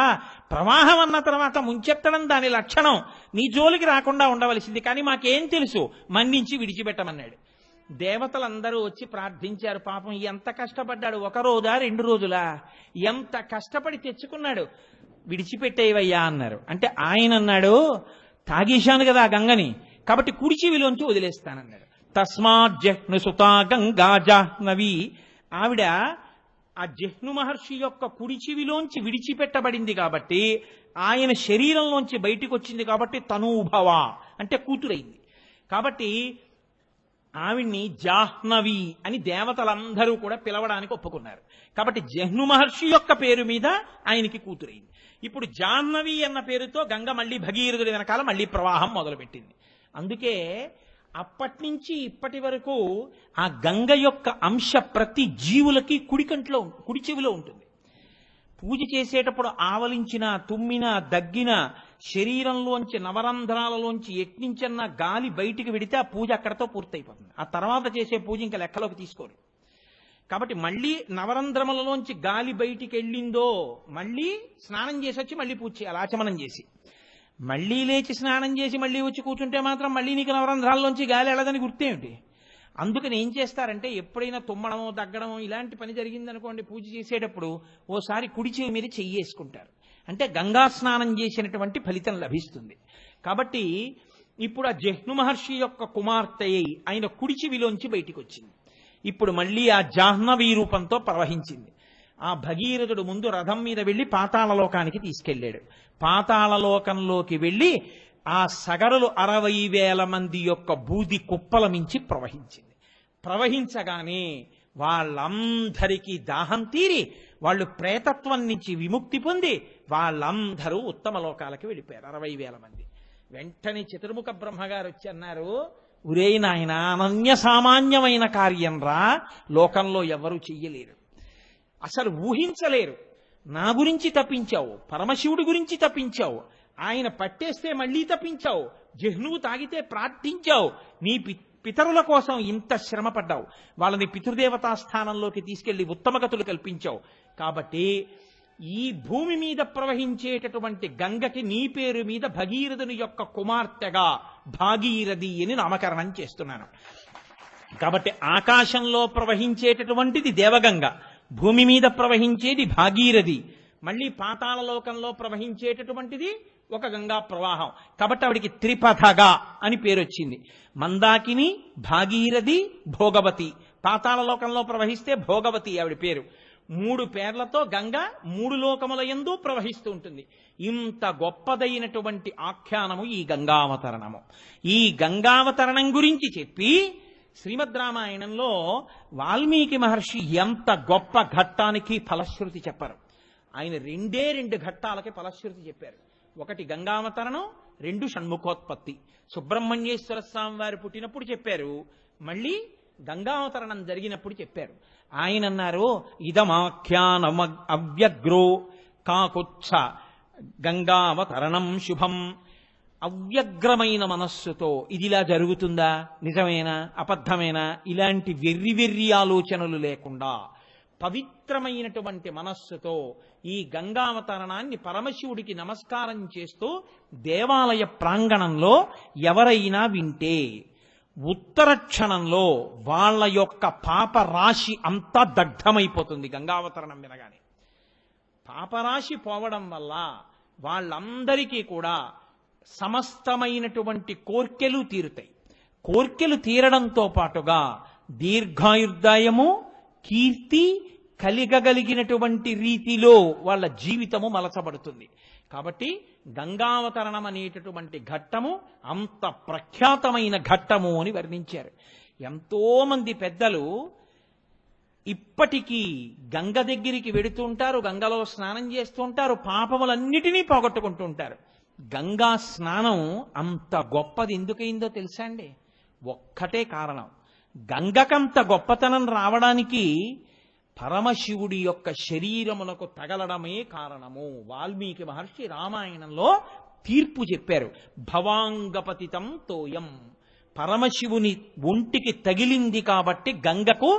ప్రవాహం అన్న తర్వాత ముంచెత్తడం దాని లక్షణం, నీ జోలికి రాకుండా ఉండవలసింది, కానీ మాకేం తెలుసు, మన్నించి విడిచిపెట్టమన్నాడు. దేవతలందరూ వచ్చి ప్రార్థించారు. పాపం ఎంత కష్టపడ్డాడు, 1 రోజా 2 రోజులా, ఎంత కష్టపడి తెచ్చుకున్నాడు, విడిచిపెట్టేవయ్యా అన్నారు. అంటే ఆయన అన్నాడు, తాగేశాను కదా ఆ గంగని, కాబట్టి కుడి చెవిలోంచి వదిలేస్తానన్నాడు. తస్మాత్ జహ్ను సుతా గంగా జాహ్నవి, ఆవిడ ఆ జహ్ను మహర్షి యొక్క కుడి చెవిలోంచి విడిచిపెట్టబడింది కాబట్టి, ఆయన శరీరంలోంచి బయటికి వచ్చింది కాబట్టి తనూభవ అంటే కూతురైంది. కాబట్టి ఆవిడ్ని జాహ్నవి అని దేవతలందరూ కూడా పిలవడానికి ఒప్పుకున్నారు. కాబట్టి జహ్ను మహర్షి యొక్క పేరు మీద ఆయనకి కూతురైంది. ఇప్పుడు జాహ్నవి అన్న పేరుతో గంగ మళ్ళీ భగీరథుడి వెనకాల మళ్ళీ ప్రవాహం మొదలుపెట్టింది. అందుకే అప్పటి నుంచి ఇప్పటి వరకు ఆ గంగ యొక్క అంశ ప్రతి జీవులకి కుడి చెవిలో ఉంటుంది. పూజ చేసేటప్పుడు ఆవలించిన, తుమ్మిన, దగ్గిన, శరీరంలోంచి నవరంధ్రాలలోంచి ఎట్నించన్న గాలి బయటికి వెడితే ఆ పూజ అక్కడతో పూర్తయిపోతుంది. ఆ తర్వాత చేసే పూజ ఇంకా లెక్కలోకి తీసుకోరు. కాబట్టి మళ్ళీ నవరంధ్రములలోంచి గాలి బయటికి వెళ్ళిందో మళ్ళీ స్నానం చేసి వచ్చి మళ్ళీ పూజ చేయాలి, ఆచమనం చేసి. మళ్ళీ లేచి స్నానం చేసి మళ్ళీ వచ్చి కూర్చుంటే మాత్రం మళ్ళీ నీకు నవరంధ్రాల్లోంచి గాలి వెళ్ళదని గుర్తేమిటి? అందుకని ఏం చేస్తారంటే, ఎప్పుడైనా తుమ్మడమో దగ్గడమో ఇలాంటి పని జరిగిందనుకోండి, పూజ చేసేటప్పుడు ఓసారి కుడి చెవి మీద చెయ్యేసుకుంటారు. అంటే గంగా స్నానం చేసినటువంటి ఫలితం లభిస్తుంది. కాబట్టి ఇప్పుడు ఆ జహ్ను మహర్షి యొక్క కుమార్తె అయి ఆయన కుడి చెవిలోంచి బయటికి వచ్చింది. ఇప్పుడు మళ్ళీ ఆ జాహ్నవీ రూపంతో ప్రవహించింది. ఆ భగీరథుడు ముందు రథం మీద వెళ్లి పాతాళలోకానికి తీసుకెళ్లాడు. పాతాళలోకంలోకి వెళ్లి ఆ సగరులు 60,000 మంది యొక్క బూది కుప్పల మించి ప్రవహించింది. ప్రవహించగానే వాళ్ళందరికీ దాహం తీరి వాళ్ళు ప్రేతత్వం నుంచి విముక్తి పొంది వాళ్ళందరూ ఉత్తమ లోకాలకి వెళ్ళిపోయారు, 60,000 మంది. వెంటనే చతుర్ముఖ బ్రహ్మగారు వచ్చి అన్నారు, ఉరే నాయన, అనన్య సామాన్యమైన కార్యం రా, లోకంలో ఎవరూ చెయ్యలేరు, అసలు ఊహించలేరు. నా గురించి తప్పించావు, పరమశివుడి గురించి తప్పించావు, ఆయన పట్టేస్తే మళ్ళీ తప్పించావు, జహ్నువు తాగితే ప్రార్థించావు, నీ పితరుల కోసం ఇంత శ్రమ పడ్డావు, వాళ్ళని పితృదేవతా స్థానంలోకి తీసుకెళ్లి ఉత్తమగతులు కల్పించావు. కాబట్టి ఈ భూమి మీద ప్రవహించేటటువంటి గంగకి నీ పేరు మీద భగీరథుని యొక్క కుమార్తెగా భాగీరథి అని నామకరణం చేస్తున్నాను. కాబట్టి ఆకాశంలో ప్రవహించేటటువంటిది దేవగంగ, భూమి మీద ప్రవహించేది భాగీరథి, మళ్ళీ పాతాళలోకంలో ప్రవహించేటటువంటిది ఒక గంగా ప్రవాహం. కాబట్టి ఆవిడికి త్రిపథగా అని పేరు వచ్చింది. మందాకిని, భాగీరథి, భోగవతి. పాతాళలోకంలో ప్రవహిస్తే భోగవతి ఆవిడ పేరు. 3 పేర్లతో గంగ 3 లోకముల యందు ప్రవహిస్తూ ఉంటుంది. ఇంత గొప్పదైనటువంటి ఆఖ్యానము ఈ గంగావతరణము. ఈ గంగావతరణం గురించి చెప్పి శ్రీమద్ రామాయణంలో వాల్మీకి మహర్షి ఎంత గొప్ప ఘట్టానికి ఫలశ్రుతి చెప్పారు. ఆయన 2 ఘట్టాలకి ఫలశ్రుతి చెప్పారు. ఒకటి గంగావతరణం, 2 షణ్ముఖోత్పత్తి. సుబ్రహ్మణ్యేశ్వర స్వామి వారు పుట్టినప్పుడు చెప్పారు, మళ్ళీ గంగావతరణం జరిగినప్పుడు చెప్పారు. ఆయన అన్నారు, ఇదమాఖ్యానం అవ్యగ్రో కాకుత్స గంగావతరణం శుభం. అవ్యగ్రమైన మనస్సుతో ఇదిలా జరుగుతుందా, నిజమేనా, అబద్ధమేనా, ఇలాంటి వెర్రి ఆలోచనలు లేకుండా పవిత్రమైనటువంటి మనస్సుతో ఈ గంగావతరణాన్ని పరమశివుడికి నమస్కారం చేస్తూ దేవాలయ ప్రాంగణంలో ఎవరైనా వింటే ఉత్తర క్షణంలో వాళ్ళ యొక్క పాపరాశి అంతా దగ్ధమైపోతుంది. గంగావతరణం వినగానే పాపరాశి పోవడం వల్ల వాళ్ళందరికీ కూడా సమస్తమైనటువంటి కోర్కెలు తీరుతాయి. కోర్కెలు తీరడంతో పాటుగా దీర్ఘాయుర్దాయము, కీర్తి కలిగగలిగినటువంటి రీతిలో వాళ్ళ జీవితము మలచబడుతుంది. కాబట్టి గంగావతరణం అనేటటువంటి ఘట్టము అంత ప్రఖ్యాతమైన ఘట్టము అని వర్ణించారు. ఎంతో మంది పెద్దలు ఇప్పటికీ గంగ దగ్గరికి వెడుతూ ఉంటారు, గంగలో స్నానం చేస్తూ ఉంటారు, పాపములన్నిటినీ పోగొట్టుకుంటూ ఉంటారు. గంగా స్నానం అంత గొప్పది ఎందుకయిందో తెలుసా అండి? ఒక్కటే కారణం. గంగకంత గొప్పతనం రావడానికి పరమశివుడి యొక్క శరీరములకు తగలడమే కారణము. వాల్మీకి మహర్షి రామాయణంలో తీర్పు చెప్పారు. భవాంగపతితం తోయం, పరమశివుని ఒంటికి తగిలింది కాబట్టి గంగకు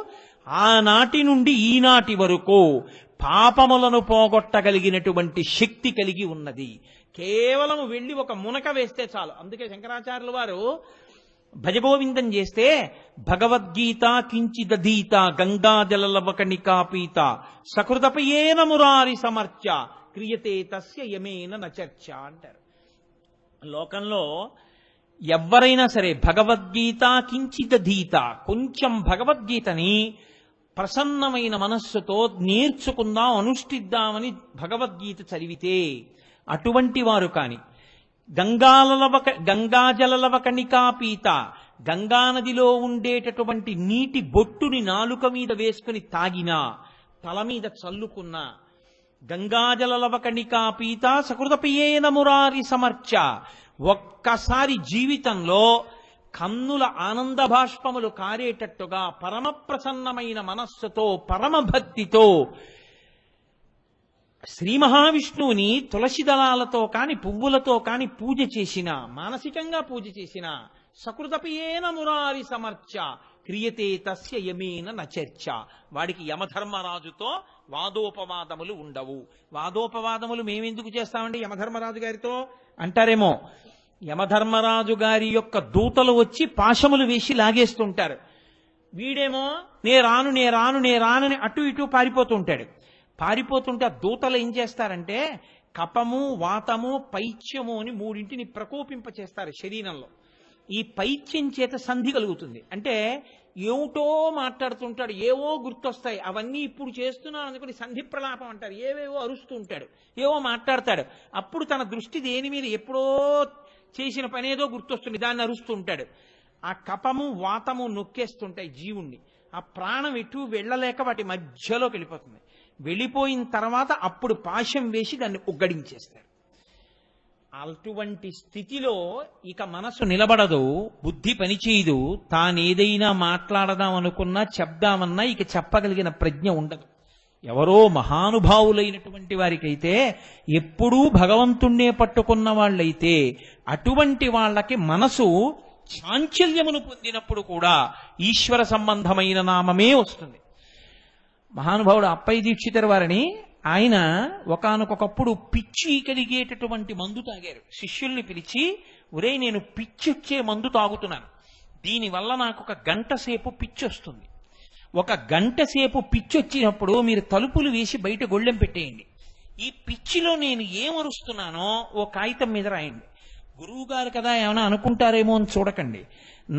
ఆనాటి నుండి ఈనాటి వరకు పాపములను పోగొట్టగలిగినటువంటి శక్తి కలిగి ఉన్నది. కేవలం వెళ్ళి ఒక మునక వేస్తే చాలు. అందుకే శంకరాచార్యుల వారు భజగోవిందం చేస్తే భగవద్గీత కించిదధీత గంగాజలలవకణికాపీత సకృతపయేన మురారి సమర్చ క్రియతే తస్య యమేన నచర్చ అంటారు. లోకంలో ఎవరైనా సరే భగవద్గీత కించిదధీత, కొంచెం భగవద్గీతని ప్రసన్నమైన మనస్సుతో నేర్చుకుందాం, అనుష్ఠిద్దామని భగవద్గీత చదివితే అటువంటి వారు కాని గంగాజలలవకణికాపీత, గంగానదిలో ఉండేటటువంటి నీటి బొట్టుని నాలుక మీద వేసుకుని తాగినా, తల మీద చల్లుకున్నా, గంగాజలలవకణికాపీత సకృతపయేన మురారి సమర్చ, ఒక్కసారి జీవితంలో కన్నుల ఆనంద భాష్పములు కారేటట్టుగా పరమ ప్రసన్నమైన మనస్సుతో పరమభక్తితో శ్రీ మహావిష్ణువుని తులసి దళాలతో కాని పువ్వులతో కాని పూజ చేసిన, మానసికంగా పూజ చేసిన, సకృతపయేన మురారి సమర్చ క్రియతే తస్య యమేన నచర్చ, వాడికి యమధర్మరాజుతో వాదోపవాదములు ఉండవు. వాదోపవాదములు మేమెందుకు చేస్తామండి యమధర్మరాజు గారితో అంటారేమో. యమధర్మరాజు గారి యొక్క దూతలు వచ్చి పాశములు వేసి లాగేస్తుంటారు. వీడేమో నే రానని అటు ఇటు పారిపోతుంటాడు. పారిపోతుంటే ఆ దూతలు ఏం చేస్తారంటే కపము, వాతము, పైత్యము అని మూడింటిని ప్రకోపింప చేస్తారు శరీరంలో. ఈ పైత్యం చేత సంధి కలుగుతుంది. అంటే ఏమిటో మాట్లాడుతుంటాడు, ఏవో గుర్తొస్తాయి, అవన్నీ ఇప్పుడు చేస్తున్నాను అనుకుని సంధి ప్రలాపం అంటారు. ఏవేవో అరుస్తూ ఉంటాడు, ఏవో మాట్లాడతాడు. అప్పుడు తన దృష్టి దేని మీద ఎప్పుడో చేసిన పనేదో గుర్తొస్తుంది, దాన్ని అరుస్తూ ఉంటాడు. ఆ కపము, వాతము నొక్కేస్తుంటాయి జీవుణ్ణి. ఆ ప్రాణం ఎటు వెళ్ళలేక వాటి మధ్యలోకి వెళ్ళిపోతుంది. వెళ్ళిపోయిన తర్వాత అప్పుడు పాశం వేసి దాన్ని ఉగ్గడించేస్తారు. అటువంటి స్థితిలో ఇక మనసు నిలబడదు, బుద్ధి పనిచేయదు. తానేదైనా మాట్లాడదాం అనుకున్నా, చెప్దామన్నా ఇక చెప్పగలిగిన ప్రజ్ఞ ఉండదు. ఎవరో మహానుభావులైనటువంటి వారికైతే, ఎప్పుడూ భగవంతుణ్ణే పట్టుకున్న వాళ్ళైతే, అటువంటి వాళ్ళకి మనసు చాంచల్యమును పొందినప్పుడు కూడా ఈశ్వర సంబంధమైన నామమే వస్తుంది. మహానుభావుడు అప్పయ్య దీక్షితర్ వారిని, ఆయన ఒకానొకప్పుడు పిచ్చి కలిగేటటువంటి మందు తాగారు. శిష్యుల్ని పిలిచి, ఒరే నేను పిచ్చొచ్చే మందు తాగుతున్నాను, దీనివల్ల నాకు 1 గంట సేపు పిచ్చి వస్తుంది. 1 గంట సేపు పిచ్చొచ్చినప్పుడు మీరు తలుపులు వేసి బయట గొళ్ళెం పెట్టేయండి. ఈ పిచ్చిలో నేను ఏమరుస్తున్నానో ఓ కాగితం మీద రాయండి. గురువుగారు కదా ఏమైనా అనుకుంటారేమో అని చూడకండి.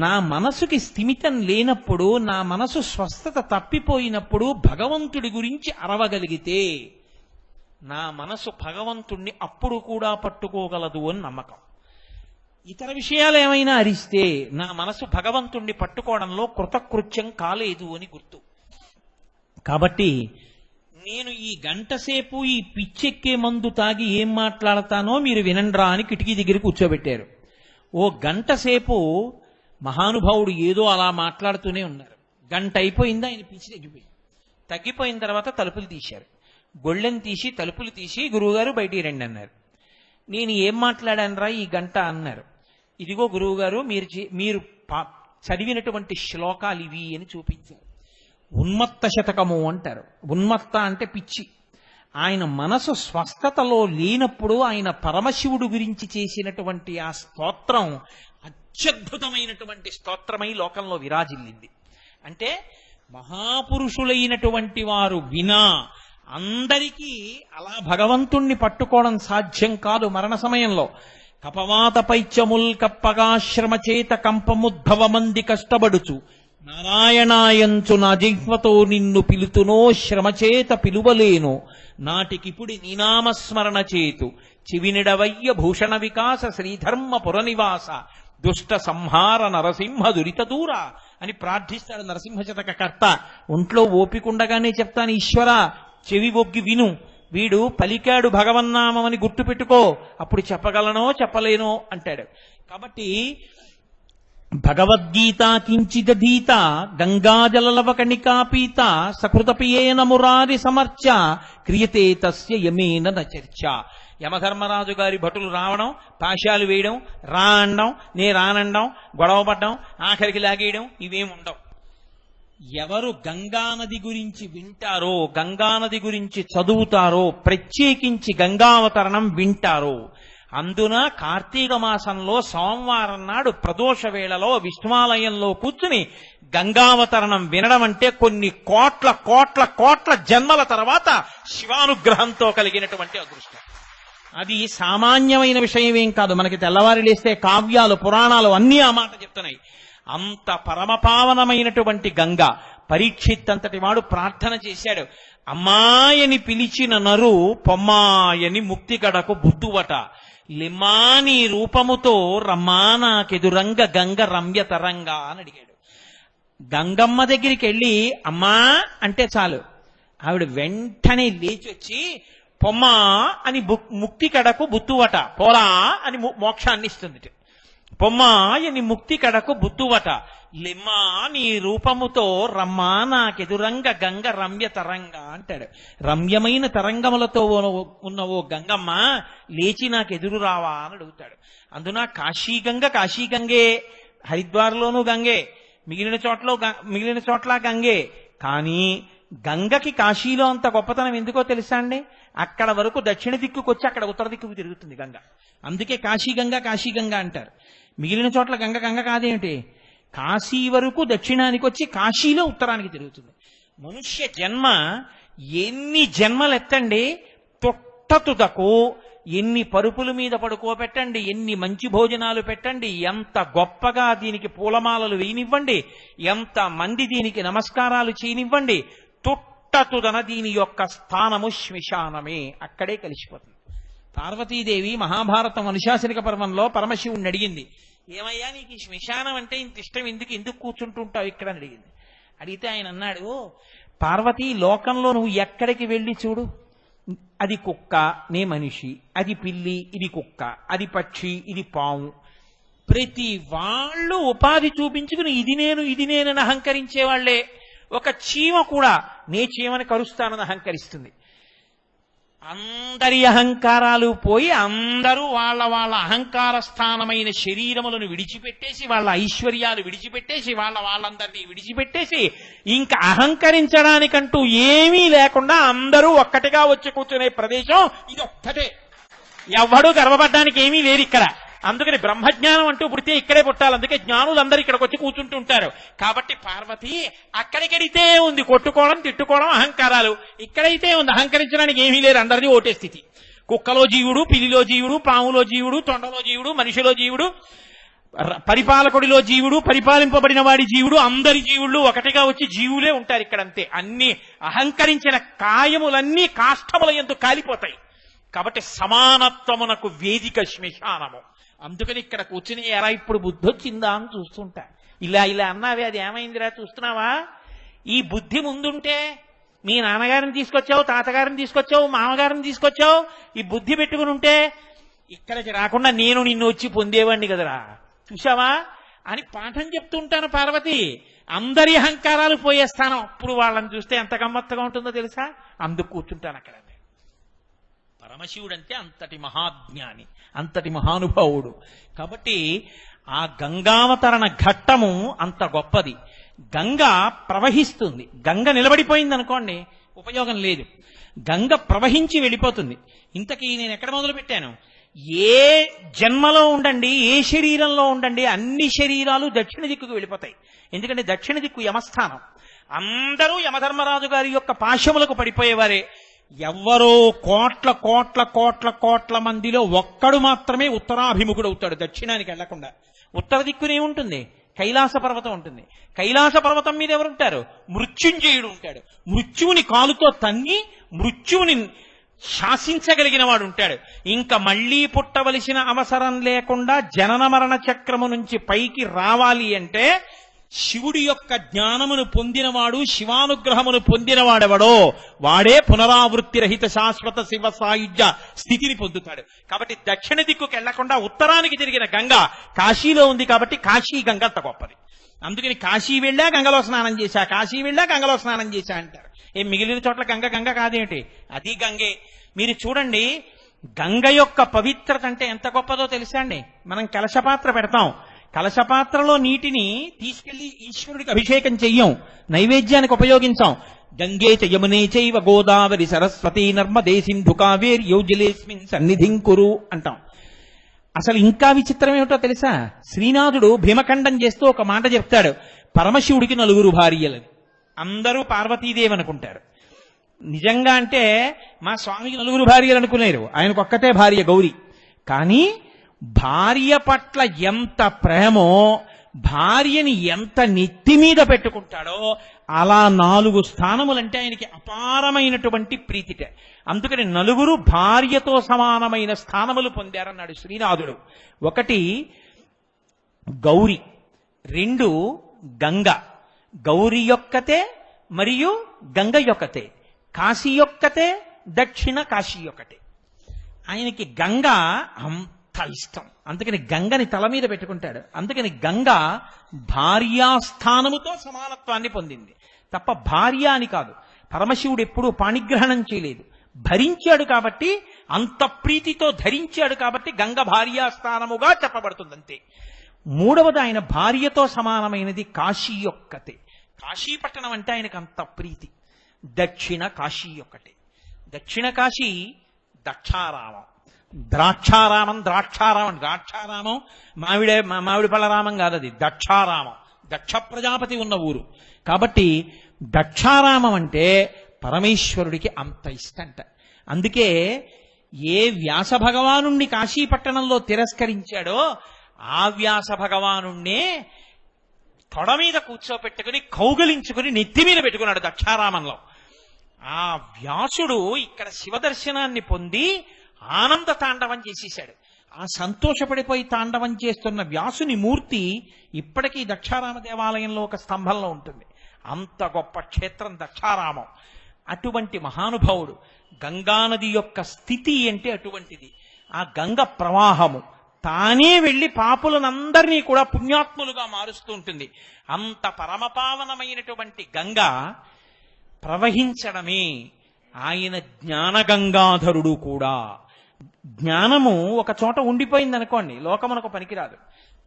నా మనసుకి స్థిమితం లేనప్పుడు, నా మనసు స్వస్థత తప్పిపోయినప్పుడు భగవంతుడి గురించి అరవగలిగితే నా మనసు భగవంతుణ్ణి అప్పుడు కూడా పట్టుకోగలదు అని నమ్మకం. ఇతర విషయాలు ఏమైనా అరిస్తే నా మనసు భగవంతుణ్ణి పట్టుకోవడంలో కృతకృత్యం కాలేదు అని గుర్తు. కాబట్టి నేను ఈ 1 గంట సేపు ఈ పిచ్చెక్కే మందు తాగి ఏం మాట్లాడతానో మీరు వినండ్రా అని కిటికీ దగ్గర కూర్చోబెట్టారు. ఓ 1 గంట సేపు మహానుభావుడు ఏదో అలా మాట్లాడుతూనే ఉన్నారు. 1 గంట అయిపోయిందా, ఆయన పిచ్చి తగ్గిపోయిన తర్వాత తలుపులు తీశారు. గొళ్ళెం తీసి తలుపులు తీసి, గురువుగారు బయటికి రండి అన్నారు. నేను ఏం మాట్లాడానరా ఈ 1 గంట అన్నారు. ఇదిగో గురువుగారు మీరు చదివినటువంటి శ్లోకాలు ఇవి అని చూపించారు. ఉన్మత్త శతకము అంటారు. ఉన్మత్త అంటే పిచ్చి. ఆయన మనసు స్వస్థతలో లేనప్పుడు ఆయన పరమశివుడు గురించి చేసినటువంటి ఆ స్తోత్రం అత్యద్భుతమైనటువంటి స్తోత్రమై లోకంలో విరాజిల్లింది. అంటే మహాపురుషులైనటువంటి వారు వినా అందరికీ అలా భగవంతుణ్ణి పట్టుకోవడం సాధ్యం కాదు. మరణ సమయంలో కపవాత పైత్యముల్ కప్పగాశ్రమ చేత కంపముద్భవ మంది కష్టపడుచు నారాయణాయంచు నా జిహ్వతో నిన్ను పిలుతునో శ్రమచేత పిలువలేను నాటికిపుడి నీనామస్మరణ చేతు చివినిడవయ్య భూషణ వికాస శ్రీధర్మ పురనివాస దుష్ట సంహార నరసింహ దురిత దూర అని ప్రార్థిస్తాడు నరసింహ శతక కర్త. ఒంట్లో ఓపికండగానే చెప్తాను, ఈశ్వర చెవి ఒగ్గి విను, వీడు పలికాడు భగవన్నామని గుర్తు పెట్టుకో, అప్పుడు చెప్పగలనో చెప్పలేనో అంటాడు. కాబట్టి భగవద్గీత కించిదధీత గంగాజలలవకణికాపీత సకృతపియేన మురారి సమర్చ క్రియతే తస్య యమేన నచర్చ. యమధర్మరాజు గారి భటులు రావడం, పాశాలు వేయడం, రా అనడం, నే రానండం, గొడవ పడ్డం, ఆఖరికి లాగేయడం ఇవేముండవు. ఎవరు గంగానది గురించి వింటారో, గంగానది గురించి చదువుతారో, ప్రత్యేకించి గంగావతరణం వింటారో, అందున కార్తీక మాసంలో సోమవారం నాడు ప్రదోష వేళలో విష్ణువాలయంలో కూర్చుని గంగావతరణం వినడం అంటే కొన్ని కోట్ల కోట్ల కోట్ల జన్మల తర్వాత శివానుగ్రహంతో కలిగినటువంటి అదృష్టం. అది సామాన్యమైన విషయం ఏం కాదు. మనకి తెల్లవారి లేస్తే కావ్యాలు పురాణాలు అన్నీ ఆ మాట చెప్తున్నాయి. అంత పరమపావనమైనటువంటి గంగ. పరీక్షిత్ అంతటి వాడు ప్రార్థన చేశాడు, అమ్మాయని పిలిచిన నరు పొమ్మాయని ముక్తి గడకు బుద్ధువట, లిమాని రూపముతో రమ్మానాకెదురంగ గంగ రమ్య తరంగా అని అడిగాడు. గంగమ్మ దగ్గరికి వెళ్ళి అమ్మా అంటే చాలు, ఆవిడ వెంటనే లేచొచ్చి పొమ్మా అని ముక్తి కడకు బుద్ధువట, పోరా అని మోక్షాన్ని ఇస్తుంది. పొమ్మాయని ముక్తి కడకు బుద్ధువట, లిమ్మా నీ రూపముతో రమ్మా నాకెదురంగ గంగ రమ్య తరంగా అంటాడు. రమ్యమైన తరంగములతో ఉన్న ఓ గంగమ్మ లేచి నాకెదురు రావా అని అడుగుతాడు. అందున కాశీగంగ కాశీగంగే, హరిద్వార్లోనూ గంగే, మిగిలిన చోట్ల గంగే. కానీ గంగకి కాశీలో అంత గొప్పతనం ఎందుకో తెలుసా అండి? అక్కడ వరకు దక్షిణ దిక్కుకు వచ్చి అక్కడ ఉత్తర దిక్కుకు తిరుగుతుంది గంగ. అందుకే కాశీగంగ కాశీగంగ అంటారు. మిగిలిన చోట్ల గంగ గంగ కాదేమిటి? కాశీ వరకు దక్షిణానికి వచ్చి కాశీలో ఉత్తరానికి తిరుగుతుంది. మనుష్య జన్మ ఎన్ని జన్మలు ఎత్తండి, తొట్టతుదకు ఎన్ని పరుపుల మీద పడుకోబెట్టండి, ఎన్ని మంచి భోజనాలు పెట్టండి, ఎంత గొప్పగా దీనికి పూలమాలలు వేయనివ్వండి, ఎంత మంది దీనికి నమస్కారాలు చేయనివ్వండి, తొట్టతుదన దీని యొక్క స్థానము శ్మశానమే, అక్కడే కలిసిపోతుంది. పార్వతీదేవి మహాభారతం అనుశాసనిక పర్వంలో పరమశివుణ్ణి అడిగింది, ఏమయ్యా నీకు ఈ శ్మశానం అంటే ఇంత ఇష్టం, ఎందుకు కూర్చుంటుంటావు ఇక్కడ అని అడిగింది. అడిగితే ఆయన అన్నాడు, పార్వతీ, లోకంలో నువ్వు ఎక్కడికి వెళ్ళి చూడు, అది కుక్క, నే మనిషి, అది పిల్లి, ఇది కుక్క, అది పక్షి, ఇది పాము, ప్రతి వాళ్ళు ఉపాధి చూపించుకుని ఇది నేనని అహంకరించేవాళ్లే. ఒక చీమ కూడా నే చీమని కరుస్తానని అహంకరిస్తుంది. అందరి అహంకారాలు పోయి అందరూ వాళ్ళ వాళ్ళ అహంకార స్థానమైన శరీరములను విడిచిపెట్టేసి, వాళ్ళ ఐశ్వర్యాలు విడిచిపెట్టేసి, వాళ్ళందరినీ విడిచిపెట్టేసి, ఇంకా అహంకరించడానికంటూ ఏమీ లేకుండా అందరూ ఒక్కటిగా వచ్చి కూర్చునే ప్రదేశం ఇది ఒక్కటే. ఎవ్వడూ గర్వపడ్డానికి ఏమీ లేదు ఇక్కడ. అందుకని బ్రహ్మజ్ఞానం అంటూ పుడితే ఇక్కడే పుట్టాలి. అందుకే జ్ఞానులందరూ ఇక్కడికి వచ్చి కూర్చుంటుంటారు. కాబట్టి పార్వతి అక్కడికెడితే ఉంది కొట్టుకోవడం, తిట్టుకోవడం, అహంకారాలు. ఇక్కడైతే ఉంది అహంకరించడానికి ఏమీ లేదు, అందరినీ ఓటే స్థితి. కుక్కలో జీవుడు, పిల్లిలో జీవుడు, పాములో జీవుడు, తొండలో జీవుడు, మనిషిలో జీవుడు, పరిపాలకుడిలో జీవుడు, పరిపాలింపబడిన వాడి జీవుడు, అందరి జీవుళ్ళు ఒకటిగా వచ్చి జీవులే ఉంటారు ఇక్కడంతే. అన్ని అహంకరించిన కాయములన్నీ కాష్టముల యందు కాలిపోతాయి. కాబట్టి సమానత్వమునకు వేదిక శ్మశానము. అందుకని ఇక్కడ కూర్చుని ఎరా ఇప్పుడు బుద్ధి వచ్చిందా అని చూస్తుంటా. ఇలా అన్నావే, అది ఏమైందిరా చూస్తున్నావా? ఈ బుద్ధి ముందుంటే మీ నాన్నగారిని తీసుకొచ్చావు, తాతగారిని తీసుకొచ్చావు, మామగారిని తీసుకొచ్చావు, ఈ బుద్ధి పెట్టుకుని ఉంటే ఇక్కడికి రాకుండా నేను నిన్ను వచ్చి పొందేవాడిని కదరా, చూసావా అని పాఠం చెప్తుంటాను. పార్వతి, అందరి అహంకారాలు పోయేస్తాను. అప్పుడు వాళ్ళని చూస్తే ఎంత గమ్మత్తుగా ఉంటుందో తెలుసా? అందుకు కూర్చుంటాను అక్కడ. పరమశివుడు అంటే అంతటి మహాజ్ఞాని, అంతటి మహానుభావుడు. కాబట్టి ఆ గంగావతరణ ఘట్టము అంత గొప్పది. గంగ ప్రవహిస్తుంది. గంగ నిలబడిపోయింది అనుకోండి, ఉపయోగం లేదు. గంగ ప్రవహించి వెళ్ళిపోతుంది. ఇంతకీ నేను ఎక్కడ మొదలు పెట్టాను? ఏ జన్మలో ఉండండి, ఏ శరీరంలో ఉండండి, అన్ని శరీరాలు దక్షిణ దిక్కుకు వెళ్ళిపోతాయి. ఎందుకంటే దక్షిణ దిక్కు యమస్థానం. అందరూ యమధర్మరాజు గారి యొక్క పాశములకు పడిపోయేవారే. ఎవ్వరో కోట్ల కోట్ల కోట్ల కోట్ల మందిలో ఒక్కడు మాత్రమే ఉత్తరాభిముఖుడు అవుతాడు, దక్షిణానికి వెళ్లకుండా. ఉత్తర దిక్కునే ఉంటుంది, కైలాస పర్వతం ఉంటుంది. కైలాస పర్వతం మీద ఎవరుంటారు? మృత్యుంజయుడు ఉంటాడు. మృత్యువుని కాలుతో తన్ని మృత్యువుని శాసించగలిగిన వాడు ఉంటాడు. ఇంకా మళ్లీ పుట్టవలసిన అవసరం లేకుండా జనన మరణ చక్రము నుంచి పైకి రావాలి అంటే శివుడి యొక్క జ్ఞానమును పొందినవాడు, శివానుగ్రహమును పొందినవాడెవడో వాడే పునరావృత్తి రహిత శాశ్వత శివ సాయుధ్య స్థితిని పొందుతాడు. కాబట్టి దక్షిణ దిక్కుకి వెళ్లకుండా ఉత్తరానికి తిరిగిన గంగ కాశీలో ఉంది. కాబట్టి కాశీ గంగ అంత గొప్పది. అందుకని కాశీ వెళ్ళా గంగలో స్నానం చేశా, కాశీ వెళ్ళా గంగలో స్నానం చేశా అంటారు. మిగిలిన చోట్ల గంగ గంగ కాదేమిటి? అది గంగే. మీరు చూడండి, గంగ యొక్క పవిత్రత అంటే ఎంత గొప్పదో తెలుసా అండి? మనం కలశపాత్ర పెడతాం, కలశపాత్రలో నీటిని తీసుకెళ్లి ఈశ్వరుడికి అభిషేకం చెయ్యం, నైవేద్యానికి ఉపయోగించాం. గంగే చ యమునే చైవ గోదావరి సరస్వతి నర్మదే సింధు కావేరి యోజలేస్మిన్ సన్నిధిం కురు అంటాం. అసలు ఇంకా విచిత్రం ఏమిటో తెలుసా? శ్రీనాథుడు భీమఖండం చేస్తూ ఒక మాట చెప్తాడు, పరమశివుడికి 4 భార్యలని. అందరూ పార్వతీదేవి అనుకుంటారు. నిజంగా అంటే మా స్వామికి 4 భార్యలు అనుకునేరు, ఆయనకు ఒక్కతే భార్య గౌరి. కానీ భార్య పట్ల ఎంత ప్రేమో, భార్యని ఎంత నెత్తి మీద పెట్టుకుంటాడో అలా 4 స్థానములంటే ఆయనకి అపారమైనటువంటి ప్రీతిట. అందుకని 4 భార్యతో సమానమైన స్థానములు పొందారన్నాడు శ్రీనాథుడు. 1 గౌరి, 2 గంగ. గౌరి యొక్కతే మరియు గంగ యొక్కతే, కాశీ యొక్కతే, దక్షిణ కాశీ యొక్కటే. ఆయనకి గంగ అంత ఇష్టం, అందుకని గంగని తల మీద పెట్టుకుంటాడు. అందుకని గంగ భార్యాస్థానముతో సమానత్వాన్ని పొందింది తప్ప భార్య అని కాదు. పరమశివుడు ఎప్పుడూ పాణిగ్రహణం చేయలేదు, భరించాడు కాబట్టి, అంత ప్రీతితో ధరించాడు కాబట్టి గంగ భార్యాస్థానముగా చెప్పబడుతుంది అంతే. 3వది ఆయన భార్యతో సమానమైనది కాశీ యొక్కతే. కాశీ పట్టణం అంటే ఆయనకు అంత ప్రీతి. దక్షిణ కాశీ యొక్కటే. దక్షిణ కాశీ దక్షారామం, ద్రాక్షారామం. ద్రాక్షారామం మామిడి పళ్ళరామం కాదు, అది దక్షారామం. దక్ష ప్రజాపతి ఉన్న ఊరు కాబట్టి దక్షారామం అంటే పరమేశ్వరుడికి అంత ఇష్టంట. అందుకే ఏ వ్యాస భగవానుణ్ణి కాశీపట్టణంలో తిరస్కరించాడో ఆ వ్యాస భగవానుణ్ణే తొడ మీద కూర్చోపెట్టుకుని కౌగలించుకుని నెత్తి మీద పెట్టుకున్నాడు దక్షారామంలో. ఆ వ్యాసుడు ఇక్కడ శివదర్శనాన్ని పొంది ఆనంద తాండవం చేసేశాడు. ఆ సంతోషపడిపోయి తాండవం చేస్తున్న వ్యాసుని మూర్తి ఇప్పటికీ దక్షారామ దేవాలయంలో ఒక స్తంభంలో ఉంటుంది. అంత గొప్ప క్షేత్రం దక్షారామం. అటువంటి మహానుభావుడు. గంగానది యొక్క స్థితి అంటే అటువంటిది. ఆ గంగ ప్రవాహము తానే వెళ్లి పాపులనందరినీ కూడా పుణ్యాత్ములుగా మారుస్తూ ఉంటుంది. అంత పరమపావనమైనటువంటి గంగ ప్రవహించడమే ఆయన జ్ఞానగంగాధరుడు కూడా. జ్ఞానము ఒక చోట ఉండిపోయిందనుకోండి, లోకమునకు పనికిరాదు.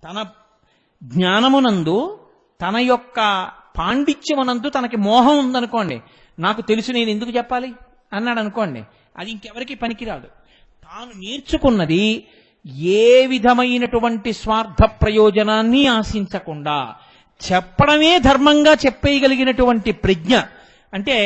తన జ్ఞానమునందు, తన యొక్క పాండిత్యమునందు తనకి మోహం ఉందనుకోండి, నాకు తెలుసు నేను ఎందుకు చెప్పాలి అన్నాడు అనుకోండి, అది ఇంకెవరికి పనికిరాదు. తాను నేర్చుకున్నది ఏ విధమైనటువంటి స్వార్థ ప్రయోజనాన్ని ఆశించకుండా చెప్పడమే ధర్మంగా చెప్పేయగలిగినటువంటి ప్రజ్ఞ. అంటే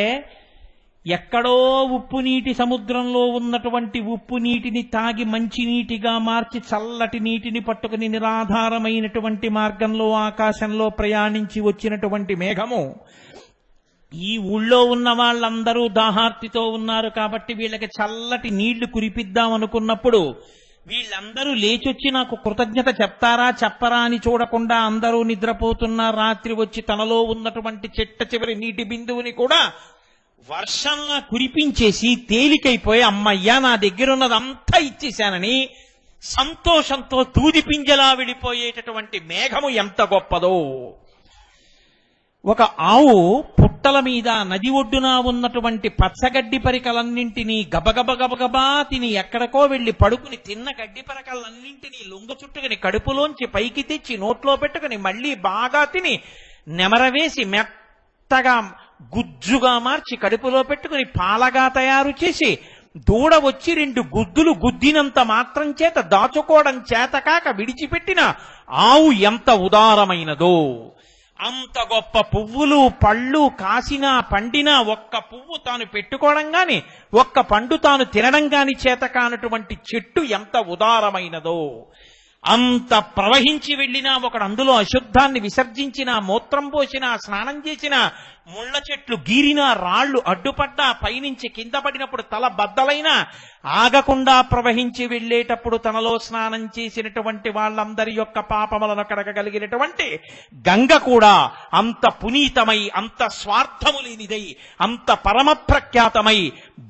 ఎక్కడో ఉప్పు నీటి సముద్రంలో ఉన్నటువంటి ఉప్పు నీటిని తాగి మంచి నీటిగా మార్చి చల్లటి నీటిని పట్టుకుని నిరాధారమైనటువంటి మార్గంలో ఆకాశంలో ప్రయాణించి వచ్చినటువంటి మేఘము ఈ ఊళ్ళో ఉన్న వాళ్ళందరూ దాహార్తితో ఉన్నారు కాబట్టి వీళ్ళకి చల్లటి నీళ్లు కురిపిద్దాం అనుకున్నప్పుడు వీళ్ళందరూ లేచొచ్చి నాకు కృతజ్ఞత చెప్తారా చెప్పరా అని చూడకుండా అందరూ నిద్రపోతున్న రాత్రి వచ్చి తనలో ఉన్నటువంటి చిట్ట చివరి నీటి బిందువుని కూడా వర్షంలా కురిపించేసి తేలికైపోయి అమ్మయ్యా నా దగ్గరున్నదంతా ఇచ్చేశానని సంతోషంతో తూది పింజలా విడిపోయేటటువంటి మేఘము ఎంత గొప్పదో. ఒక ఆవు పుట్టల మీద నది ఒడ్డున ఉన్నటువంటి పచ్చగడ్డి పరికలన్నింటినీ గబగబా తిని ఎక్కడికో వెళ్లి పడుకుని తిన్న గడ్డి పరికలన్నింటినీ లొంగ చుట్టుకుని కడుపులోంచి పైకి తెచ్చి నోట్లో పెట్టుకుని మళ్లీ బాగా తిని నెమరవేసి మెత్తగా గుజ్జుగా మార్చి కడుపులో పెట్టుకుని పాలగా తయారు చేసి దూడ వచ్చి 2 గుద్దులు గుద్దినంత మాత్రం చేత దాచుకోవడం చేతకాక విడిచిపెట్టిన ఆవు ఎంత ఉదారమైనదో. అంత గొప్ప పువ్వులు పళ్ళు కాసినా పండినా ఒక్క పువ్వు తాను పెట్టుకోవడం గాని ఒక్క పండు తాను తినడం గాని చేతకానటువంటి చెట్టు ఎంత ఉదారమైనదో. అంత ప్రవహించి వెళ్ళినా ఒకడు అందులో అశుద్ధాన్ని విసర్జించినా మూత్రం పోసినా స్నానం చేసినా ముళ్ళ చెట్లు గీరినా రాళ్లు అడ్డుపడ్డా పైనుంచి కింద పడినప్పుడు తల బద్దలైనా ఆగకుండా ప్రవహించి వెళ్ళేటప్పుడు తనలో స్నానం చేసినటువంటి వాళ్ళందరి యొక్క పాపములను కడగగలిగినటువంటి గంగ కూడా అంత పునీతమై అంత స్వార్థము లేనిదై అంత పరమ ప్రఖ్యాతమై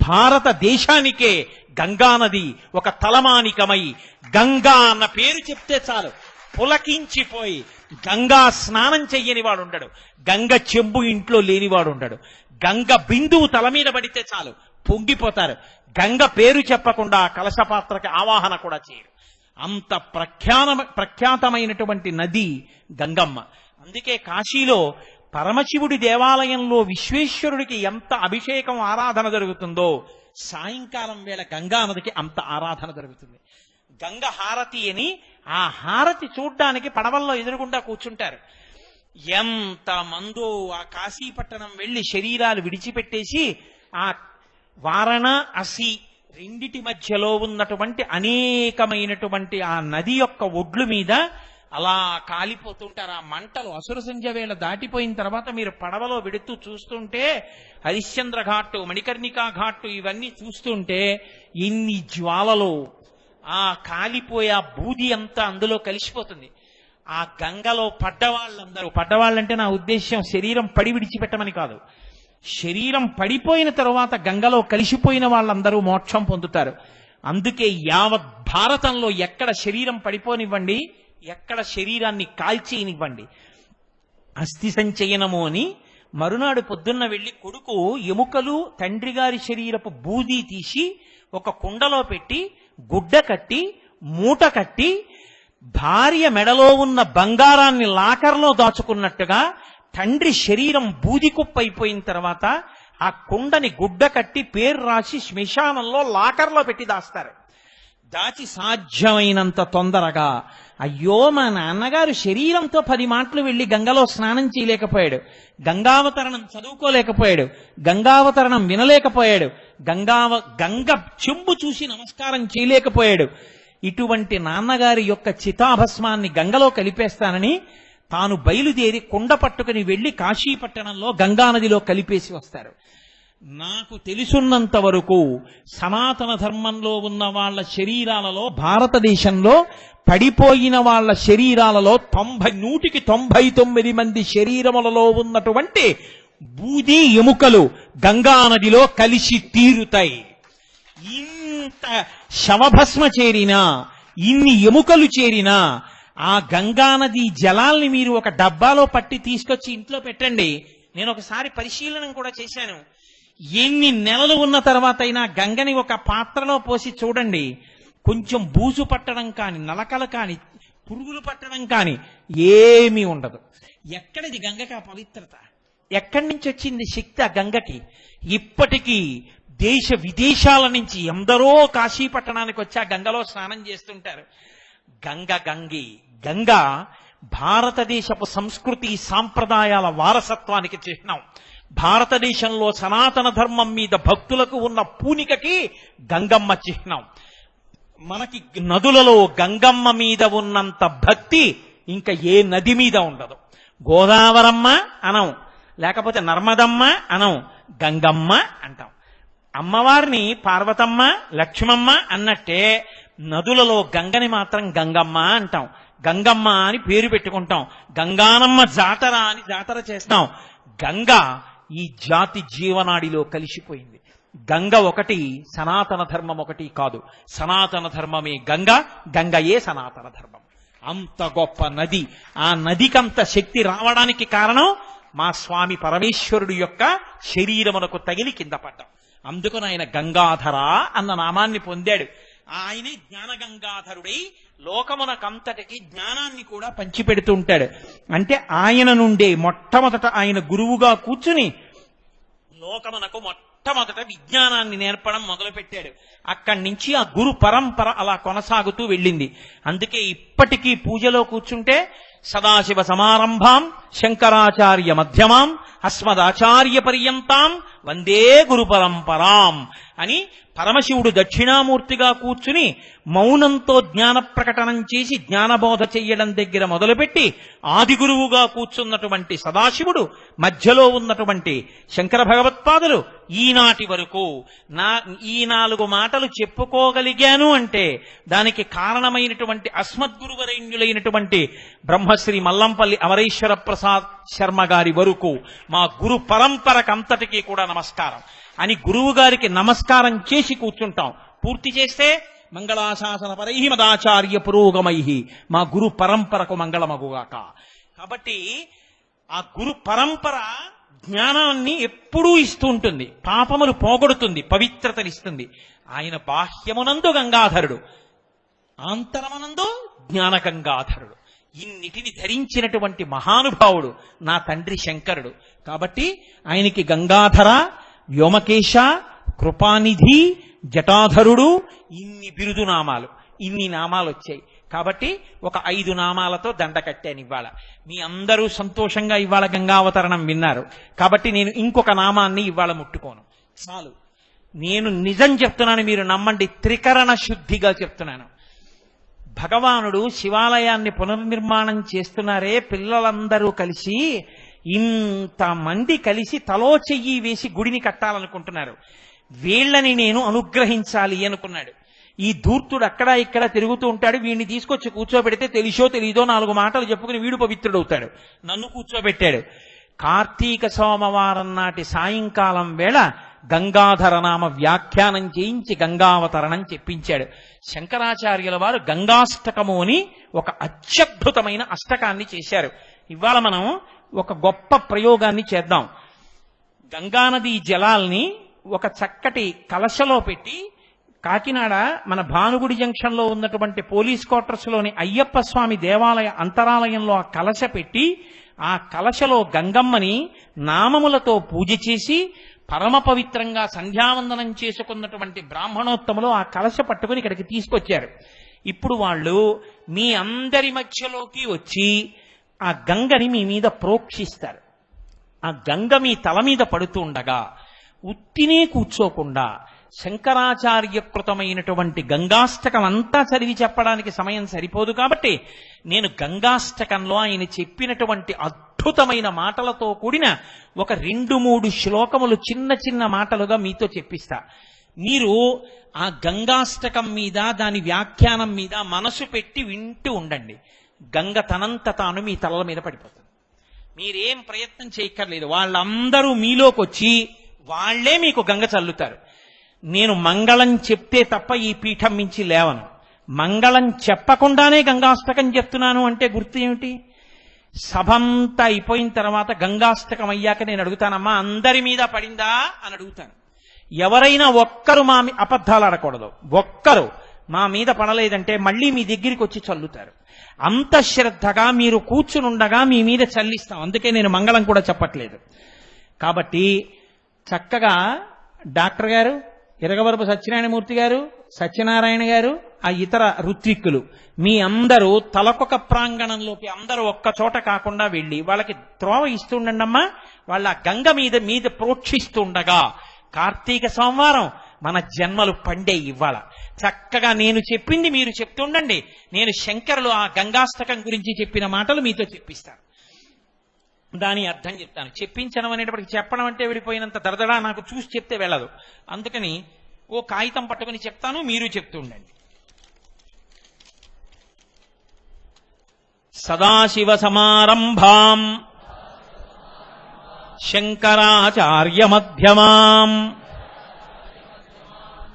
భారతదేశానికే గంగానది ఒక తలమానికమై గంగా అన్న పేరు చెప్తే చాలు పులకించిపోయి గంగా స్నానం చెయ్యని వాడు ఉండడు, గంగ చెంబు ఇంట్లో లేనివాడు ఉండడు. గంగ బిందువు తల మీద పడితే చాలు పొంగిపోతారు. గంగ పేరు చెప్పకుండా కలశపాత్రకి ఆవాహన కూడా చేయరు. అంత ప్రఖ్యాతమైనటువంటి నది గంగమ్మ. అందుకే కాశీలో పరమశివుడి దేవాలయంలో విశ్వేశ్వరుడికి ఎంత అభిషేకం ఆరాధన జరుగుతుందో సాయంకాలం వేళ గంగా నదికి అంత ఆరాధన జరుగుతుంది. గంగ హారతి అని ఆ హారతి చూడ్డానికి పడవల్లో ఎదురుగుండా కూర్చుంటారు. ఎంత మందో ఆ కాశీపట్టణం వెళ్లి శరీరాలు విడిచిపెట్టేసి ఆ వారణాసి రెండిటి మధ్యలో ఉన్నటువంటి అనేకమైనటువంటి ఆ నది యొక్క ఒడ్లు మీద అలా కాలిపోతుంటారు. ఆ మంటలు అసుర సంధ్య వేళ దాటిపోయిన తర్వాత మీరు పడవలో వెడుతూ చూస్తుంటే హరిశ్చంద్ర ఘాట్టు, మణికర్ణికా ఘాట్టు ఇవన్నీ చూస్తుంటే ఇన్ని జ్వాలలు, ఆ కాలిపోయే ఆ బూది అంతా అందులో కలిసిపోతుంది. ఆ గంగలో పడ్డవాళ్ళంటే నా ఉద్దేశ్యం శరీరం పడి విడిచిపెట్టమని కాదు. శరీరం పడిపోయిన తరువాత గంగలో కలిసిపోయిన వాళ్ళందరూ మోక్షం పొందుతారు. అందుకే యావత్ భారతంలో ఎక్కడ శరీరం పడిపోనివ్వండి, ఎక్కడ శరీరాన్ని కాల్చేయనివ్వండి. అస్థి సంచయనము అని మరునాడు పొద్దున్న వెళ్లి కొడుకు ఎముకలు తండ్రి గారి శరీరపు బూదీ తీసి ఒక కుండలో పెట్టి గుడ్డ కట్టి మూట కట్టి భార్య మెడలో ఉన్న బంగారాన్ని లాకర్లో దాచుకున్నట్టుగా తండ్రి శరీరం బూది కుప్పైపోయిన తర్వాత ఆ కుండని గుడ్డ కట్టి పేరు రాసి శ్మశానంలో లాకర్లో పెట్టి దాస్తారు. దాచి సాధ్యమైనంత తొందరగా, అయ్యో మా నాన్నగారు శరీరంతో 10 మాటలు వెళ్లి గంగలో స్నానం చేయలేకపోయాడు, గంగావతరణం చదువుకోలేకపోయాడు, గంగావతరణం వినలేకపోయాడు, గంగ చెంబు చూసి నమస్కారం చేయలేకపోయాడు. ఇటువంటి నాన్నగారి యొక్క చితాభస్మాన్ని గంగలో కలిపేస్తానని తాను బయలుదేరి కుండ పట్టుకుని వెళ్లి కాశీపట్టణంలో గంగానదిలో కలిపేసి వస్తారు. నాకు తెలుసున్నంత వరకు సనాతన ధర్మంలో ఉన్న వాళ్ళ శరీరాలలో, భారతదేశంలో పడిపోయిన వాళ్ళ శరీరాలలో 99 మంది శరీరములలో ఉన్నటువంటి బూది ఎముకలు గంగానదిలో కలిసి తీరుతాయి. ఇంత శవభస్మ చేరినా, ఇన్ని ఎముకలు చేరినా ఆ గంగానది జలాల్ని మీరు ఒక డబ్బాలో పట్టి తీసుకొచ్చి ఇంట్లో పెట్టండి. నేను ఒకసారి పరిశీలన కూడా చేశాను. ఎన్ని నెలలు ఉన్న తర్వాత అయినా గంగని ఒక పాత్రలో పోసి చూడండి, కొంచెం బూజు పట్టడం కాని, నలకలు కాని, పురుగులు పట్టడం కాని ఏమీ ఉండదు. ఎక్కడిది గంగకి ఆ పవిత్రత? ఎక్కడి నుంచి వచ్చింది శక్తి ఆ గంగకి? ఇప్పటికీ దేశ విదేశాల నుంచి ఎందరో కాశీపట్టణానికి వచ్చి ఆ గంగలో స్నానం చేస్తుంటారు. గంగ భారతదేశపు సంస్కృతి సాంప్రదాయాల వారసత్వానికి చిహ్నం. భారతదేశంలో సనాతన ధర్మం మీద భక్తులకు ఉన్న పూనికకి గంగమ్మ చిహ్నం. మనకి నదులలో గంగమ్మ మీద ఉన్నంత భక్తి ఇంకా ఏ నది మీద ఉండదు. గోదావరమ్మ అనం, లేకపోతే నర్మదమ్మ అనం, గంగమ్మ అంటాం. అమ్మవారిని పార్వతమ్మ, లక్ష్మమ్మ అన్నట్టే నదులలో గంగని మాత్రం గంగమ్మ అంటాం. గంగమ్మ అని పేరు పెట్టుకుంటాం. గంగానమ్మ జాతర అని జాతర చేస్తాం. గంగ ఈ జాతి జీవనాడిలో కలిసిపోయింది. గంగ ఒకటి, సనాతన ధర్మం ఒకటి కాదు. సనాతన ధర్మమే గంగ, గంగయే సనాతన ధర్మం. అంత గొప్ప నది. ఆ నదికంత శక్తి రావడానికి కారణం మా స్వామి పరమేశ్వరుడు యొక్క శరీరమునకు తగిలి కింద పడ్డాం. అందుకని ఆయన గంగాధర అన్న నామాన్ని పొందాడు. ఆయనే జ్ఞానగంగాధరుడై లోకమునకంతటికి జ్ఞానాన్ని కూడా పంచిపెడుతూ ఉంటాడు. అంటే ఆయన నుండే మొట్టమొదట ఆయన గురువుగా కూర్చుని లోకమునకు మొట్టమొదట విజ్ఞానాన్ని నేర్పడం మొదలుపెట్టాడు. అక్కడి నుంచి ఆ గురు పరంపర అలా కొనసాగుతూ వెళ్ళింది. అందుకే ఇప్పటికీ పూజలో కూర్చుంటే సదాశివ సమారంభాం శంకరాచార్య మధ్యమాం అస్మదాచార్య పర్యంతాం వందే గురు పరంపరాం అని పరమశివుడు దక్షిణామూర్తిగా కూర్చుని మౌనంతో జ్ఞాన ప్రకటనం చేసి జ్ఞానబోధ చెయ్యడం దగ్గర మొదలుపెట్టి ఆది గురువుగా కూర్చున్నటువంటి సదాశివుడు, మధ్యలో ఉన్నటువంటి శంకర భగవత్పాదులు ఈనాటి వరకు ఈ 4 మాటలు చెప్పుకోగలిగాను అంటే దానికి కారణమైనటువంటి అస్మద్గురువరేణ్యులైనటువంటి బ్రహ్మశ్రీ మల్లంపల్లి అమరేశ్వర ప్రసాద్ శర్మ గారి వరకు మా గురు పరంపరకంతటికీ కూడా నమస్కారం అని గురువు గారికి నమస్కారం చేసి కూర్చుంటాం. పూర్తి చేస్తే మంగళాశాసన పరై మదాచార్య పురోగమై మా గురు పరంపరకు మంగళమగుగాక. కాబట్టి ఆ గురు పరంపర జ్ఞానాన్ని ఎప్పుడూ ఇస్తూ ఉంటుంది, పాపములు పోగొడుతుంది, పవిత్రతనిస్తుంది. ఆయన బాహ్యమునందు గంగాధరుడు, ఆంతరమనందు జ్ఞానగంగాధరుడు. ఇన్నిటిని ధరించినటువంటి మహానుభావుడు నా తండ్రి శంకరుడు. కాబట్టి ఆయనకి గంగాధర, వ్యోమకేశ, కృపానిధి, జటాధరుడు, ఇన్ని బిరుదు నామాలు, ఇన్ని నామాలు వచ్చాయి. కాబట్టి ఒక 5 నామాలతో దండ కట్టాను ఇవాళ. మీ అందరూ సంతోషంగా ఇవాళ గంగావతరణం విన్నారు. కాబట్టి నేను ఇంకొక నామాన్ని ఇవాళ ముట్టుకోను, చాలు. నేను నిజం చెప్తున్నాను, మీరు నమ్మండి, త్రికరణ శుద్ధిగా చెప్తున్నాను. భగవానుడు శివాలయాన్ని పునర్నిర్మాణం చేస్తున్నారే, పిల్లలందరూ కలిసి, ఇంతమంది కలిసి తలో చెయ్యి వేసి గుడిని కట్టాలనుకుంటున్నారు. వీళ్ళని నేను అనుగ్రహించాలి అనుకున్నాడు. ఈ ధూర్తుడు అక్కడ ఇక్కడ తిరుగుతూ ఉంటాడు. వీడిని తీసుకొచ్చి కూర్చోబెడితే తెలిసో తెలీదో 4 మాటలు చెప్పుకుని వీడు పవిత్రుడవుతాడు. నన్ను కూర్చోబెట్టాడు. కార్తీక సోమవారం నాటి సాయంకాలం వేళ గంగాధర నామ వ్యాఖ్యానం చేయించి గంగావతరణం చెప్పించాడు. శంకరాచార్యుల వారు గంగాష్టకము అని ఒక అత్యద్భుతమైన అష్టకాన్ని చేశారు. ఇవాళ మనం ఒక గొప్ప ప్రయోగాన్ని చేద్దాం. గంగానది జలాల్ని ఒక చక్కటి కలశలో పెట్టి, కాకినాడ మన భానుగుడి జంక్షన్ లో ఉన్నటువంటి పోలీస్ క్వార్టర్స్ లోని అయ్యప్ప స్వామి దేవాలయ అంతరాలయంలో ఆ కలశ పెట్టి, ఆ కలశలో గంగమ్మని నామములతో పూజ చేసి పరమ పవిత్రంగా సంధ్యావందనం చేసుకున్నటువంటి బ్రాహ్మణోత్తములు ఆ కలశ పట్టుకుని ఇక్కడికి తీసుకొచ్చారు. ఇప్పుడు వాళ్ళు మీ అందరి మధ్యలోకి వచ్చి ఆ గంగని మీ మీద ప్రోక్షిస్తారు. ఆ గంగ మీ తల మీద పడుతూ ఉండగా ఉత్తినే కూర్చోకుండా శంకరాచార్యకృతమైనటువంటి గంగాష్టకం అంతా చదివి చెప్పడానికి సమయం సరిపోదు. కాబట్టి నేను గంగాష్టకంలో ఆయన చెప్పినటువంటి అద్భుతమైన మాటలతో కూడిన ఒక 2-3 శ్లోకములు చిన్న చిన్న మాటలుగా మీతో చెప్పిస్తా. మీరు ఆ గంగాష్టకం మీద, దాని వ్యాఖ్యానం మీద మనసు పెట్టి వింటూ ఉండండి. గంగ తనంత తాను మీ తలల మీద పడిపోతుంది. మీరేం ప్రయత్నం చేయక్కర్లేదు. వాళ్ళందరూ మీలోకి వచ్చి వాళ్లే మీకు గంగ చల్లుతారు. నేను మంగళం చెప్తే తప్ప ఈ పీఠం మించి లేవను. మంగళం చెప్పకుండానే గంగాష్టకం చెప్తున్నాను అంటే గుర్తు ఏమిటి? సభంతా అయిపోయిన తర్వాత గంగాష్టకం అయ్యాక నేను అడుగుతానమ్మా, అందరి మీద పడిందా అని అడుగుతాను. ఎవరైనా ఒక్కరు మా అబద్ధాలు ఆడకూడదు. ఒక్కరు మా మీద పడలేదంటే మళ్ళీ మీ దగ్గరికి వచ్చి చల్లుతారు. అంత శ్రద్ధగా మీరు కూర్చునుండగా మీ మీద చల్లిస్తాం. అందుకే నేను మంగళం కూడా చెప్పట్లేదు. కాబట్టి చక్కగా డాక్టర్ గారు, ఇరగవరపు సత్యనారాయణమూర్తి గారు, సత్యనారాయణ గారు, ఆ ఇతర ఋత్విక్కులు మీ అందరూ తలకొక ప్రాంగణంలోకి అందరూ ఒక్క చోట కాకుండా వెళ్ళి వాళ్ళకి త్రోవ ఇస్తుండమ్మా. వాళ్ళ గంగ మీద ప్రోక్షిస్తుండగా కార్తీక సోమవారం మన జన్మలు పండే ఇవ్వాల. చక్కగా నేను చెప్పింది మీరు చెప్తుండండి. నేను శంకరులు ఆ గంగాష్టకం గురించి చెప్పిన మాటలు మీతో చెప్పిస్తాను. దాని అర్థం చెప్తాను. చెప్పించడం అనేటప్పటికి చెప్పడం అంటే విడిపోయినంత దరదడా నాకు చూసి చెప్తే వెళ్ళదు. అందుకని ఓ కాగితం పట్టుకుని చెప్తాను, మీరు చెప్తూ ఉండండి. సదాశివ సమారంభాం శంకరాచార్య మధ్యమాం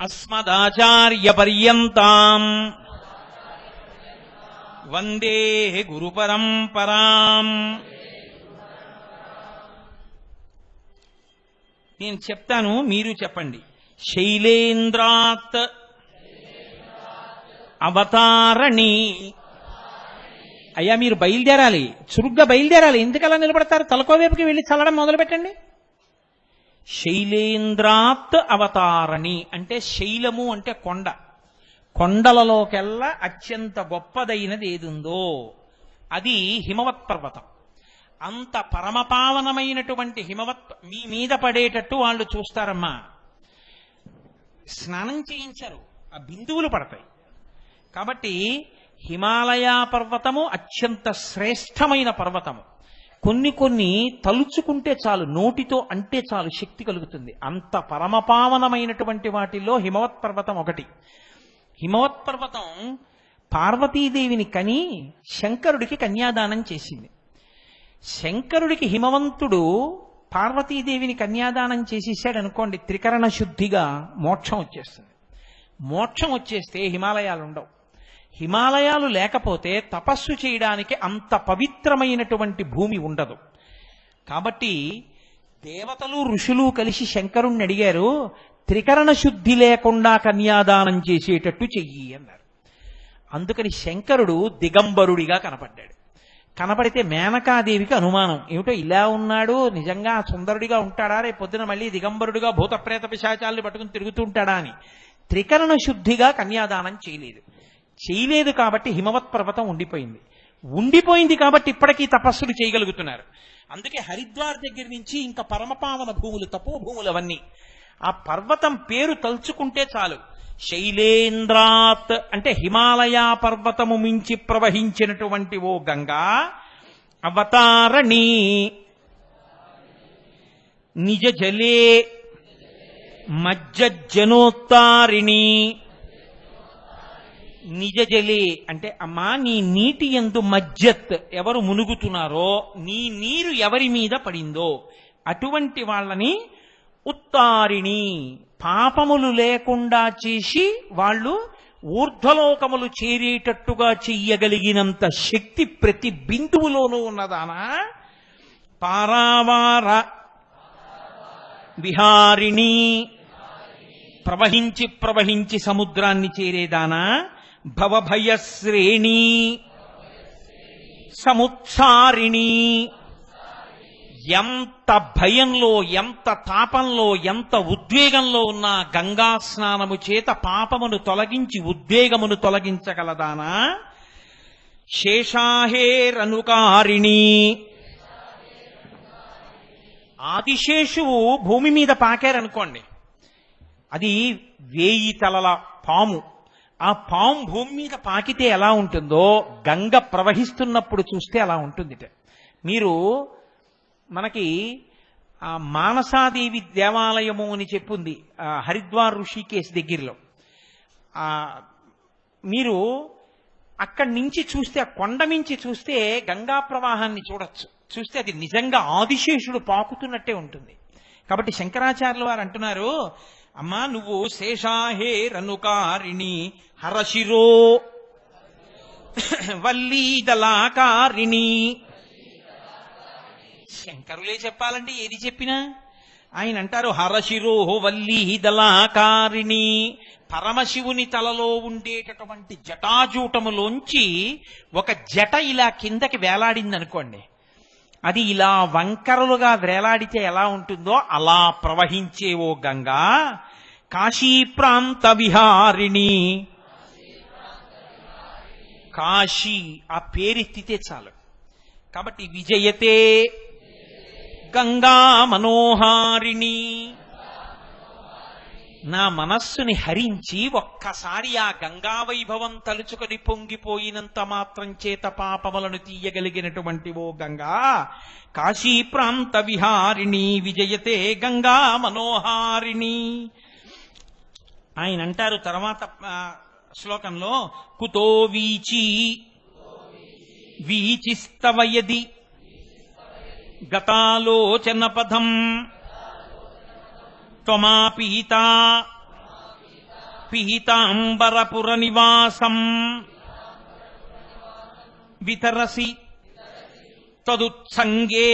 అస్మదాచార్య పర్యంతాం వందే గురు పరంపరాం. నేను చెప్తాను, మీరు చెప్పండి. శైలేంద్రాత్ అవతారణి. అయ్యా మీరు బయలుదేరాలి, చురుగ్గా బయలుదేరాలి. ఎందుకలా నిలబడతారు? తలకోవైపుకి వెళ్ళి చల్లడం మొదలు పెట్టండి. శైలేంద్రాత్ అవతారణి అంటే శైలము అంటే కొండ. కొండలలోకెల్లా అత్యంత గొప్పదైనది ఏదుందో అది హిమవత్ పర్వతం. అంత పరమపావనమైనటువంటి హిమవత్ మీ మీద పడేటట్టు వాళ్ళు చూస్తారమ్మా. స్నానం చేయించరు, ఆ బిందువులు పడతాయి. కాబట్టి హిమాలయ పర్వతము అత్యంత శ్రేష్టమైన పర్వతము. కొన్ని తలుచుకుంటే చాలు, నోటితో అంటే చాలు శక్తి కలుగుతుంది. అంత పరమపావనమైనటువంటి వాటిల్లో హిమవత్ పర్వతం ఒకటి. హిమవత్ పర్వతం పార్వతీదేవిని కని శంకరుడికి కన్యాదానం చేసింది. శంకరుడికి హిమవంతుడు పార్వతీదేవిని కన్యాదానం చేసేసాడు అనుకోండి, త్రికరణ శుద్ధిగా మోక్షం వచ్చేస్తుంది. మోక్షం వచ్చేస్తే హిమాలయాలు ఉండవు. హిమాలయాలు లేకపోతే తపస్సు చేయడానికి అంత పవిత్రమైనటువంటి భూమి ఉండదు. కాబట్టి దేవతలు ఋషులు కలిసి శంకరుణ్ణి అడిగారు, త్రికరణ శుద్ధి లేకుండా కన్యాదానం చేసేటట్టు చెయ్యి అన్నారు. అందుకని శంకరుడు దిగంబరుడిగా కనపడ్డాడు. కనపడితే మేనకాదేవికి అనుమానం, ఏమిటో ఇలా ఉన్నాడు, నిజంగా సుందరుడిగా ఉంటాడా, రేపు పొద్దున మళ్ళీ దిగంబరుడిగా భూతప్రేత పిశాచాలను పట్టుకుని తిరుగుతూ ఉంటాడా అని. త్రికరణ శుద్ధిగా కన్యాదానం చేయలేదు కాబట్టి హిమవత్ పర్వతం ఉండిపోయింది కాబట్టి ఇప్పటికీ తపస్సులు చేయగలుగుతున్నారు. అందుకే హరిద్వార్ దగ్గర నుంచి ఇంకా పరమపావన భూములు, తపోభూములు అవన్నీ. ఆ పర్వతం పేరు తలుచుకుంటే చాలు. శైలేంద్రాత్ అంటే హిమాలయ పర్వతము మించి ప్రవహించినటువంటి ఓ గంగా అవతారణి నిజ జలే మజ్జనోత్తారిణి. నిజ జలే అంటే అమ్మా నీ నీటి యందు మజ్జత్, ఎవరు మునుగుతున్నారో నీ నీరు ఎవరి మీద పడిందో అటువంటి వాళ్ళని ఉత్తారిణి, పాపములు లేకుండా చేసి వాళ్ళు ఊర్ధ్వలోకములు చేరేటట్టుగా చెయ్యగలిగినంత శక్తి ప్రతి బిందువులోనూ ఉన్నదానా. పారావార విహారిణి, ప్రవహించి సముద్రాన్ని చేరేదానా. భవభయశ్రేణి సముత్సారిణి, ఎంత భయంలో, ఎంత తాపంలో, ఎంత ఉద్వేగంలో ఉన్నా గంగా స్నానము చేత పాపమును తొలగించి ఉద్వేగమును తొలగించగలదానా. శేషాహేరనుకారిణి, ఆదిశేషువు భూమి మీద పాకారనుకోండి, అది 1000 తలల పాము. ఆ పాము భూమి మీద పాకితే ఎలా ఉంటుందో గంగ ప్రవహిస్తున్నప్పుడు చూస్తే అలా ఉంటుంది. మీరు మనకి మానసాదేవి దేవాలయము అని చెప్పుంది హరిద్వార్ ఋషికేశ్ దగ్గరలో. మీరు అక్కడి నుంచి చూస్తే, ఆ కొండ మించి చూస్తే గంగా ప్రవాహాన్ని చూస్తే అది నిజంగా ఆదిశేషుడు పాకుతున్నట్టే ఉంటుంది. కాబట్టి శంకరాచార్యుల వారు అంటున్నారు, అమ్మా నువ్వు శేషాహేరనుకారిణి హరశిరో వల్లీదలాకారిణి. శంకరులే చెప్పాలంటే ఏది చెప్పినా ఆయన అంటారు హరశిరో వల్లీదలాకారిణి. పరమశివుని తలలో ఉండేటటువంటి జటాజూటములోంచి ఒక జట ఇలా కిందకి వేలాడింది అనుకోండి, అది ఇలా వంకరలుగా వేలాడితే ఎలా ఉంటుందో అలా ప్రవహించే ఓ గంగా. కాశీ ప్రాంత విహారిణి, కాశీ ఆ పేరెత్తితే చాలు. కాబట్టి విజయతే గంగా మనోహారిణి, నా మనస్సుని హరించి ఒక్కసారి ఆ గంగా వైభవం తలుచుకొని పొంగిపోయినంత మాత్రం చేత పాపములను తీయగలిగినటువంటి ఓ గంగా. కాశీ ప్రాంత విహారిణి విజయతే గంగా మనోహారిణి. ఆయన అంటారు తర్వాత శ్లోకంలో, కుతో వీచి వీచిస్తవయది గతాలోచన పదం త్వమాపీతా పీతాంబరపుర నివాసం వితరసి తదుత్సంగే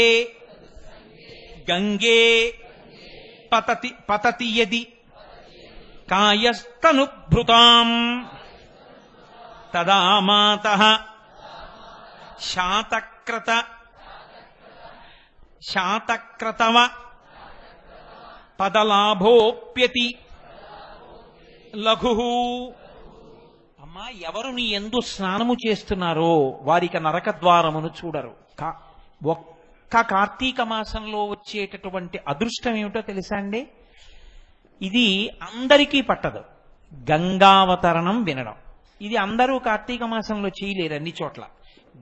గంగే పతతి యది కాయస్తనుభృతాం తదా మాతః శాతక్రతవ పదలాభోప్యతి లఘు. అమ్మా ఎవరు నీ యందు స్నానము చేస్తున్నారో వారికి నరకద్వారమును చూడరు. ఒక్క కార్తీక మాసంలో వచ్చేటటువంటి అదృష్టం ఏమిటో తెలుసా అండి? ఇది అందరికీ పట్టదు. గంగావతరణం వినడం ఇది అందరూ కార్తీక మాసంలో చేయలేరు అన్ని చోట్ల.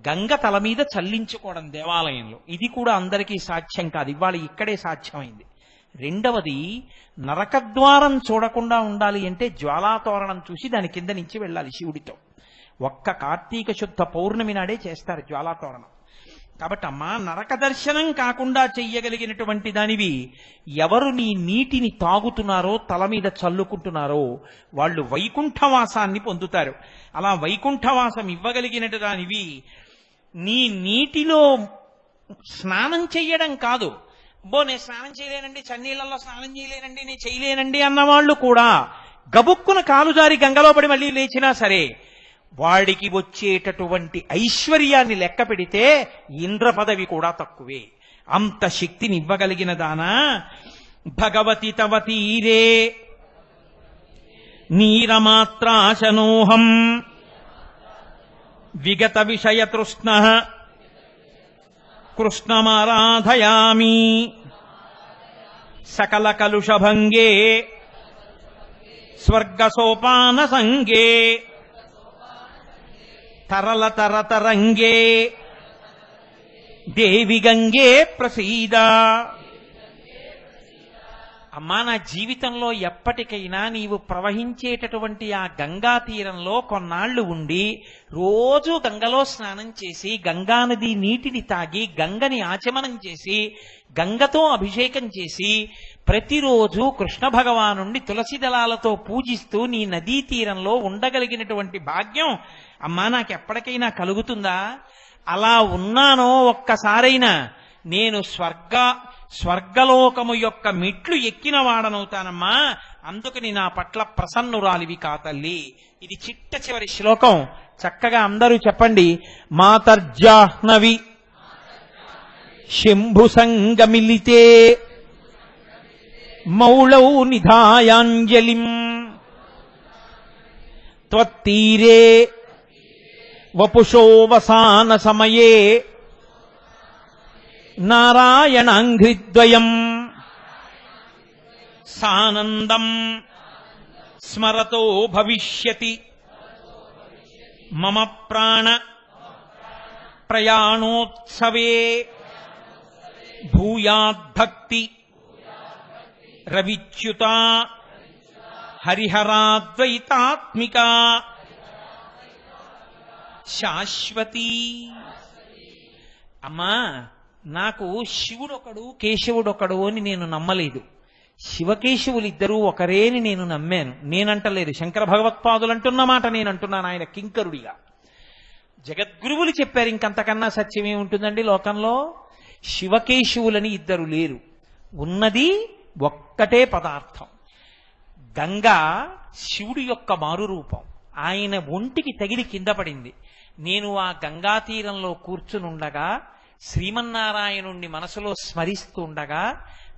గంగ తల మీద చల్లించుకోవడం దేవాలయంలో, ఇది కూడా అందరికీ సాధ్యం కాదు. ఇవాళ ఇక్కడే సాధ్యమైంది. రెండవది, నరకద్వారం చూడకుండా ఉండాలి అంటే జ్వాలాతోరణం చూసి దాని కింద నుంచి వెళ్ళాలి శివుడితో. ఒక్క కార్తీక శుద్ధ పౌర్ణమి నాడే చేస్తారు జ్వాలాతోరణం. కాబట్టి అమ్మా నరక దర్శనం కాకుండా చెయ్యగలిగినటువంటి దానివి, ఎవరు నీ నీటిని తాగుతున్నారో తల మీద చల్లుకుంటున్నారో వాళ్ళు వైకుంఠవాసాన్ని పొందుతారు. అలా వైకుంఠవాసం ఇవ్వగలిగినటు దానివి నీ నీటిలో స్నానం చెయ్యడం కాదు. నేను స్నానం చేయలేనండి, చన్నీళ్లలో స్నానం చేయలేనండి, నేను చేయలేనండి అన్నవాళ్లు కూడా గబుక్కున కాలు జారి గంగలో పడి మళ్ళీ లేచినా సరే వాడికి వచ్చేటటువంటి ఐశ్వర్యాన్ని లెక్క పెడితే ఇంద్ర పదవి కూడా తక్కువే. అంత శక్తిని ఇవ్వగలిగిన దానా. భగవతి తవ తీరే నీరమాత్రాశనోహం విగత విషయ తృష్ణ కృష్ణమారాధయామి సకల కలుషభంగే స్వర్గసోపాన సంగే తరల తరతరంగే దేవి గంగే ప్రసీద. అమ్మా, నా జీవితంలో ఎప్పటికైనా నీవు ప్రవహించేటటువంటి ఆ గంగా తీరంలో కొన్నాళ్లు ఉండి రోజు గంగలో స్నానం చేసి గంగానది నీటిని తాగి గంగని ఆచమనం చేసి గంగతో అభిషేకం చేసి ప్రతిరోజు కృష్ణ భగవానుణ్ణి తులసి దళాలతో పూజిస్తూ నీ నదీ తీరంలో ఉండగలిగినటువంటి భాగ్యం అమ్మా నాకు ఎప్పటికైనా కలుగుతుందా? అలా ఉన్నానో ఒక్కసారైనా నేను స్వర్గలోకము యొక్క మెట్లు ఎక్కిన వాడనవుతానమ్మా. అందుకని నా పట్ల ప్రసన్నురాలివి కా తల్లి. ఇది చిట్ట చివరి శ్లోకం. చక్కగా అందరూ చెప్పండి. మాతర్జాహ్నవి శంభు సంగమిలితే మౌళౌ నిధాయాంజలిం త్వత్తీరే వపుషోవసాన సమయే నారాయణాంఘ్రిద్వయం సానందం స్మరతో భవిష్యతి మమ ప్రాణ ప్రయాణోత్సవే భూయాద్భక్తి రవిచ్యుత హరిహరాద్వైతాత్మిక శాశ్వతి. అమ్మా, నాకు శివుడొకడు కేశవుడొకడు అని నేను నమ్మలేదు. శివకేశవులిద్దరూ ఒకరే అని నేను నమ్మాను. నేనంటలేదు, శంకర భగవత్పాదులు అంటున్న మాట నేనంటున్నాను ఆయన కింకరుడిగా. జగద్గురువులు చెప్పారు. ఇంకంతకన్నా సత్యమే ఉంటుందండి లోకంలో? శివకేశవులని ఇద్దరు లేరు, ఉన్నది ఒక్కటే పదార్థం. గంగా శివుడి యొక్క మారు రూపం. ఆయన ఒంటికి తగిలి కింద పడింది. నేను ఆ గంగా తీరంలో కూర్చునుండగా శ్రీమన్నారాయణుణ్ణి మనసులో స్మరిస్తుండగా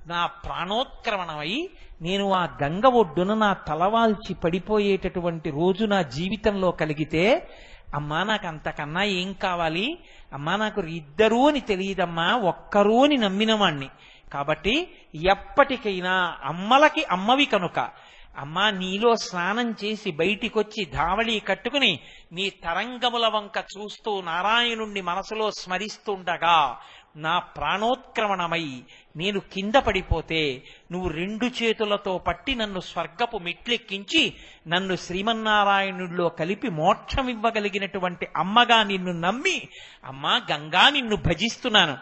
నా ప్రాణోత్క్రమణమై నేను ఆ గంగ ఒడ్డున నా తలవాల్చి పడిపోయేటటువంటి రోజు నా జీవితంలో కలిగితే, అమ్మా నాకు అంతకన్నా ఏం కావాలి? అమ్మా నాకు ఇద్దరూ అని తెలియదమ్మా, ఒక్కరూ అని నమ్మినవాణ్ణి. కాబట్టి ఎప్పటికైనా అమ్మలకి అమ్మవి కనుక అమ్మా నీలో స్నానం చేసి బయటికొచ్చి ధావళి కట్టుకుని నీ తరంగముల వంక చూస్తూ నారాయణుణ్ణి మనసులో స్మరిస్తుండగా నా ప్రాణోత్క్రమణమై నేను కింద పడిపోతే నువ్వు రెండు చేతులతో పట్టి నన్ను స్వర్గపు మెట్లెక్కించి నన్ను శ్రీమన్నారాయణుడిలో కలిపి మోక్షం ఇవ్వగలిగినటువంటి అమ్మగా నిన్ను నమ్మి, అమ్మా గంగా నిన్ను భజిస్తున్నాను,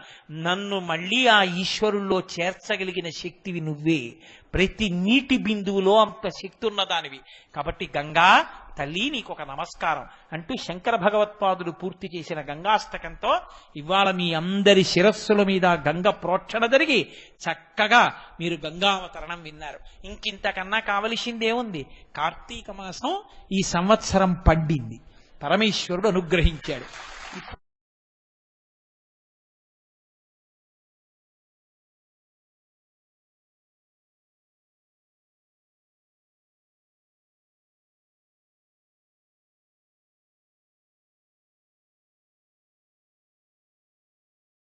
నన్ను మళ్ళీ ఆ ఈశ్వరుల్లో చేర్చగలిగిన శక్తివి నువ్వే. ప్రతి నీటి బిందువులో అంత శక్తి ఉన్నదానివి. కాబట్టి గంగా తల్లి నీకు ఒక నమస్కారం అంటూ శంకర భగవత్పాదులు పూర్తి చేసిన గంగాష్టకంతో ఇవాళ మీ అందరి శిరస్సుల మీద గంగ ప్రోక్షణ జరిగి చక్కగా మీరు గంగావతరణం విన్నారు. ఇంకింతకన్నా కావలసిందేముంది? కార్తీక మాసం ఈ సంవత్సరం పండింది, పరమేశ్వరుడు అనుగ్రహించాడు.